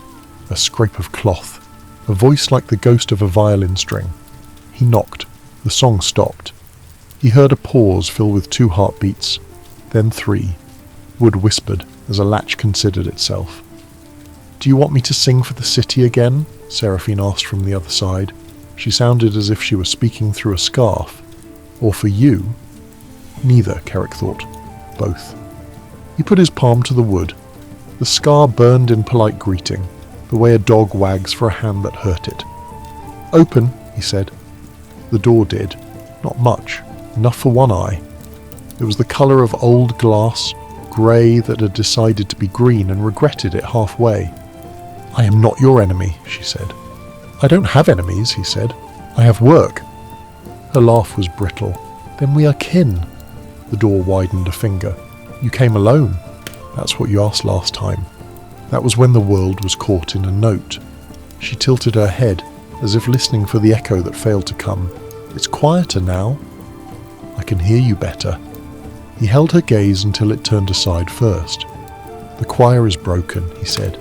A scrape of cloth. A voice like the ghost of a violin string. He knocked. The song stopped. He heard a pause fill with 2 heartbeats, then 3. Wood whispered as a latch considered itself. "Do you want me to sing for the city again?" Seraphine asked from the other side. She sounded as if she were speaking through a scarf. "Or for you?" Neither, Kerrick thought. Both. He put his palm to the wood. The scar burned in polite greeting, the way a dog wags for a hand that hurt it. "Open," he said. The door did. Not much. Enough for one eye. It was the colour of old glass, grey that had decided to be green and regretted it halfway. "I am not your enemy," she said. I don't have enemies, he said. I have work. Her laugh was brittle. Then we are kin. The door widened a finger. You came alone. That's what you asked last time. That was when the world was caught in a note. She tilted her head, as if listening for the echo that failed to come. It's quieter now. I can hear you better. He held her gaze until it turned aside first. The choir is broken, he said.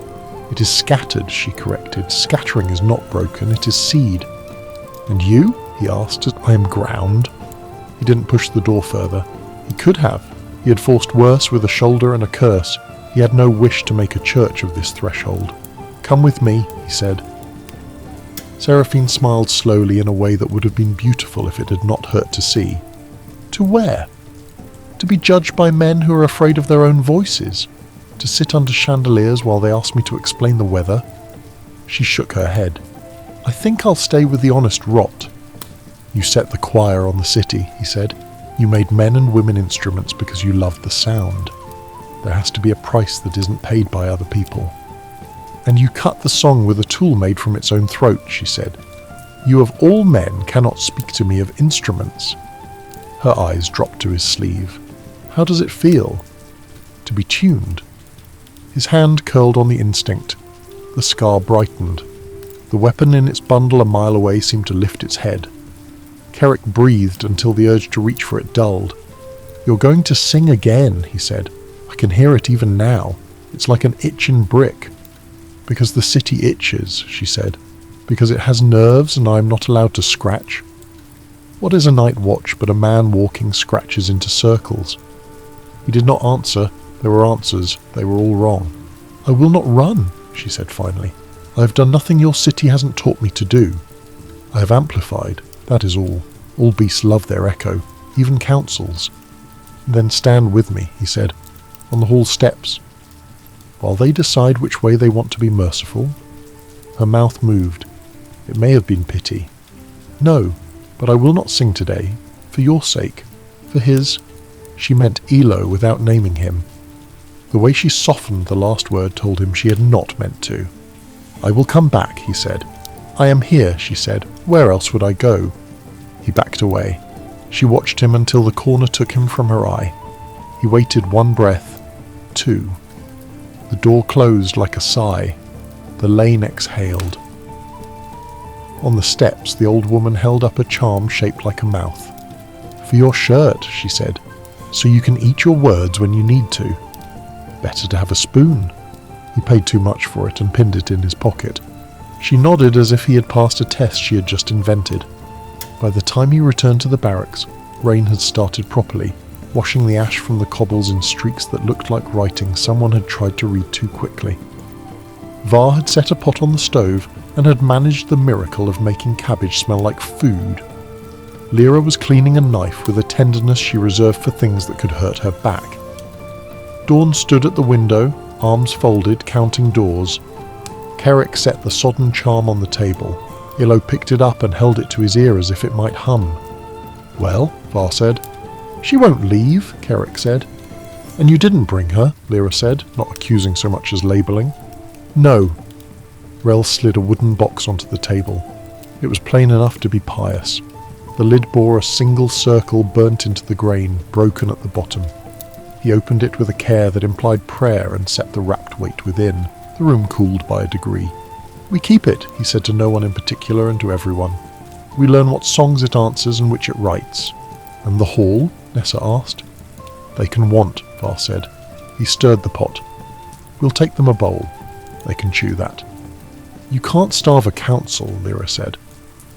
It is scattered, she corrected. Scattering is not broken, it is seed. And you? He asked. I am ground. He didn't push the door further. He could have. He had forced worse with a shoulder and a curse. He had no wish to make a church of this threshold. Come with me, he said. Seraphine smiled slowly in a way that would have been beautiful if it had not hurt to see. To where? To be judged by men who are afraid of their own voices. To sit under chandeliers while they ask me to explain the weather. She shook her head. I think I'll stay with the honest rot. You set the choir on the city, he said. You made men and women instruments because you loved the sound. There has to be a price that isn't paid by other people. And you cut the song with a tool made from its own throat, she said. You of all men cannot speak to me of instruments. Her eyes dropped to his sleeve. How does it feel? To be tuned. His hand curled on the instinct. The scar brightened. The weapon in its bundle a mile away seemed to lift its head. Kerrick breathed until the urge to reach for it dulled. You're going to sing again, he said. I can hear it even now. It's like an itching brick. Because the city itches, she said. Because it has nerves and I am not allowed to scratch. What is a night watch but a man walking scratches into circles? He did not answer. There were answers. They were all wrong. I will not run, she said finally. I have done nothing your city hasn't taught me to do. I have amplified. That is all. All beasts love their echo, even councils. Then stand with me, he said, on the hall steps. While they decide which way they want to be merciful. Her mouth moved. It may have been pity. No, but I will not sing today, for your sake, for his. She meant Elo without naming him. The way she softened the last word told him she had not meant to. I will come back, he said. I am here, she said. Where else would I go? He backed away. She watched him until the corner took him from her eye. He waited 1 breath, 2. The door closed like a sigh. The lane exhaled. On the steps, the old woman held up a charm shaped like a mouth. For your shirt, she said, so you can eat your words when you need to. Better to have a spoon. He paid too much for it and pinned it in his pocket. She nodded as if he had passed a test she had just invented. By the time he returned to the barracks, rain had started properly, washing the ash from the cobbles in streaks that looked like writing someone had tried to read too quickly. Var had set a pot on the stove and had managed the miracle of making cabbage smell like food. Lyra was cleaning a knife with a tenderness she reserved for things that could hurt her back. Dawn stood at the window, arms folded, counting doors. Kerrick set the sodden charm on the table. Ilo picked it up and held it to his ear as if it might hum. Well, Var said. She won't leave, Kerrick said. And you didn't bring her, Lyra said, not accusing so much as labelling. No. Rel slid a wooden box onto the table. It was plain enough to be pious. The lid bore a single circle burnt into the grain, broken at the bottom. He opened it with a care that implied prayer and set the wrapped weight within. The room cooled by a degree. We keep it, he said to no one in particular and to everyone. We learn what songs it answers and which it writes. And the hall? Nessa asked. They can want, Var said. He stirred the pot. We'll take them a bowl. They can chew that. You can't starve a council, Lyra said.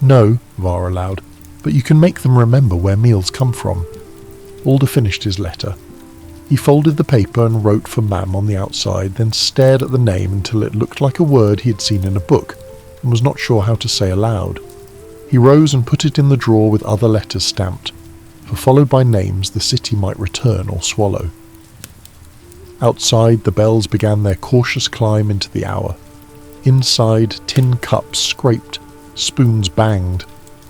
No, Var allowed, but you can make them remember where meals come from. Alder finished his letter. He folded the paper and wrote for Mam on the outside, then stared at the name until it looked like a word he had seen in a book, and was not sure how to say aloud. He rose and put it in the drawer with other letters stamped, for followed by names the city might return or swallow. Outside, the bells began their cautious climb into the hour. Inside, tin cups scraped, spoons banged.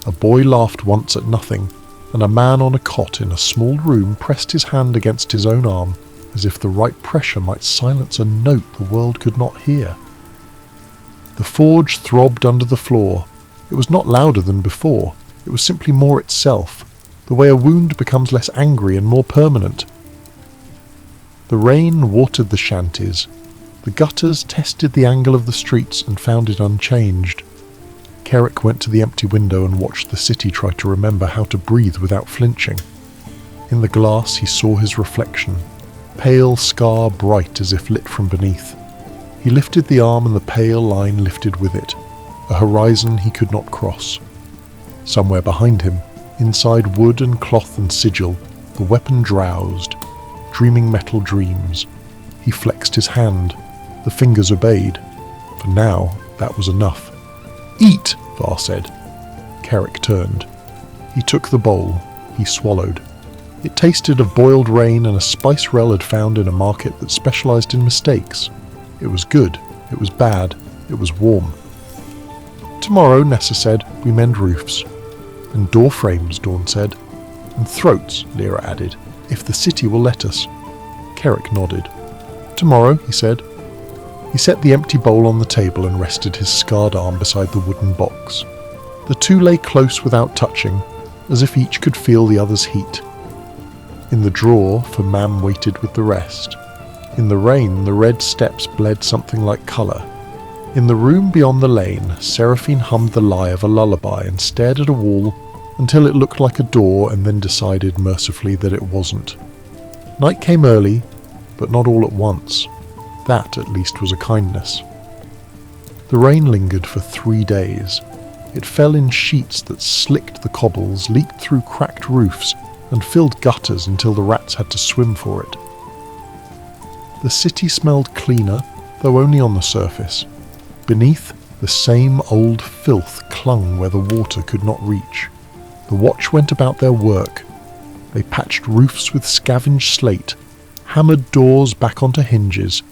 A boy laughed once at nothing, and a man on a cot in a small room pressed his hand against his own arm, as if the right pressure might silence a note the world could not hear. The forge throbbed under the floor. It was not louder than before. It was simply more itself, the way a wound becomes less angry and more permanent. The rain watered the shanties. The gutters tested the angle of the streets and found it unchanged. Kerrick went to the empty window and watched the city try to remember how to breathe without flinching. In the glass he saw his reflection, pale scar bright as if lit from beneath. He lifted the arm and the pale line lifted with it, a horizon he could not cross. Somewhere behind him, inside wood and cloth and sigil, the weapon drowsed, dreaming metal dreams. He flexed his hand. The fingers obeyed. For now, that was enough. "Eat," Var said. Kerrick turned. He took the bowl. He swallowed. It tasted of boiled rain and a spice Rel had found in a market that specialised in mistakes. It was good. It was bad. It was warm. "Tomorrow," Nessa said, "we mend roofs." "And door frames," Dawn said. "And throats," Lyra added, "if the city will let us." Kerrick nodded. "Tomorrow," he said. He set the empty bowl on the table and rested his scarred arm beside the wooden box. The two lay close without touching, as if each could feel the other's heat. In the drawer, for Mam waited with the rest. In the rain, the red steps bled something like colour. In the room beyond the lane, Seraphine hummed the lie of a lullaby and stared at a wall until it looked like a door and then decided mercifully that it wasn't. Night came early, but not all at once. That, at least, was a kindness. The rain lingered for 3 days. It fell in sheets that slicked the cobbles, leaked through cracked roofs, and filled gutters until the rats had to swim for it. The city smelled cleaner, though only on the surface. Beneath, the same old filth clung where the water could not reach. The watch went about their work. They patched roofs with scavenged slate, hammered doors back onto hinges,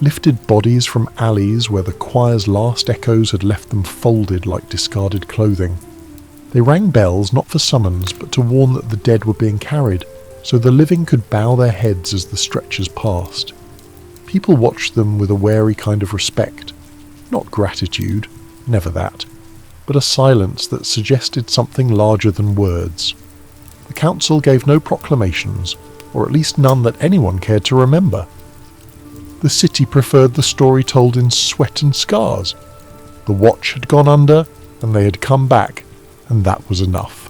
lifted bodies from alleys where the choir's last echoes had left them folded like discarded clothing. They rang bells not for summons, but to warn that the dead were being carried, so the living could bow their heads as the stretchers passed. People watched them with a wary kind of respect. Not gratitude, never that, but a silence that suggested something larger than words. The council gave no proclamations, or at least none that anyone cared to remember. The city preferred the story told in sweat and scars. The watch had gone under, and they had come back, and that was enough.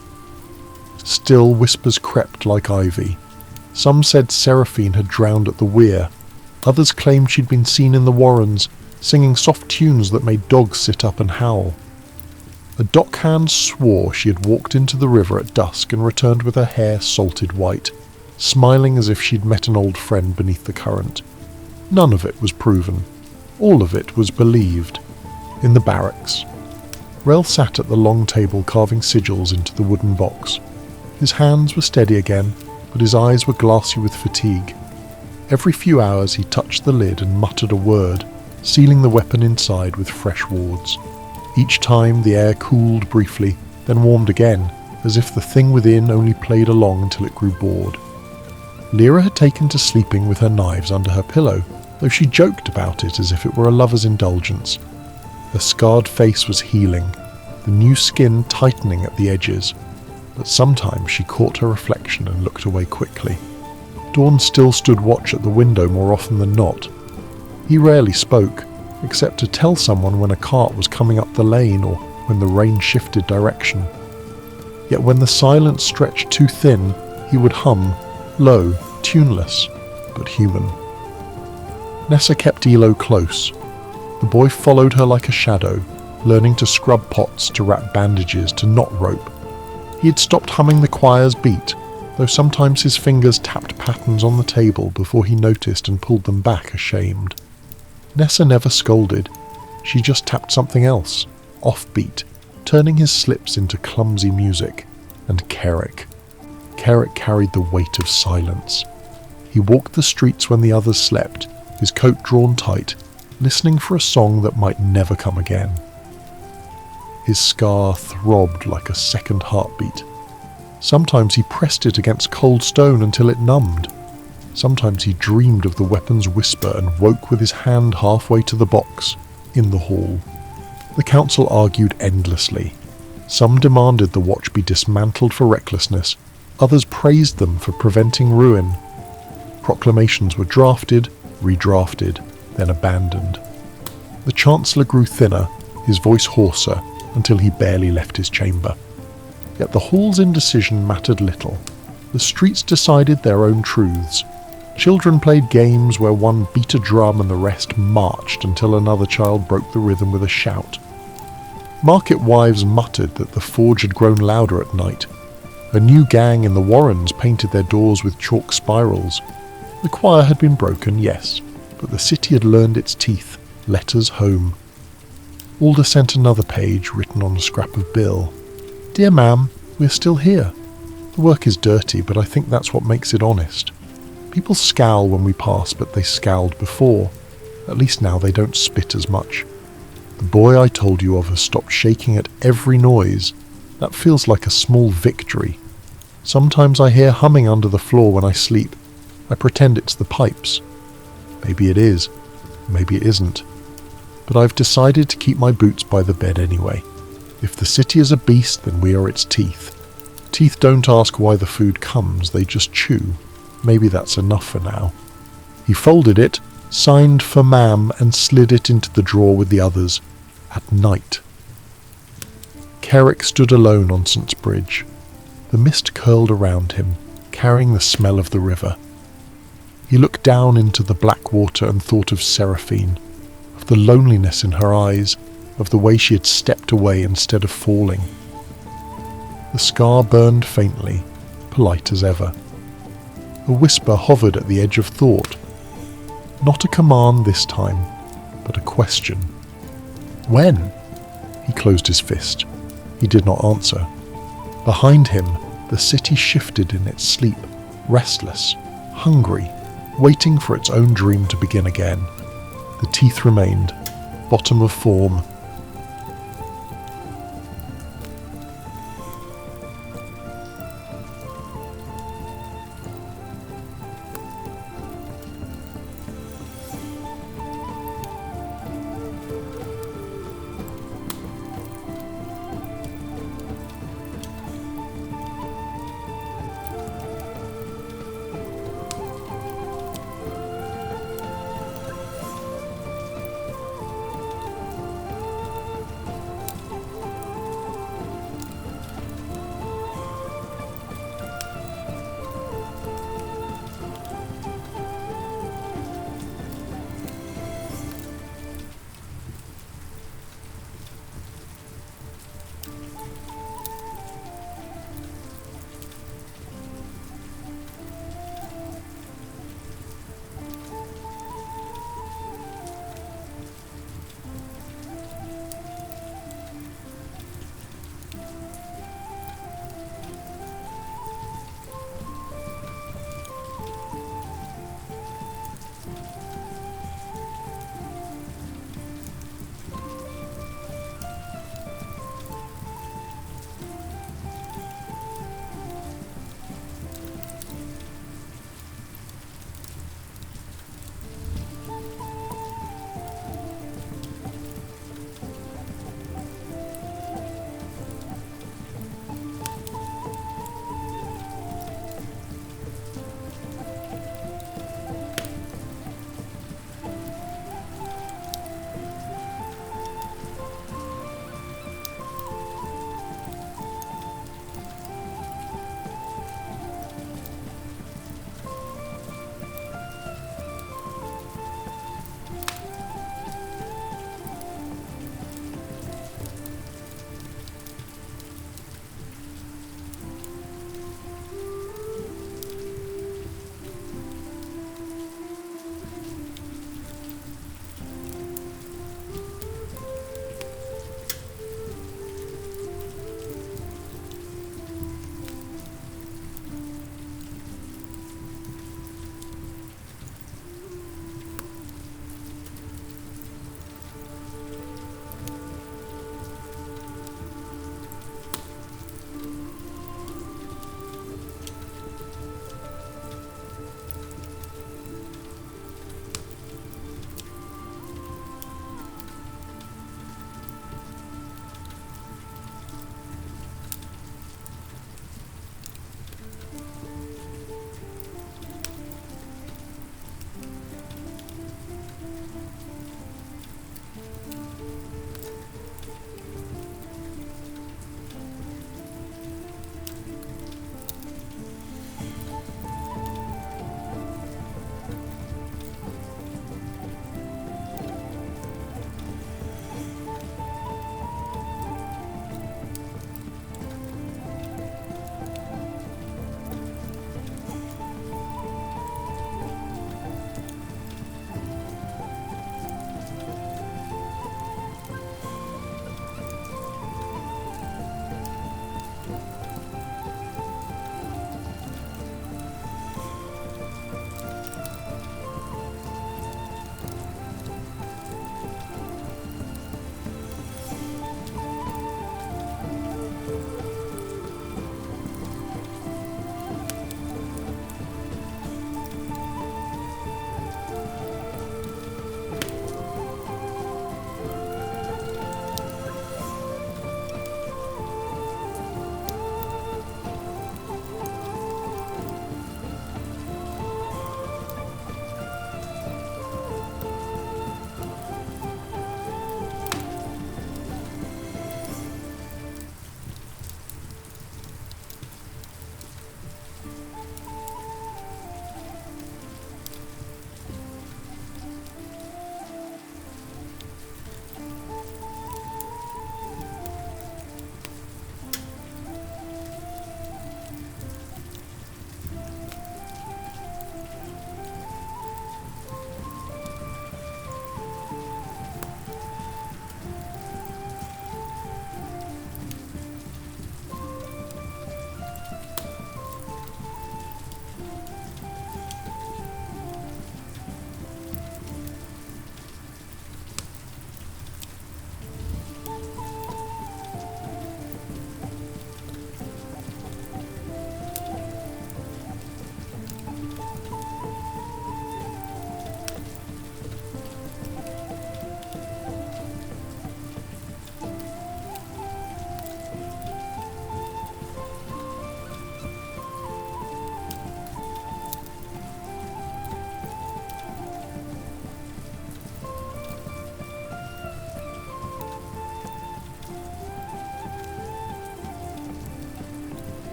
Still whispers crept like ivy. Some said Seraphine had drowned at the weir. Others claimed she'd been seen in the warrens, singing soft tunes that made dogs sit up and howl. A dockhand swore she had walked into the river at dusk and returned with her hair salted white, smiling as if she'd met an old friend beneath the current. None of it was proven. All of it was believed. In the barracks. Rel sat at the long table carving sigils into the wooden box. His hands were steady again, but his eyes were glassy with fatigue. Every few hours he touched the lid and muttered a word, sealing the weapon inside with fresh wards. Each time the air cooled briefly, then warmed again, as if the thing within only played along until it grew bored. Lyra had taken to sleeping with her knives under her pillow, though she joked about it as if it were a lover's indulgence. Her scarred face was healing, the new skin tightening at the edges, but sometimes she caught her reflection and looked away quickly. Dawn still stood watch at the window more often than not. He rarely spoke, except to tell someone when a cart was coming up the lane or when the rain shifted direction. Yet when the silence stretched too thin, he would hum, low, tuneless, but human. Nessa kept Elo close. The boy followed her like a shadow, learning to scrub pots, to wrap bandages, to knot rope. He had stopped humming the choir's beat, though sometimes his fingers tapped patterns on the table before he noticed and pulled them back ashamed. Nessa never scolded. She just tapped something else, offbeat, turning his slips into clumsy music. And Kerrick. Kerrick carried the weight of silence. He walked the streets when the others slept, his coat drawn tight, listening for a song that might never come again. His scar throbbed like a second heartbeat. Sometimes he pressed it against cold stone until it numbed. Sometimes he dreamed of the weapon's whisper and woke with his hand halfway to the box, in the hall. The council argued endlessly. Some demanded the watch be dismantled for recklessness, others praised them for preventing ruin. Proclamations were drafted, redrafted, then abandoned. The Chancellor grew thinner, his voice hoarser, until he barely left his chamber. Yet the hall's indecision mattered little. The streets decided their own truths. Children played games where one beat a drum and the rest marched until another child broke the rhythm with a shout. Market wives muttered that the forge had grown louder at night. A new gang in the Warrens painted their doors with chalk spirals. The choir had been broken, yes, but the city had learned its teeth. Letters home. Alder sent another page written on a scrap of bill. "Dear ma'am, we're still here. The work is dirty, but I think that's what makes it honest. People scowl when we pass, but they scowled before. At least now they don't spit as much. The boy I told you of has stopped shaking at every noise. That feels like a small victory. Sometimes I hear humming under the floor when I sleep. I pretend it's the pipes. Maybe it is. Maybe it isn't. But I've decided to keep my boots by the bed anyway. If the city is a beast, then we are its teeth. Teeth don't ask why the food comes, they just chew. Maybe that's enough for now." He folded it, signed for ma'am, and slid it into the drawer with the others. At night. Kerrick stood alone on St. Bridge. The mist curled around him, carrying the smell of the river. He looked down into the black water and thought of Seraphine, of the loneliness in her eyes, of the way she had stepped away instead of falling. The scar burned faintly, polite as ever. A whisper hovered at the edge of thought. Not a command this time, but a question. "When?" He closed his fist. He did not answer. Behind him, the city shifted in its sleep, restless, hungry, waiting for its own dream to begin again. The teeth remained, bottom of form,